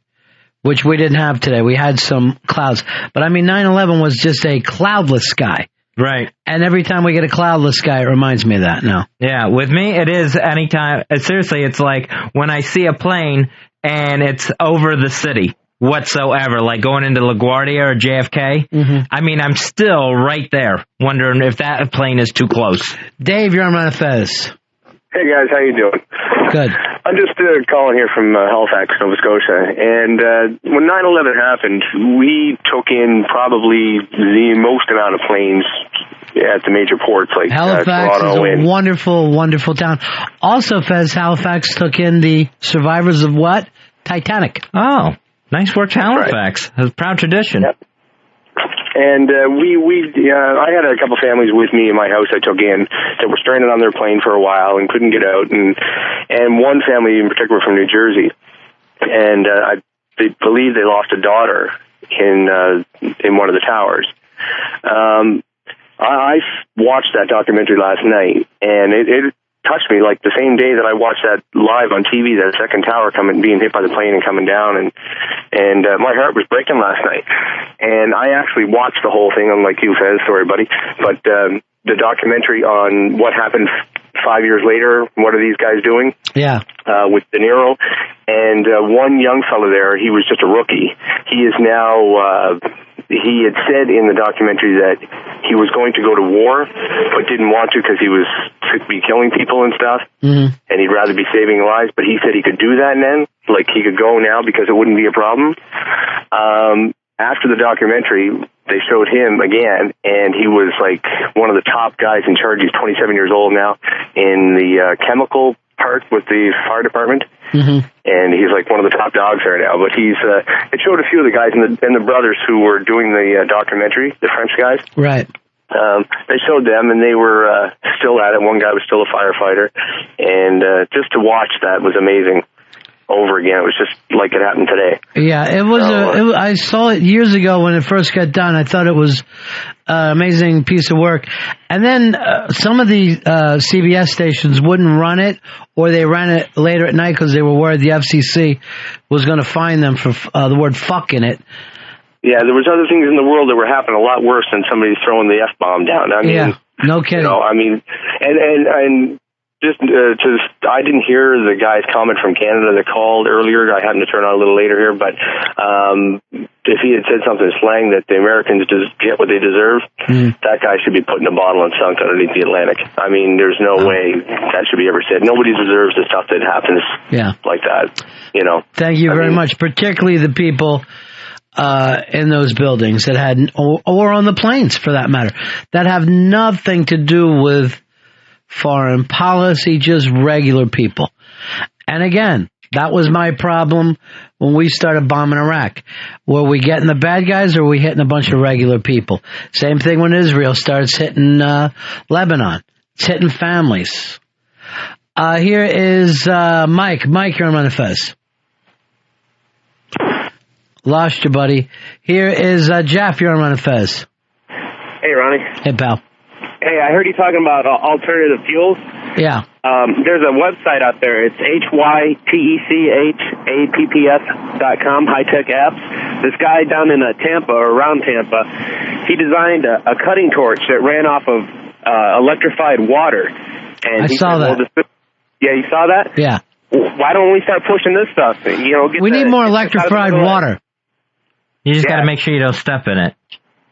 which we didn't have today. We had some clouds, but 9/11 was just a cloudless sky. Right. And every time we get a cloudless sky, it reminds me of that now. Yeah, with me, it is anytime. Seriously, it's like when I see a plane and it's over the city whatsoever, like going into LaGuardia or JFK. Mm-hmm. I'm still right there, wondering if that plane is too close. Dave, you're on Run and Fez. Hey, guys, how you doing? Good. I'm just calling here from Halifax, Nova Scotia. And when 9/11 happened, we took in probably the most amount of planes at the major ports like Halifax Toronto is a and wonderful, wonderful town. Also, Fez, Halifax took in the survivors of what? Titanic. Oh, nice work, Halifax. Right. A proud tradition. Yep. And I had a couple families with me in my house I took in that were stranded on their plane for a while and couldn't get out, and one family in particular from New Jersey, and they believe they lost a daughter in one of the towers. I watched that documentary last night, and it touched me like the same day that I watched that live on TV, that second tower being hit by the plane and coming down, and my heart was breaking last night. And I actually watched the whole thing, unlike you, Fez, sorry buddy, but the documentary on what happened 5 years later, what are these guys doing? Yeah. With De Niro, and one young fellow there, he was just a rookie. He is now, he had said in the documentary that he was going to go to war, but didn't want to because he was sick be killing people and stuff, and he'd rather be saving lives, but he said he could do that then, like he could go now because it wouldn't be a problem. After the documentary, they showed him again, and he was like one of the top guys in charge. He's 27 years old now in the chemical part with the fire department. And he's like one of the top dogs there now. But it showed a few of the guys and the brothers who were doing the documentary, the French guys. Right. They showed them, and they were still at it. One guy was still a firefighter, and just to watch that was amazing. Over again, it was just like it happened today. Yeah, it was. I saw it years ago when it first got done. I thought it was an amazing piece of work. And then some of the CBS stations wouldn't run it, or they ran it later at night because they were worried the FCC was going to fine them for the word "fuck" in it. Yeah, there was other things in the world that were happening a lot worse than somebody throwing the F-bomb down. I mean, yeah, no kidding. I mean, and just I didn't hear the guy's comment from Canada that called earlier. I happened to turn on a little later here, but if he had said something slang that the Americans just get what they deserve, that guy should be put in a bottle and sunk underneath the Atlantic. I mean, there's no way that should be ever said. Nobody deserves the stuff that happens like that. You know. Thank you very much, particularly the people in those buildings that had, or on the planes for that matter, that have nothing to do with foreign policy, just regular people. And again, that was my problem when we started bombing Iraq. Were we getting the bad guys, or were we hitting a bunch of regular people? Same thing when Israel starts hitting Lebanon. It's hitting families. Here is Mike. Mike, you're on Run Fez. Lost you, buddy. Here is Jeff. You're on Run Fez. Hey, Ronnie. Hey, pal. Hey, I heard you talking about alternative fuels. Yeah. There's a website out there. It's HYTECHAPPS.com, high-tech apps. This guy down in Tampa, or around Tampa, he designed a cutting torch that ran off of electrified water. And I saw that. Yeah, you saw that? Yeah. Why don't we start pushing this stuff? You know, we need more electrified water. You just got to make sure you don't step in it.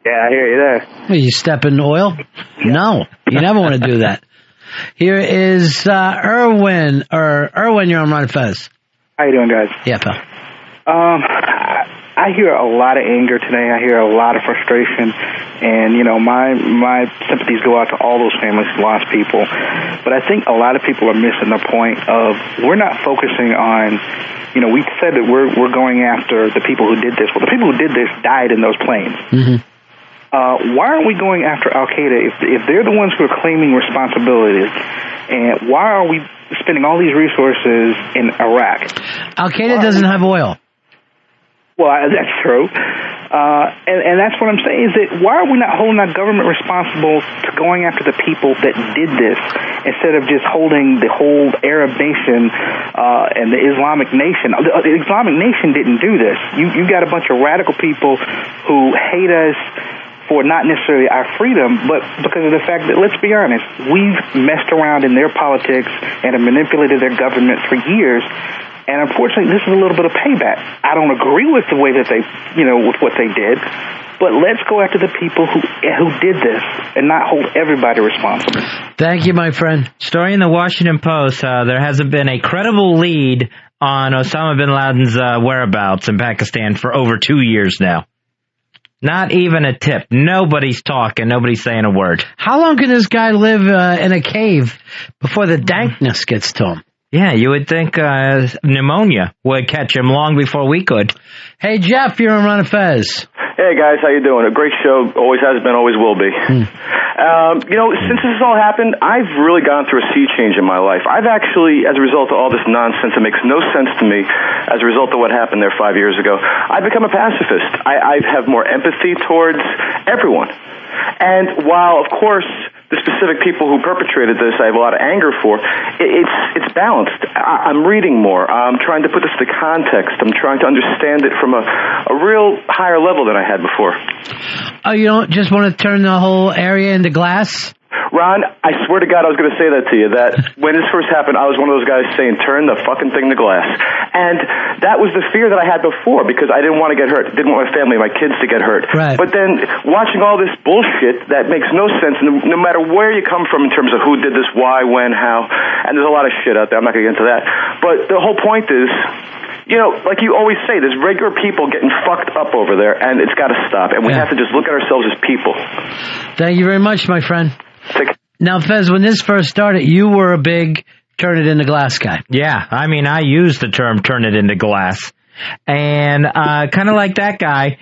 Yeah, I hear you there. Well, you step in oil? No, you never want to do that. Here is Erwin. Erwin, you're on Run Fez. How you doing, guys? Yeah, pal. I hear a lot of anger today. I hear a lot of frustration, and you know, my sympathies go out to all those families who lost people. But I think a lot of people are missing the point of we're not focusing on. You know, we said that we're going after the people who did this. Well, the people who did this died in those planes. Why aren't we going after Al-Qaeda if they're the ones who are claiming responsibilities? And why are we spending all these resources in Iraq? Al-Qaeda doesn't have oil. Well, that's true. And that's what I'm saying is that why are we not holding our government responsible to going after the people that did this instead of just holding the whole Arab nation and the Islamic nation? The Islamic nation didn't do this. You got a bunch of radical people who hate us for not necessarily our freedom, but because of the fact that, let's be honest, we've messed around in their politics and have manipulated their government for years. And unfortunately, this is a little bit of payback. I don't agree with the way that with what they did, but let's go after the people who did this and not hold everybody responsible. Thank you, my friend. Story in the Washington Post, there hasn't been a credible lead on Osama bin Laden's whereabouts in Pakistan for over 2 years now. Not even a tip. Nobody's talking. Nobody's saying a word. How long can this guy live in a cave before the dankness gets to him? Yeah, you would think pneumonia would catch him long before we could. Hey, Jeff, you're on Ron and Fez. Hey, guys, how you doing? A great show. Always has been, always will be. Since this all happened, I've really gone through a sea change in my life. I've actually, as a result of all this nonsense that makes no sense to me, as a result of what happened there 5 years ago, I've become a pacifist. I have more empathy towards everyone. And while, of course, the specific people who perpetrated this, I have a lot of anger for. It's balanced. I'm reading more. I'm trying to put this into context. I'm trying to understand it from a real higher level than I had before. Oh, you don't just want to turn the whole area into glass? Ron, I swear to God I was going to say that to you, that when this first happened, I was one of those guys saying, turn the fucking thing to glass. And that was the fear that I had before, because I didn't want to get hurt. Didn't want my family, my kids to get hurt. Right. But then watching all this bullshit that makes no sense, no matter where you come from in terms of who did this, why, when, how, and there's a lot of shit out there. I'm not going to get into that. But the whole point is, like you always say, there's regular people getting fucked up over there, and it's got to stop. And we have to just look at ourselves as people. Thank you very much, my friend. Now, Fez, when this first started, you were a big turn it into glass guy. Yeah, I mean, I used the term turn it into glass. And kind of like that guy,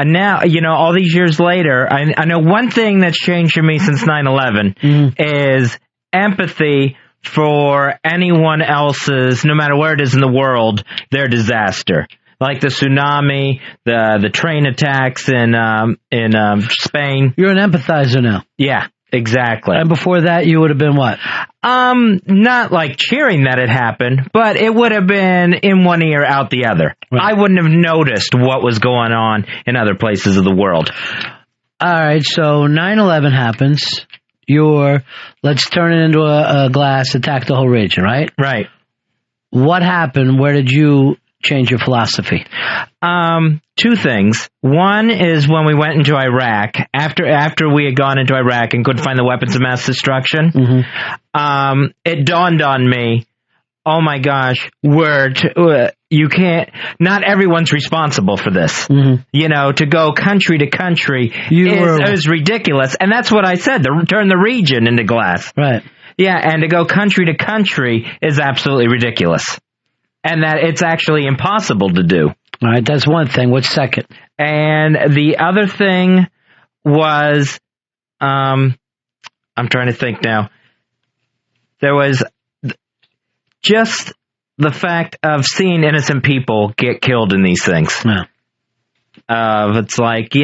now, all these years later, I know one thing that's changed for me since 9/11 is empathy for anyone else's, no matter where it is in the world, their disaster. Like the tsunami, the train attacks in Spain. You're an empathizer now. Yeah. Exactly. And before that, you would have been what? Not like cheering that it happened, but it would have been in one ear, out the other. Right. I wouldn't have noticed what was going on in other places of the world. All right, so 9/11 happens. Let's turn it into a glass, attack the whole region, right? Right. What happened? Where did you change your philosophy? Two things. One is when we went into Iraq, after we had gone into Iraq and couldn't find the weapons of mass destruction, it dawned on me, oh my gosh, you can't, not everyone's responsible for this. To go country to country is ridiculous. And that's what I said, turn the region into glass. Right. Yeah, and to go country to country is absolutely ridiculous. And that it's actually impossible to do. All right, that's one thing. What's second? And the other thing was, I'm trying to think now. There was just the fact of seeing innocent people get killed in these things. Yeah. It's like,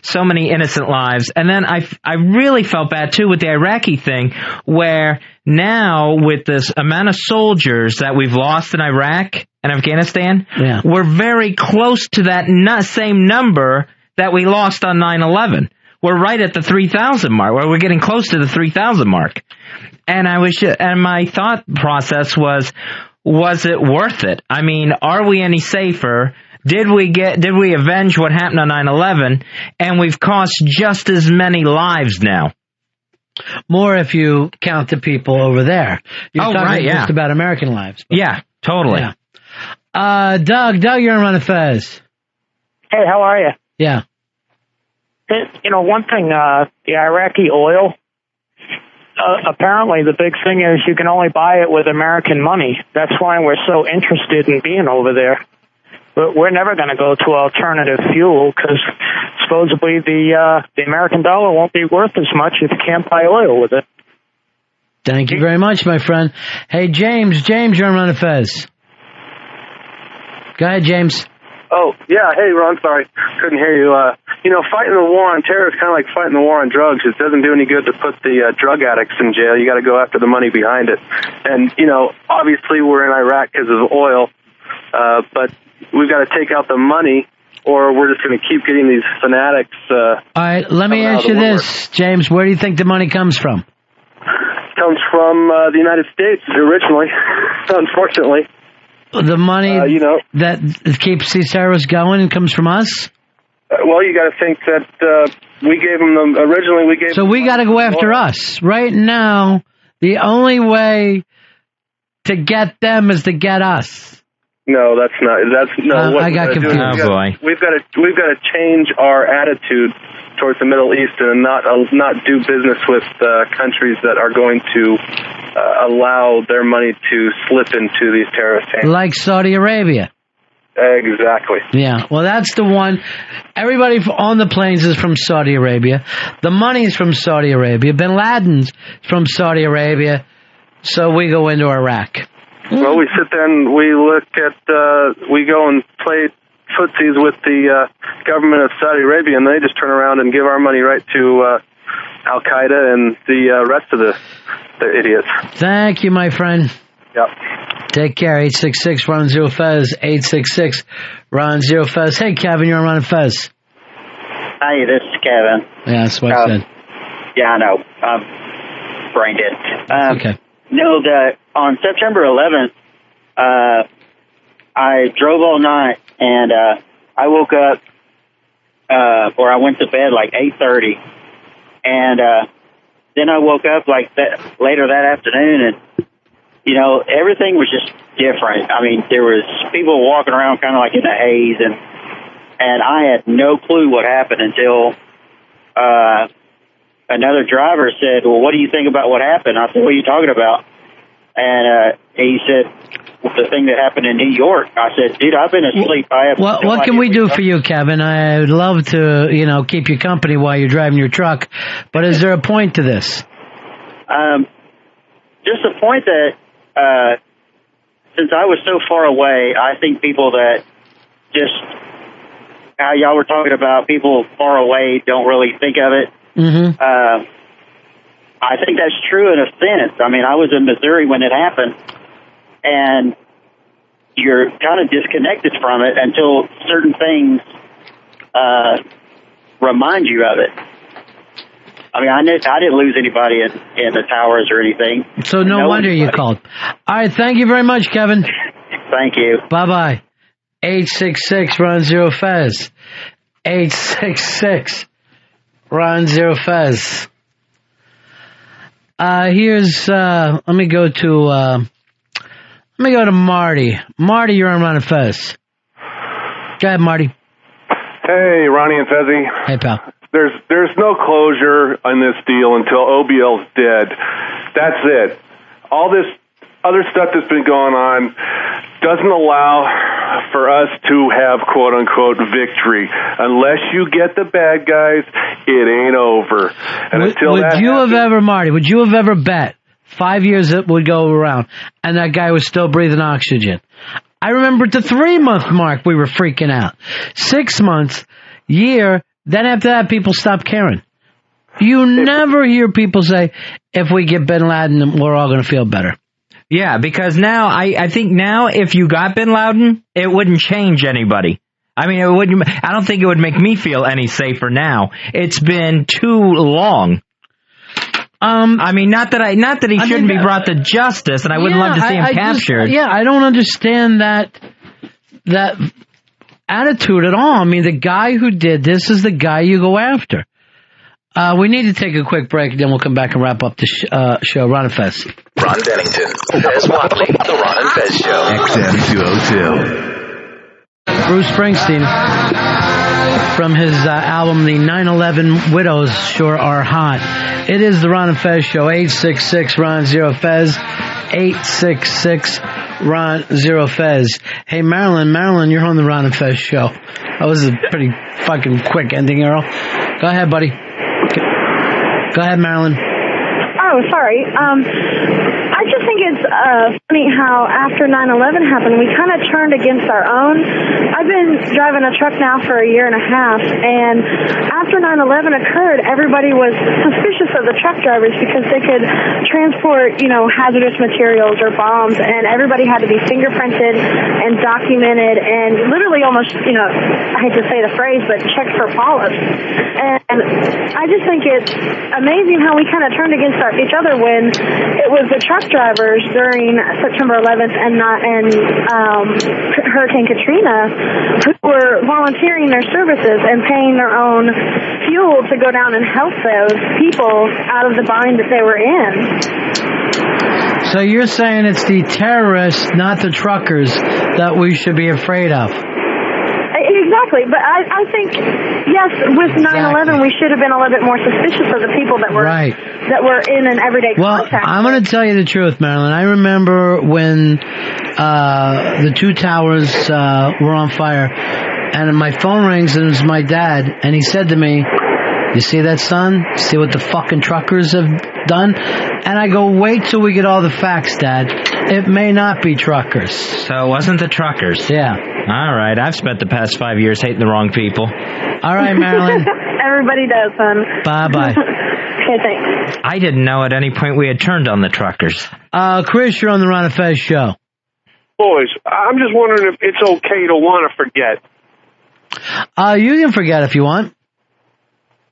so many innocent lives. And then I really felt bad, too, with the Iraqi thing, where now with this amount of soldiers that we've lost in Iraq and Afghanistan, we're very close to that same number that we lost on 9/11. We're right at the 3,000 mark, where we're getting close to the 3,000 mark. And my thought process was it worth it? I mean, are we any safer? Did we avenge what happened on 9/11? And we've cost just as many lives now. More if you count the people over there. You're talking just about American lives. Yeah, totally. Yeah. Doug, you're on Run of Fez. Hey, how are you? Yeah. One thing, the Iraqi oil, apparently the big thing is you can only buy it with American money. That's why we're so interested in being over there. But we're never going to go to alternative fuel because supposedly the American dollar won't be worth as much if you can't buy oil with it. Thank you very much, my friend. Hey, James, you're on Run of Fez. Go ahead, James. Oh, yeah. Hey, Ron, sorry. Couldn't hear you. Fighting the war on terror is kind of like fighting the war on drugs. It doesn't do any good to put the drug addicts in jail. You got to go after the money behind it. And, obviously we're in Iraq because of oil, but we've got to take out the money or we're just going to keep getting these fanatics. All right, let me ask you this, James. Where do you think the money comes from? It comes from the United States originally, unfortunately. The money that keeps these terrorists going comes from us? Well, you got to think that we gave them originally we gave. So we got to go after us right now. The only way to get them is to get us. No, that's not. That's no. What I got we're gonna do confused. is we've got to change our attitude towards the Middle East and not do business with countries that are going to allow their money to slip into these terrorist hands. Like Saudi Arabia. Exactly. Yeah, well, that's the one. Everybody on the planes is from Saudi Arabia. The money's from Saudi Arabia. Bin Laden's from Saudi Arabia. So we go into Iraq. Well, we sit there and we look at, we go and play footsies with the government of Saudi Arabia, and they just turn around and give our money right to Al-Qaeda and the rest of the idiots. Thank you, my friend. Yep. Take care. 866-RON-0-FEZ. 866-RON-0-FEZ. Hey, Kevin, you're on Ron and Fez. Hi, this is Kevin. Yeah, that's what I said. Yeah, I know. Brain dead. Okay. No, on September 11th, I drove all night, and I woke up, or I went to bed like 8:30, and then I woke up like that later that afternoon, and you know, everything was just different. I mean, there was people walking around kind of like in a haze, and I had no clue what happened until another driver said, "Well, what do you think about what happened?" I said, "What are you talking about?" And he said, "The thing that happened in New York." I said, "Dude, I've been asleep. I have no What can idea we do for you, Kevin? I would love to, keep you company while you're driving your truck, but is there a point to this? Just the point that since I was so far away, I think people that just how y'all were talking about people far away don't really think of it. Mm-hmm. I think that's true in a sense. I mean, I was in Missouri when it happened, and you're kind of disconnected from it until certain things remind you of it. I mean, I didn't lose anybody in the towers or anything. So no wonder you called. All right, thank you very much, Kevin. Thank you. Bye-bye. 866-RON-0-FEZ. 866-RON-0-FEZ. Let me go to Marty. Marty, you're on Ron and Fez. Go ahead, Marty. Hey, Ronnie and Fezzy. Hey, pal. There's no closure on this deal until OBL's dead. That's it. All this other stuff that's been going on doesn't allow for us to have quote-unquote victory. Unless you get the bad guys, it ain't over. And Would you have ever bet 5 years it would go around and that guy was still breathing oxygen? I remember at the 3-month mark we were freaking out. 6 months, year, then after that people stopped caring. You never hear people say, if we get Bin Laden, we're all going to feel better. Yeah, because now, I think now if you got Bin Laden, it wouldn't change anybody. I mean, I don't think it would make me feel any safer now. It's been too long. I mean, not that he shouldn't be brought to justice, and I wouldn't love to see him captured. I don't understand that attitude at all. I mean, the guy who did this is the guy you go after. We need to take a quick break, then we'll come back and wrap up the show. Ron and Fez. Ron Bennington, Fez Watley, The Ron and Fez Show. XM202. Bruce Springsteen, from his album The 9/11 Widows Sure Are Hot. It is the Ron and Fez Show. 866-RON-0-FEZ. 866-RON-0-FEZ. Hey, Marilyn, you're on the Ron and Fez Show. That was a pretty fucking quick ending, Earl. Go ahead, buddy. Go ahead, Marilyn. Oh, sorry. I just think it's funny how after 9/11 happened, we kind of turned against our own. I've been driving a truck now for a year and a half, and after 9/11 occurred, everybody was suspicious of the truck drivers because they could transport, hazardous materials or bombs, and everybody had to be fingerprinted and documented and literally almost, I hate to say the phrase, but checked for polyps. And I just think it's amazing how we kind of turned against each other when it was the truck drivers during September 11th and Hurricane Katrina who were volunteering their services and paying their own fuel to go down and help those people out of the bind that they were in. So you're saying it's the terrorists, not the truckers, that we should be afraid of? Exactly, but I think, yes, with 9/11, we should have been a little bit more suspicious of the people that were in an everyday contact. I'm going to tell you the truth, Marilyn. I remember when the two towers were on fire, and my phone rings, and it was my dad, and he said to me, "You see that, son? See what the fucking truckers have done?" And I go, "Wait till we get all the facts, Dad. It may not be truckers." So it wasn't the truckers. Yeah. All right. I've spent the past 5 years hating the wrong people. All right, Marilyn. Everybody does, son. Bye-bye. Okay, thanks. I didn't know at any point we had turned on the truckers. Chris, you're on the Ron and Fez show. Boys, I'm just wondering if it's okay to want to forget. You can forget if you want.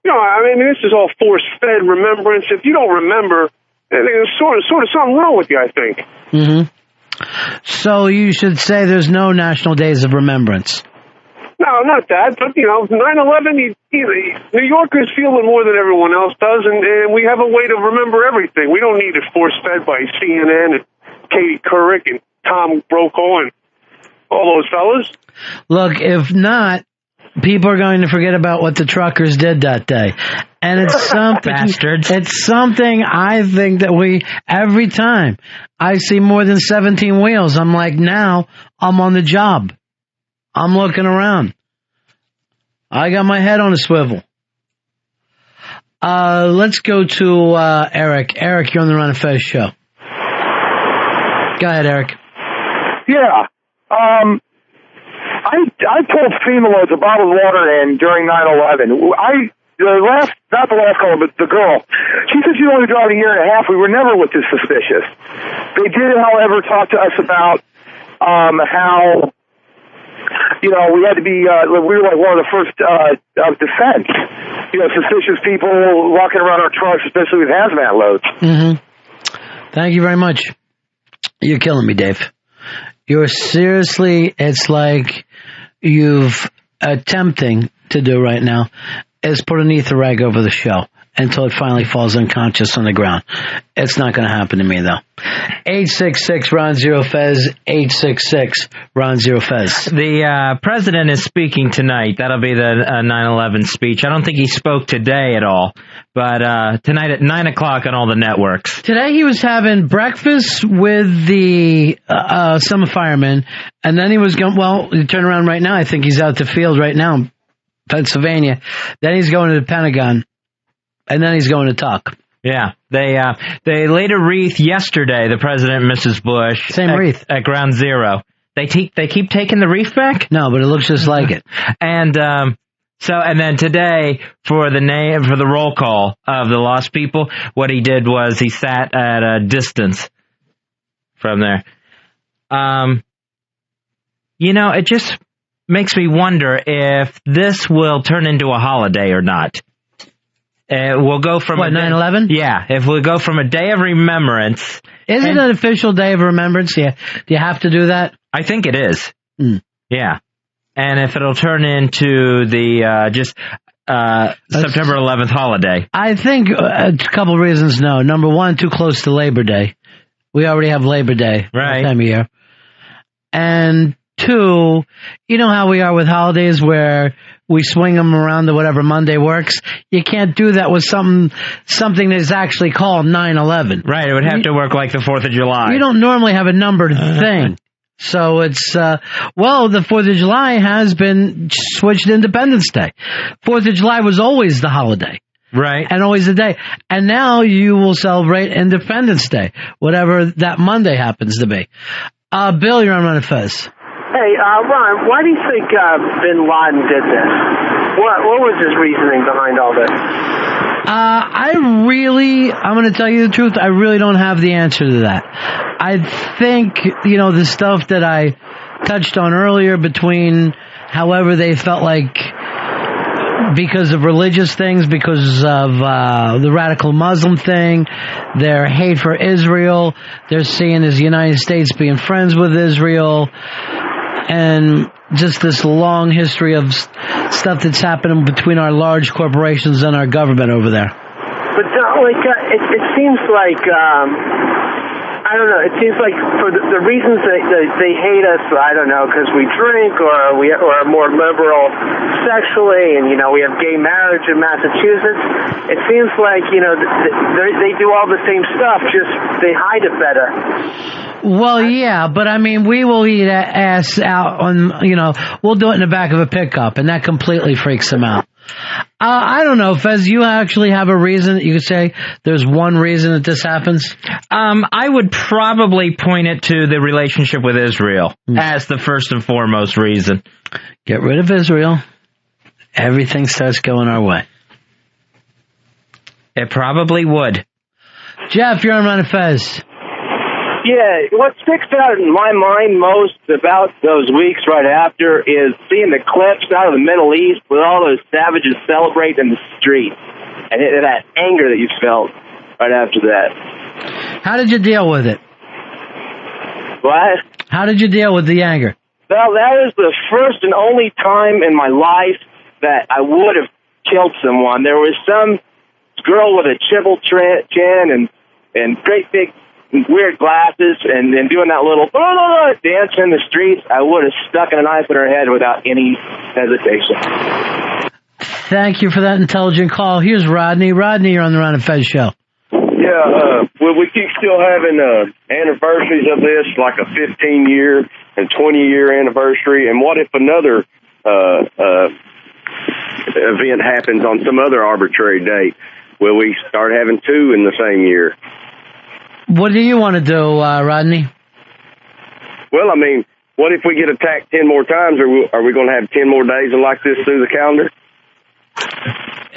You know, I mean, this is all force-fed remembrance. If you don't remember, there's sort of something wrong with you, I think. Mm-hmm. So you should say there's no National Days of Remembrance. No, not that. But, 9/11, New Yorkers feel it more than everyone else does, and we have a way to remember everything. We don't need it force-fed by CNN and Katie Couric and Tom Brokaw and all those fellas. Look, if not, people are going to forget about what the truckers did that day. And it's something, bastards. It's something I think that every time I see more than 17 wheels, I'm like, now I'm on the job. I'm looking around. I got my head on a swivel. Let's go to Eric. Eric, you're on the Ron and Fez show. Go ahead, Eric. Yeah. I pulled FEMA loads of bottled water in during 9/11. Not the last caller, but the girl. She said she only drive a year and a half. We were never looked as suspicious. They did, however, talk to us about how, we had to be, we were like one of the first of defense. Suspicious people walking around our trucks, especially with hazmat loads. Mm-hmm. Thank you very much. You're killing me, Dave. You're seriously, it's like you've attempting to do right now is put an ether rag over the show until it finally falls unconscious on the ground. It's not going to happen to me, though. 866-RON-0-FEZ, 866-RON-0-FEZ. The president is speaking tonight. That'll be the 9/11 speech. I don't think he spoke today at all, but tonight at 9 o'clock on all the networks. Today he was having breakfast with the some firemen, and then he was going, you turn around right now, I think he's out the field right now, Pennsylvania. Then he's going to the Pentagon, and then he's going to talk. Yeah, they laid a wreath yesterday. The president and Mrs. Bush, same wreath at Ground Zero. They keep taking the wreath back. No, but it looks just like it. And and then today for the roll call of the lost people, what he did was he sat at a distance from there. It just makes me wonder if this will turn into a holiday or not. We'll go from 9/11? Yeah, if we go from a day of remembrance. Is it an official day of remembrance? Yeah. Do you have to do that? I think it is. Mm. Yeah. And if it'll turn into the September 11th holiday. I think a couple of reasons no. Number one, too close to Labor Day. We already have Labor Day right. This time of year. And two, you know how we are with holidays where we swing them around to whatever Monday works? You can't do that with something that's actually called 9/11. Right, it would have to work like the 4th of July. You don't normally have a numbered thing. So it's, the 4th of July has been switched to Independence Day. 4th of July was always the holiday. Right. And always the day. And now you will celebrate Independence Day, whatever that Monday happens to be. Bill, you're on Ron and Fez. Hey, Ron, why do you think Bin Laden did this? What was his reasoning behind all this? I'm going to tell you the truth, I really don't have the answer to that. I think, the stuff that I touched on earlier between however they felt like because of religious things, because of the radical Muslim thing, their hate for Israel, they're seeing as the United States being friends with Israel, and just this long history of stuff that's happening between our large corporations and our government over there. But it seems like, I don't know. It seems like for the reasons that they hate us, I don't know, because we drink or we are more liberal sexually, and we have gay marriage in Massachusetts. It seems like they do all the same stuff, just they hide it better. Well, yeah, but I mean, we will eat ass out on we'll do it in the back of a pickup, and that completely freaks them out. I don't know, Fez, you actually have a reason that you could say there's one reason that this happens? I would probably point it to the relationship with Israel as the first and foremost reason. Get rid of Israel. Everything starts going our way. It probably would. Jeff, you're on Run and Fez. Yeah, what sticks out in my mind most about those weeks right after is seeing the clips out of the Middle East with all those savages celebrating in the streets, and that anger that you felt right after that. How did you deal with it? What? How did you deal with the anger? Well, that was the first and only time in my life that I would have killed someone. There was some girl with a chiseled chin and great big weird glasses and doing that little dance in the streets. I would have stuck a knife in her head without any hesitation. Thank you for that intelligent call. Here's Rodney. Rodney, you're on the Ron and Fez show. Yeah, well, we keep still having anniversaries of this, like a 15-year and 20-year anniversary. And what if another event happens on some other arbitrary date? Will we start having two in the same year? What do you want to do, Rodney? Well, I mean, what if we get attacked 10 more times? Are we going to have 10 more days like this through the calendar?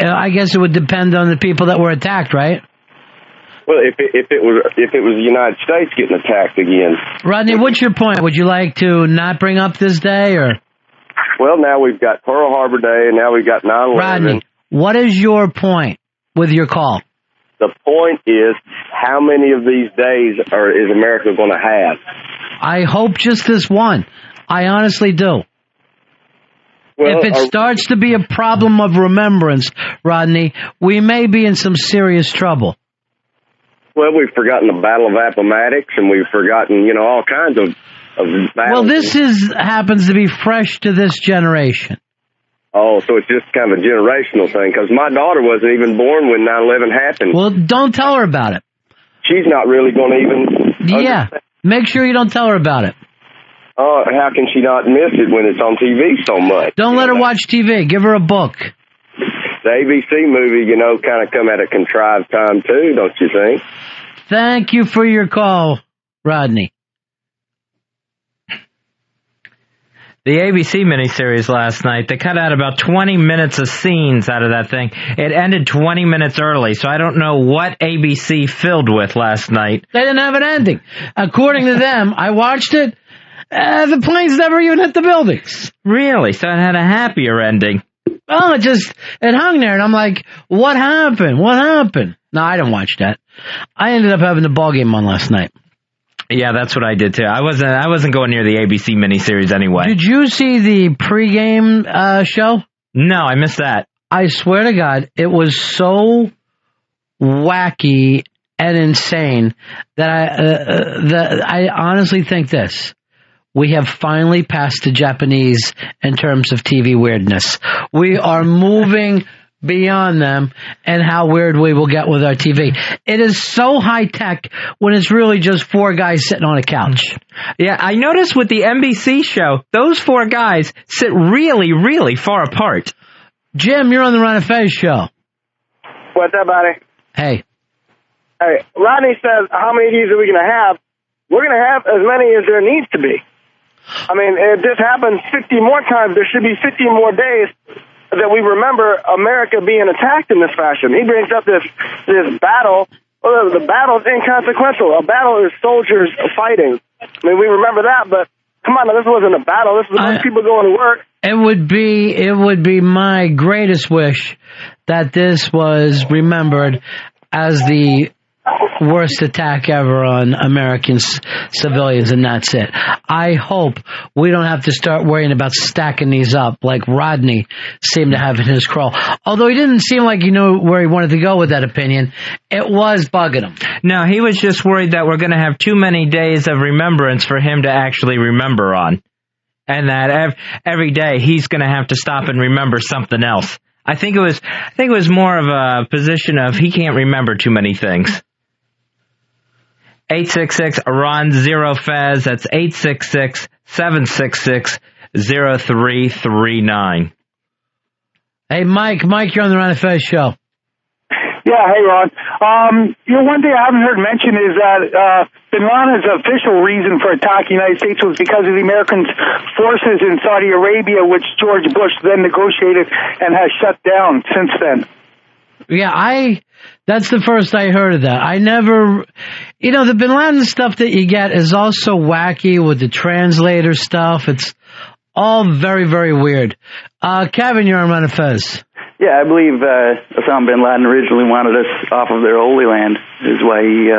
I guess it would depend on the people that were attacked, right? Well, if it was the United States getting attacked again. Rodney, what's your point? Would you like to not bring up this day, or? Well, now we've got Pearl Harbor Day, and now we've got 9/11. Rodney, what is your point with your call? The point is, how many of these days is America going to have? I hope just this one. I honestly do. Well, if it starts to be a problem of remembrance, Rodney, we may be in some serious trouble. Well, we've forgotten the Battle of Appomattox, and we've forgotten, all kinds of battles. Well, this happens to be fresh to this generation. Oh, so it's just kind of a generational thing, because my daughter wasn't even born when 9/11 happened. Well, don't tell her about it. She's not really going to even understand. Make sure you don't tell her about it. Oh, how can she not miss it when it's on TV so much? Don't let her watch TV. Give her a book. The ABC movie, kind of come at a contrived time, too, don't you think? Thank you for your call, Rodney. The ABC miniseries last night, they cut out about 20 minutes of scenes out of that thing. It ended 20 minutes early, so I don't know what ABC filled with last night. They didn't have an ending. According to them, I watched it, the planes never even hit the buildings. Really? So it had a happier ending. Oh, it hung there, and I'm like, what happened? What happened? No, I didn't watch that. I ended up having the ball game on last night. Yeah, that's what I did too. I wasn't going near the ABC miniseries anyway. Did you see the pregame show? No, I missed that. I swear to God, it was so wacky and insane that I honestly think this. We have finally passed the Japanese in terms of TV weirdness. We are moving beyond them and how weird we will get with our TV. It is so high tech when it's really just four guys sitting on a couch. Yeah, I noticed with the NBC show, those four guys sit really, really far apart. Jim, you're on the Ron and Fez show. What's up, buddy? Hey. Hey, Rodney says, how many of these are we going to have? We're going to have as many as there needs to be. I mean, if this happens 50 more times, there should be 50 more days that we remember America being attacked in this fashion. He brings up this battle. Well, the battle is inconsequential. A battle is soldiers fighting. I mean, we remember that, but come on, now, this wasn't a battle. This was a bunch of people going to work. It would be my greatest wish that this was remembered as the worst attack ever on American civilians, and that's it. I hope we don't have to start worrying about stacking these up like Rodney seemed to have in his crawl. Although he didn't seem like he knew where he wanted to go with that opinion, it was bugging him. No, he was just worried that we're going to have too many days of remembrance for him to actually remember on. And that every day he's going to have to stop and remember something else. I think it was more of a position of he can't remember too many things. 866-RON-0-FEZ. That's 866-766-0339. Hey, Mike, you're on the Ron and Fez show. Yeah, hey, Ron. One thing I haven't heard mentioned is that Bin Laden's official reason for attacking the United States was because of the American forces in Saudi Arabia, which George Bush then negotiated and has shut down since then. Yeah, that's the first I heard of that. I never, the Bin Laden stuff that you get is also wacky with the translator stuff. It's all very, very weird. Kevin, you're on Ron and Fez. Yeah, I believe Osama bin Laden originally wanted us off of their Holy Land, is why he...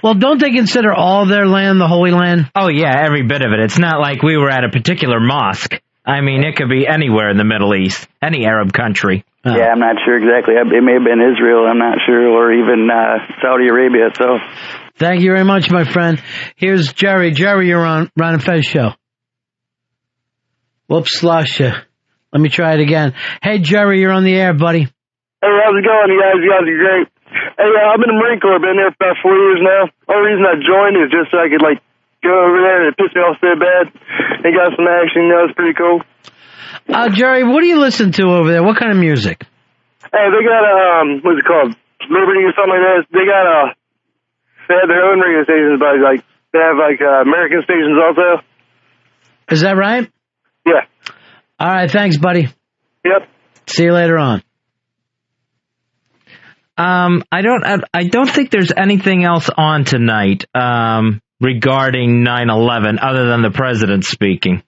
Well, don't they consider all their land the Holy Land? Oh, yeah, every bit of it. It's not like we were at a particular mosque. I mean, it could be anywhere in the Middle East, any Arab country. Oh. Yeah, I'm not sure exactly. It may have been Israel, I'm not sure, or even Saudi Arabia, so... Thank you very much, my friend. Here's Jerry. Jerry, you're on Ron and Fez show. Whoops, lost you. Let me try it again. Hey, Jerry, you're on the air, buddy. Hey, how's it going, you guys? You guys are great. Hey, I've been in the Marine Corps. I've been there for about 4 years now. The only reason I joined is just so I could, go over there and it pissed me off so bad. They got some action, it's pretty cool. Jerry, what do you listen to over there? What kind of music? Hey, they got, what's it called? Liberty or something like that. They have their own radio stations, but, they have, American stations also. Is that right? Yeah. All right, thanks, buddy. Yep. See you later on. I don't think there's anything else on tonight regarding 9/11 other than the president speaking.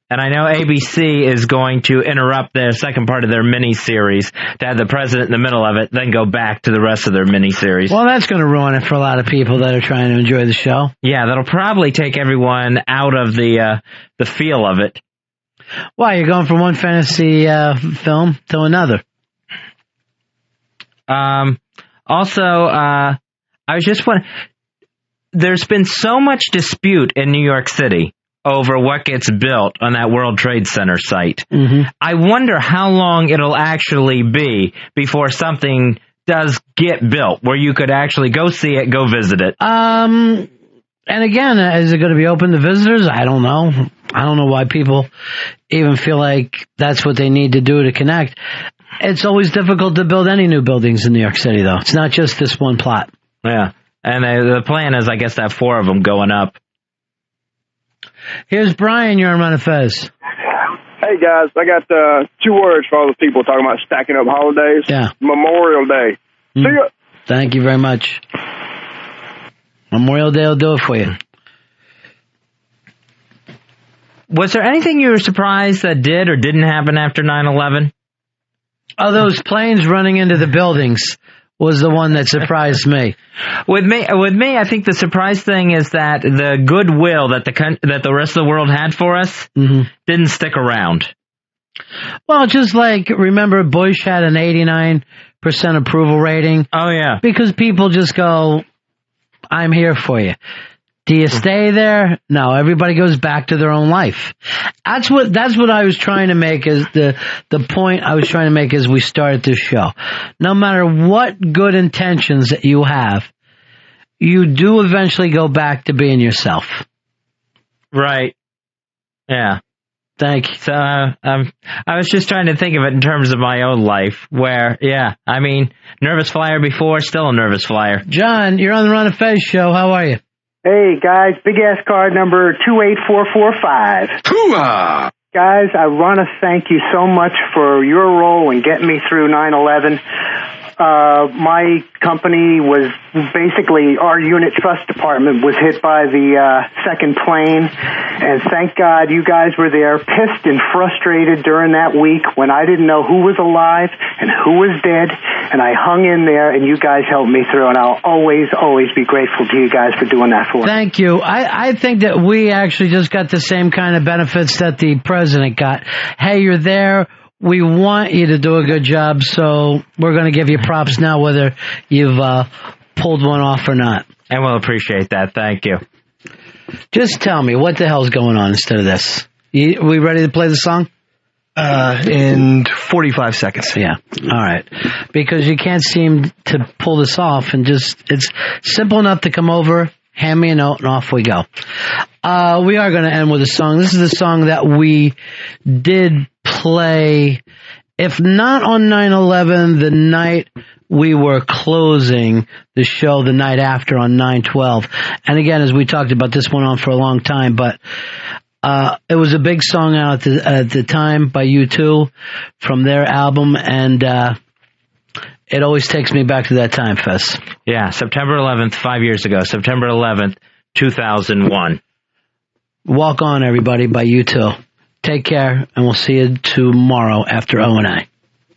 And I know ABC is going to interrupt their second part of their mini-series to have the president in the middle of it, then go back to the rest of their mini-series. Well, that's going to ruin it for a lot of people that are trying to enjoy the show. Yeah, that'll probably take everyone out of the feel of it. Why, you're going from one fantasy film to another? Also, I was just wondering, there's been so much dispute in New York City over what gets built on that World Trade Center site. Mm-hmm. I wonder how long it'll actually be before something does get built, where you could actually go see it, go visit it. And again, is it going to be open to visitors? I don't know. I don't know why people even feel like that's what they need to do to connect. It's always difficult to build any new buildings in New York City, though. It's not just this one plot. Yeah. And the plan is, I guess, to have 4 of them going up. Here's Brian. You're on Ron and Fez. Hey, guys. I got 2 words for all the people talking about stacking up holidays. Yeah. Memorial Day. See ya. Thank you very much. Memorial Day will do it for you. Was there anything you were surprised that did or didn't happen after 9/11? Oh, those planes running into the buildings was the one that surprised me. With me, I think the surprise thing is that the goodwill that the rest of the world had for us didn't stick around. Well, just like, remember Bush had an 89% approval rating? Oh, yeah. Because people just go, I'm here for you. Do you stay there? No, everybody goes back to their own life. That's what I was trying to make, is the point I was trying to make as we started this show. No matter what good intentions that you have, you do eventually go back to being yourself. Right. Yeah. Thank you. So I was just trying to think of it in terms of my own life, where, I mean, nervous flyer before, still a nervous flyer. John, you're on the Ron and Fez show. How are you? Hey, guys, big ass card number 28445. Hooah! Guys, I want to thank you so much for your role in getting me through 9/11. my company was basically, our unit trust department was hit by the second plane, and thank God you guys were there, pissed and frustrated during that week when I didn't know who was alive and who was dead, and I hung in there, and you guys helped me through, and I'll always, always be grateful to you guys for doing that for me. Thank you. I think that we actually just got the same kind of benefits that the president got. Hey, you're there. We want you to do a good job, so we're going to give you props now, whether you've pulled one off or not. And we'll appreciate that. Thank you. Just tell me, what the hell's going on instead of this? We ready to play the song? In 45 seconds. Yeah. All right. Because you can't seem to pull this off, and just, it's simple enough to come over, hand me a note, and off we go. We are going to end with a song. This is the song that we did play, if not on 9/11, the night we were closing the show, the night after on 9/12. And again, as we talked about, this went on for a long time, but it was a big song out at the time by U2 from their album, and it always takes me back to that time, Fez. Yeah, September 11th, 5 years ago, September 11th, 2001. Walk On, everybody, by U2. Take care, and we'll see you tomorrow after O&I.